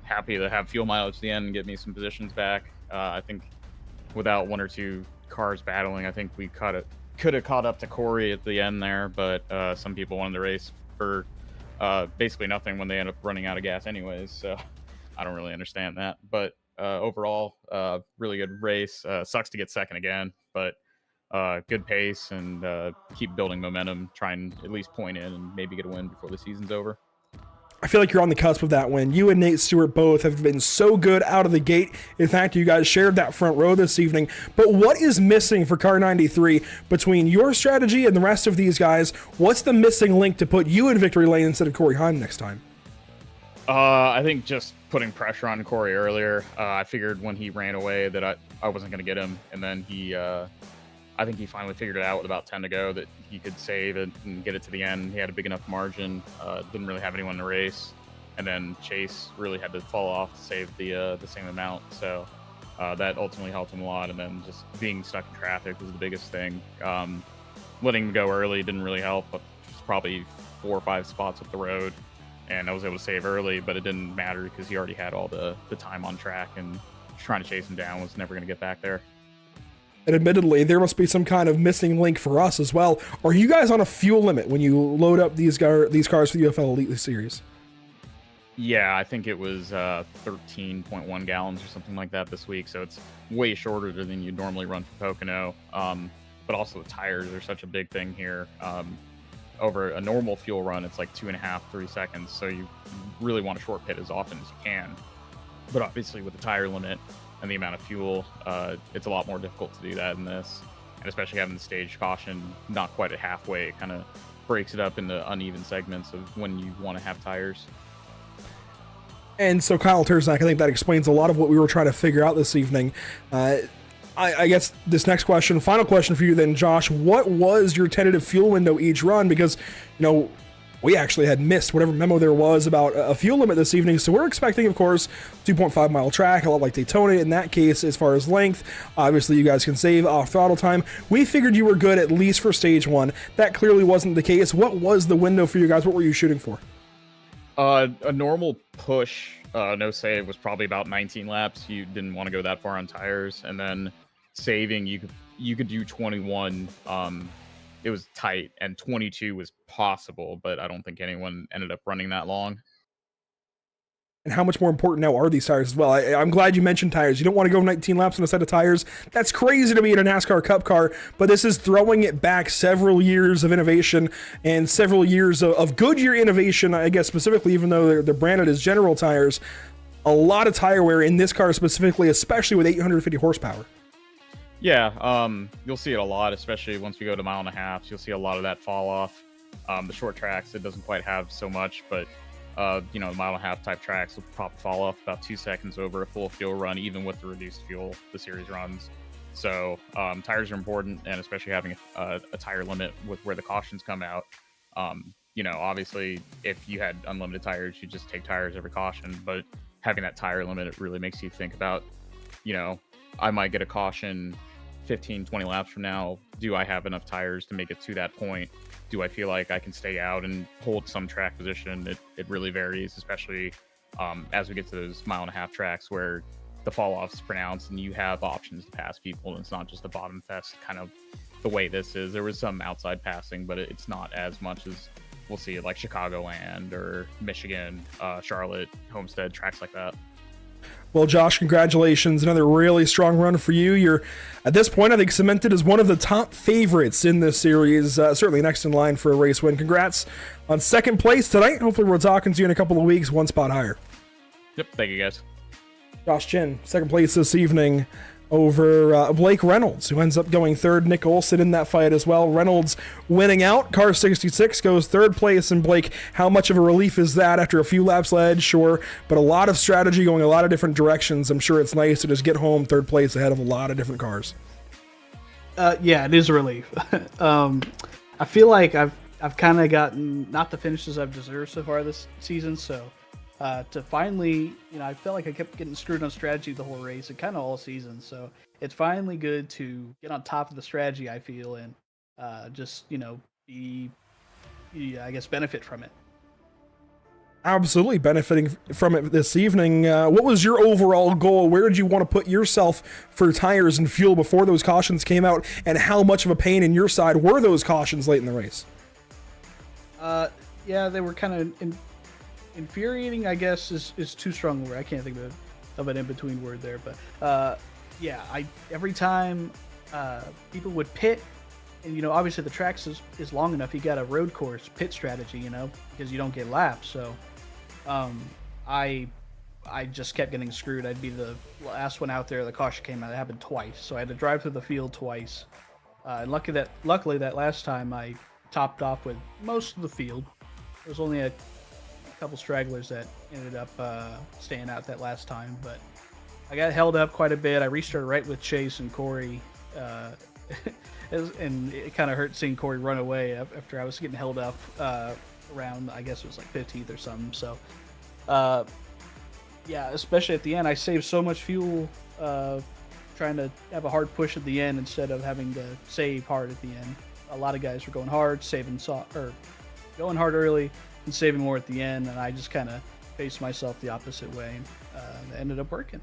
happy to have fuel mileage at the end and get me some positions back. I think without one or two cars battling, I think we could have caught up to Corey at the end there, but some people wanted to race for basically nothing when they end up running out of gas anyways, so I don't really understand that. But overall, really good race. Sucks to get second again, but good pace and keep building momentum, try and at least point in and maybe get a win before the season's over. I feel like you're on the cusp of that win. You and Nate Stewart both have been so good out of the gate. In fact, you guys shared that front row this evening. But what is missing for Car 93 between your strategy and the rest of these guys? What's the missing link to put you in victory lane instead of Corey Heim next time? I think just putting pressure on Corey earlier. I figured when he ran away that I wasn't going to get him, and then I think he finally figured it out with about 10 to go that he could save it and get it to the end. He had a big enough margin, didn't really have anyone to race. And then Chase really had to fall off to save the same amount. So that ultimately helped him a lot. And then just being stuck in traffic was the biggest thing. Letting him go early didn't really help, but just probably 4 or 5 spots up the road. and I was able to save early, but it didn't matter because he already had all the time on track, and trying to chase him down was never going to get back there. And admittedly, there must be some kind of missing link for us as well. Are you guys on a fuel limit when you load up these cars for the UFL Elite Series? Yeah, I think it was 13.1 gallons or something like that this week, so it's way shorter than you normally run for Pocono. But also the tires are such a big thing here. Over a normal fuel run, it's like 2.5, 3 seconds, so you really want to short pit as often as you can. But obviously with the tire limit and the amount of fuel, it's a lot more difficult to do that in this. And especially having the stage caution not quite at halfway, it kind of breaks it up into uneven segments of when you want to have tires. And so, Kyle Terzak, I think that explains a lot of what we were trying to figure out this evening. I guess this next question, final question for you then, Josh, what was your tentative fuel window each run? Because, we actually had missed whatever memo there was about a fuel limit this evening, so we're expecting, of course, 2.5 mile track, a lot like Daytona in that case as far as length. Obviously, you guys can save off throttle time. We figured you were good at least for stage 1. That clearly wasn't the case. What was the window for you guys? What were you shooting for? A normal push, no save, was probably about 19 laps. You didn't want to go that far on tires, and then saving, you could do 21. It was tight, and 22 was possible, but I don't think anyone ended up running that long. And how much more important now are these tires as well? I'm glad you mentioned tires. You don't want to go 19 laps on a set of tires. That's crazy to me in a NASCAR Cup car, but this is throwing it back several years of innovation and several years of Goodyear innovation, I guess, specifically, even though they're branded as General tires. A lot of tire wear in this car specifically, especially with 850 horsepower. Yeah, you'll see it a lot, especially once we go to 1.5 miles. You'll see a lot of that fall off. The short tracks, it doesn't quite have so much, but the 1.5 mile type tracks will probably fall off about 2 seconds over a full fuel run, even with the reduced fuel the series runs. So tires are important, and especially having a tire limit with where the cautions come out. Obviously, if you had unlimited tires, you just take tires every caution, but having that tire limit, it really makes you think about, I might get a caution 15, 20 laps from now. Do I have enough tires to make it to that point? Do I feel like I can stay out and hold some track position? It really varies, especially as we get to those 1.5 mile tracks where the fall off is pronounced and you have options to pass people, and it's not just a bottom fest kind of the way this is. There was some outside passing, but it's not as much as we'll see at like Chicagoland or Michigan, Charlotte, Homestead, tracks like that. Well, Josh, congratulations. Another really strong run for you. You're, at this point, I think, cemented as one of the top favorites in this series. Certainly next in line for a race win. Congrats on second place tonight. Hopefully we're talking to you in a couple of weeks, one spot higher. Yep, thank you, guys. Josh Chin, second place this evening over Blake Reynolds, who ends up going third. Nick Olson in that fight as well. Reynolds winning out. Car 66 goes third place. And Blake, how much of a relief is that after a few laps led? Sure, but a lot of strategy going a lot of different directions. I'm sure it's nice to just get home third place ahead of a lot of different cars. Yeah, it is a relief. I feel like I've kind of gotten not the finishes I've deserved so far this season, so to finally, I felt like I kept getting screwed on strategy the whole race and kind of all season. So it's finally good to get on top of the strategy, I feel, and just, be, I guess, benefit from it. Absolutely benefiting from it this evening. What was your overall goal? Where did you want to put yourself for tires and fuel before those cautions came out? And how much of a pain in your side were those cautions late in the race? Yeah, they were kind of infuriating, I guess, is too strong a word. I can't think of an in-between word there, but yeah, every time people would pit, and obviously the track is long enough, you got a road course pit strategy, because you don't get laps. So I just kept getting screwed. I'd be the last one out there. The caution came out. It happened twice, so I had to drive through the field twice. And luckily that last time I topped off with most of the field. There was only a couple stragglers that ended up staying out that last time, but I got held up quite a bit. I restarted right with Chase and Corey, and it kind of hurt seeing Corey run away after I was getting held up around, I guess it was like 15th or something. So yeah, especially at the end, I saved so much fuel trying to have a hard push at the end instead of having to save hard at the end. A lot of guys were going hard, going hard early, and saving more at the end, and I just kind of paced myself the opposite way. It ended up working.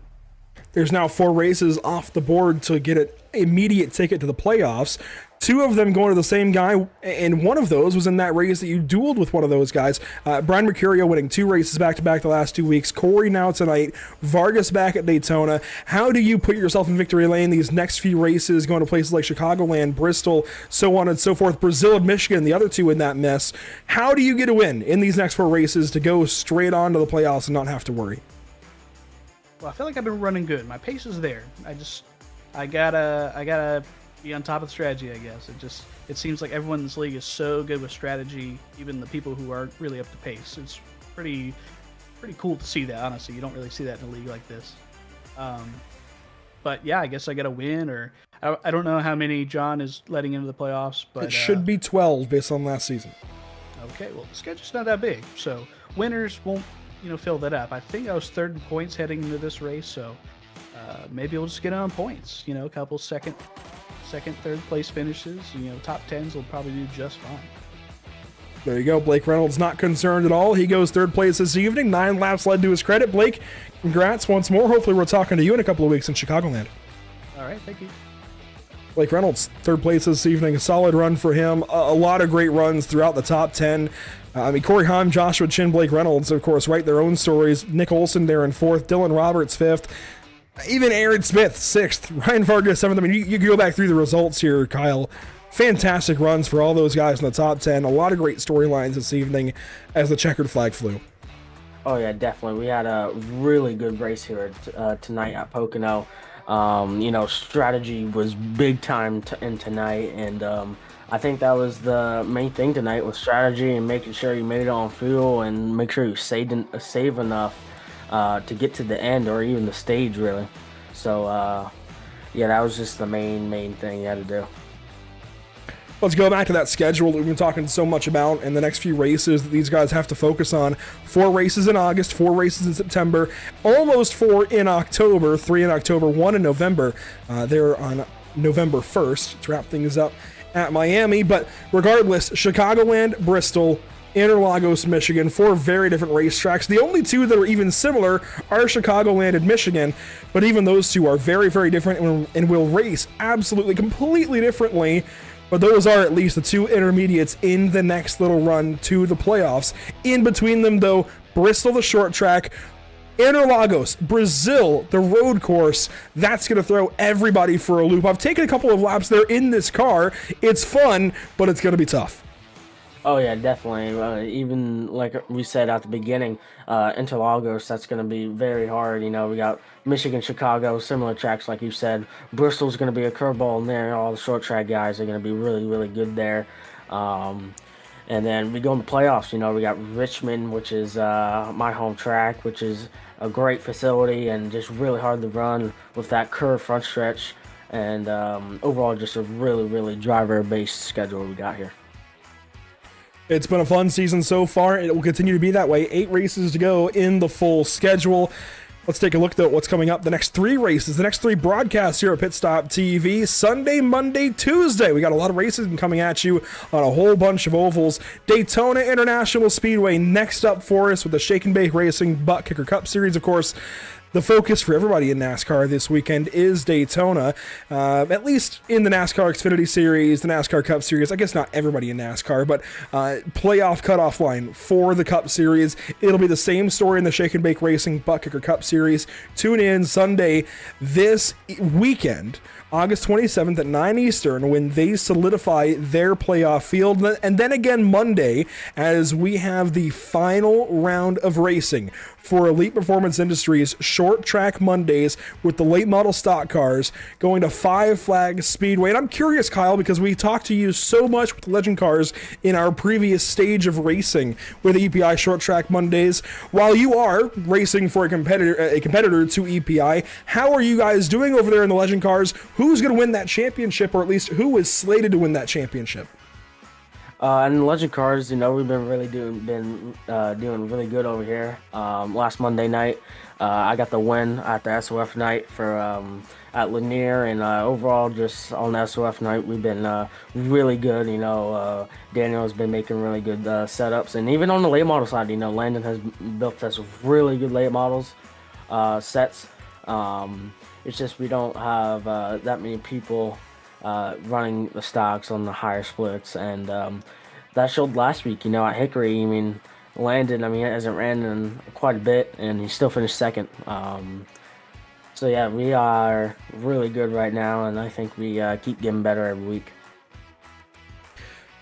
There's now 4 races off the board to get an immediate ticket to the playoffs. 2 of them going to the same guy, and one of those was in that race that you dueled with one of those guys. Brian Mercurio winning 2 races back-to-back the last 2 weeks. Corey now tonight. Vargas back at Daytona. How do you put yourself in victory lane these next few races, going to places like Chicagoland, Bristol, so on and so forth, Brazil and Michigan, the other 2 in that mess? How do you get a win in these next 4 races to go straight on to the playoffs and not have to worry? Well, I feel like I've been running good. My pace is there. I gotta be on top of the strategy, I guess. It seems like everyone in this league is so good with strategy, even the people who aren't really up to pace. It's pretty cool to see that, honestly. You don't really see that in a league like this. But yeah, I guess I got to win, or I don't know how many John is letting into the playoffs, but it should be 12 based on last season. Okay, well, the schedule's not that big, so winners won't fill that up. I think I was 3rd in points heading into this race, so maybe we'll just get on points. A couple second, 3rd place finishes. Top 10s will probably do just fine. There you go. Blake Reynolds not concerned at all. He goes 3rd place this evening. 9 laps led to his credit. Blake, congrats once more. Hopefully we're talking to you in a couple of weeks in Chicagoland. All right, thank you. Blake Reynolds, 3rd place this evening. A solid run for him. A lot of great runs throughout the top 10. Corey Heim, Joshua Chin, Blake Reynolds, of course, write their own stories. Nick Olson there in 4th. Dylan Roberts, 5th. Even Aaron Smith, 6th. Ryan Vargas, 7th. I mean, you go back through the results here, Kyle. Fantastic runs for all those guys in the top 10. A lot of great storylines this evening as the checkered flag flew. Oh, yeah, definitely. We had a really good race here tonight at Pocono. Strategy was big time in tonight, and I think that was the main thing tonight, was strategy and making sure you made it on fuel and make sure you save enough to get to the end or even the stage, really. So, that was just the main thing you had to do. Let's go back to that schedule that we've been talking so much about and the next few races that these guys have to focus on. 4 races in August, 4 races in September, almost 4 in October, 3 in October, 1 in November. They're on November 1st to wrap things up at Miami. But regardless, Chicagoland, Bristol, Interlagos, Michigan, 4 very different racetracks. The only 2 that are even similar are Chicagoland and Michigan, but even those 2 are very, very different and will race absolutely, completely differently. But those are at least the 2 intermediates in the next little run to the playoffs. In between them, though, Bristol, the short track, Interlagos, Brazil, the road course. That's going to throw everybody for a loop. I've taken a couple of laps there in this car. It's fun, but it's going to be tough. Oh, yeah, definitely. Even like we said at the beginning, Interlagos, that's going to be very hard. We got Michigan, Chicago, similar tracks like you said. Bristol's going to be a curveball in there. All the short track guys are going to be really, really good there. And then we go in the playoffs. We got Richmond, which is my home track, which is a great facility and just really hard to run with that curved front stretch. And overall, just a really, really driver-based schedule we got here. It's been a fun season so far. It will continue to be that way. 8 races to go in the full schedule. Let's take a look at what's coming up. The next 3 races, the next 3 broadcasts here at Pit Stop TV. Sunday, Monday, Tuesday. We got a lot of races coming at you on a whole bunch of ovals. Daytona International Speedway next up for us with the Shake and Bake Racing Butt Kicker Cup Series, of course. The focus for everybody in NASCAR this weekend is Daytona, at least in the NASCAR Xfinity Series, the NASCAR Cup Series. I guess not everybody in NASCAR, but playoff cutoff line for the Cup Series. It'll be the same story in the Shake and Bake Racing Butt Kicker Cup Series. Tune in Sunday this weekend, August 27th at 9 Eastern, when they solidify their playoff field. And then again Monday, as we have the final round of racing for Elite Performance Industries Short Track Mondays with the late model stock cars going to Five Flags Speedway. And I'm curious, Kyle, because we talked to you so much with the Legend cars in our previous stage of racing with the EPI Short Track Mondays. While you are racing for a competitor to EPI, how are you guys doing over there in the Legend cars? Who's going to win that championship, or at least who is slated to win that championship? And Legend Cars, we've been really doing really good over here. Last Monday night, I got the win at the SOF night for at Lanier, and overall, just on the SOF night, we've been really good. Daniel's been making really good setups, and even on the late model side, Landon has built us really good late models sets. It's just we don't have that many people running the stocks on the higher splits, and that showed last week. At Hickory, Landon, he hasn't ran in quite a bit, and he still finished second. So yeah, we are really good right now, and I think we keep getting better every week.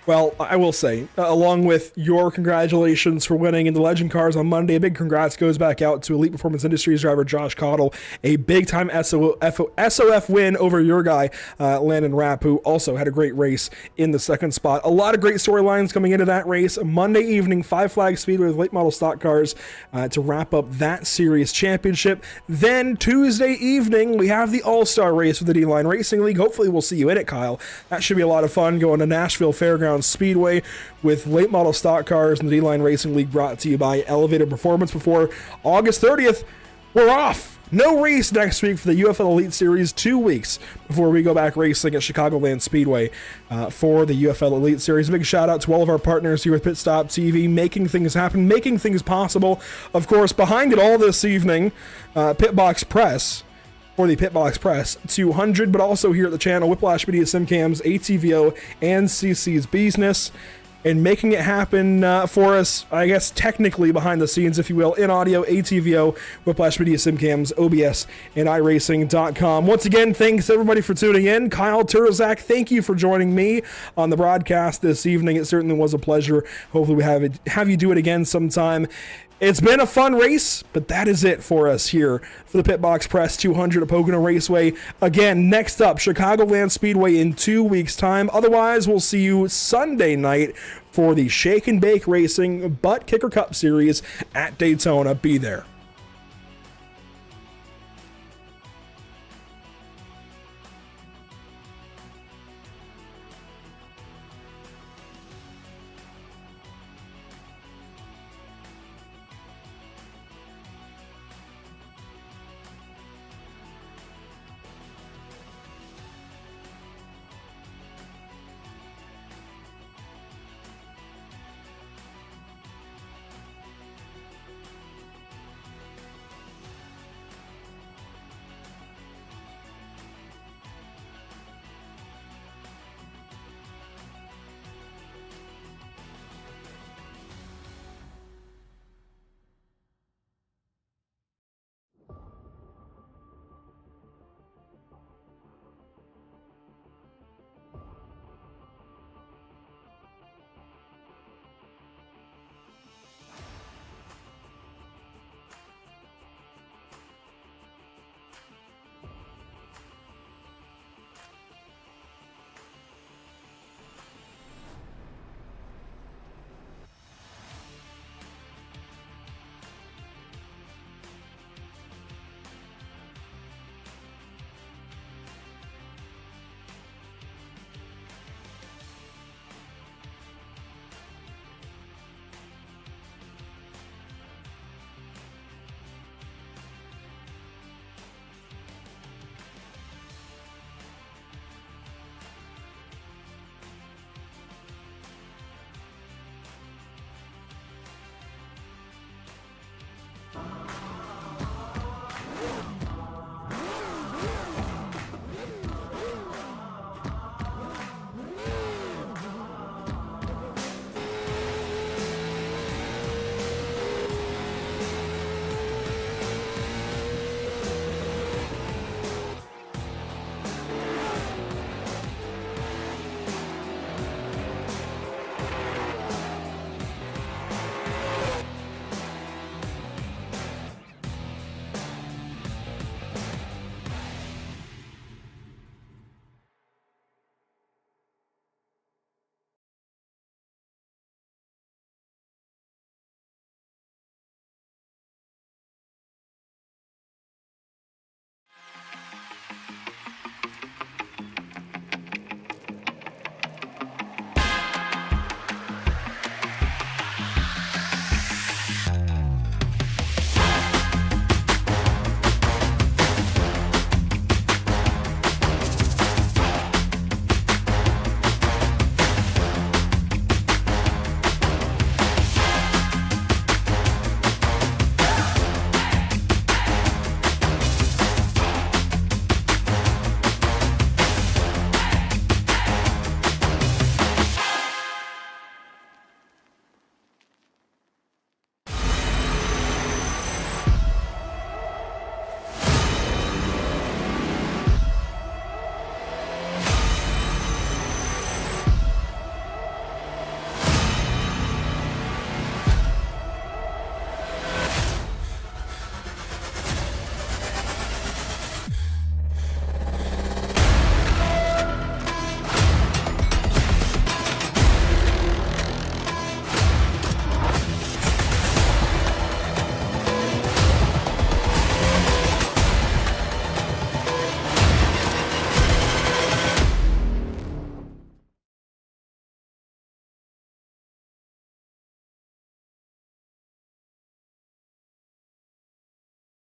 Well, I will say, along with your congratulations for winning in the Legend Cars on Monday, a big congrats goes back out to Elite Performance Industries driver Josh Cottle, a big-time SOF win over your guy, Landon Rapp, who also had a great race in the second spot. A lot of great storylines coming into that race. Monday evening, Five Flag Speedway with late model stock cars to wrap up that series championship. Then Tuesday evening, we have the All-Star race with the D-Line Racing League. Hopefully we'll see you in it, Kyle. That should be a lot of fun going to Nashville Fairgrounds Speedway with late model stock cars and the D-Line Racing League, brought to you by Elevated Performance. Before August 30th, we're off. No race next week for the UFL Elite Series. 2 weeks before we go back racing at Chicagoland Speedway for the UFL Elite Series. A big shout out to all of our partners here with Pit Stop TV, making things happen, making things possible. Of course, behind it all this evening, Pitbox Press, for the Pitbox Press 200, but also here at the channel, Whiplash Media, SimCams, ATVO, and CC's Business, and making it happen for us, I guess technically behind the scenes, if you will, in audio, ATVO, Whiplash Media, SimCams, OBS, and iRacing.com. Once again, thanks everybody for tuning in. Kyle Turzak, thank you for joining me on the broadcast this evening. It certainly was a pleasure. Hopefully we have you do it again sometime. It's been a fun race, but that is it for us here for the Pitbox Press 200 at Pocono Raceway. Again, next up, Chicagoland Speedway in 2 weeks' time. Otherwise, we'll see you Sunday night for the Shake and Bake Racing Butt Kicker Cup Series at Daytona. Be there.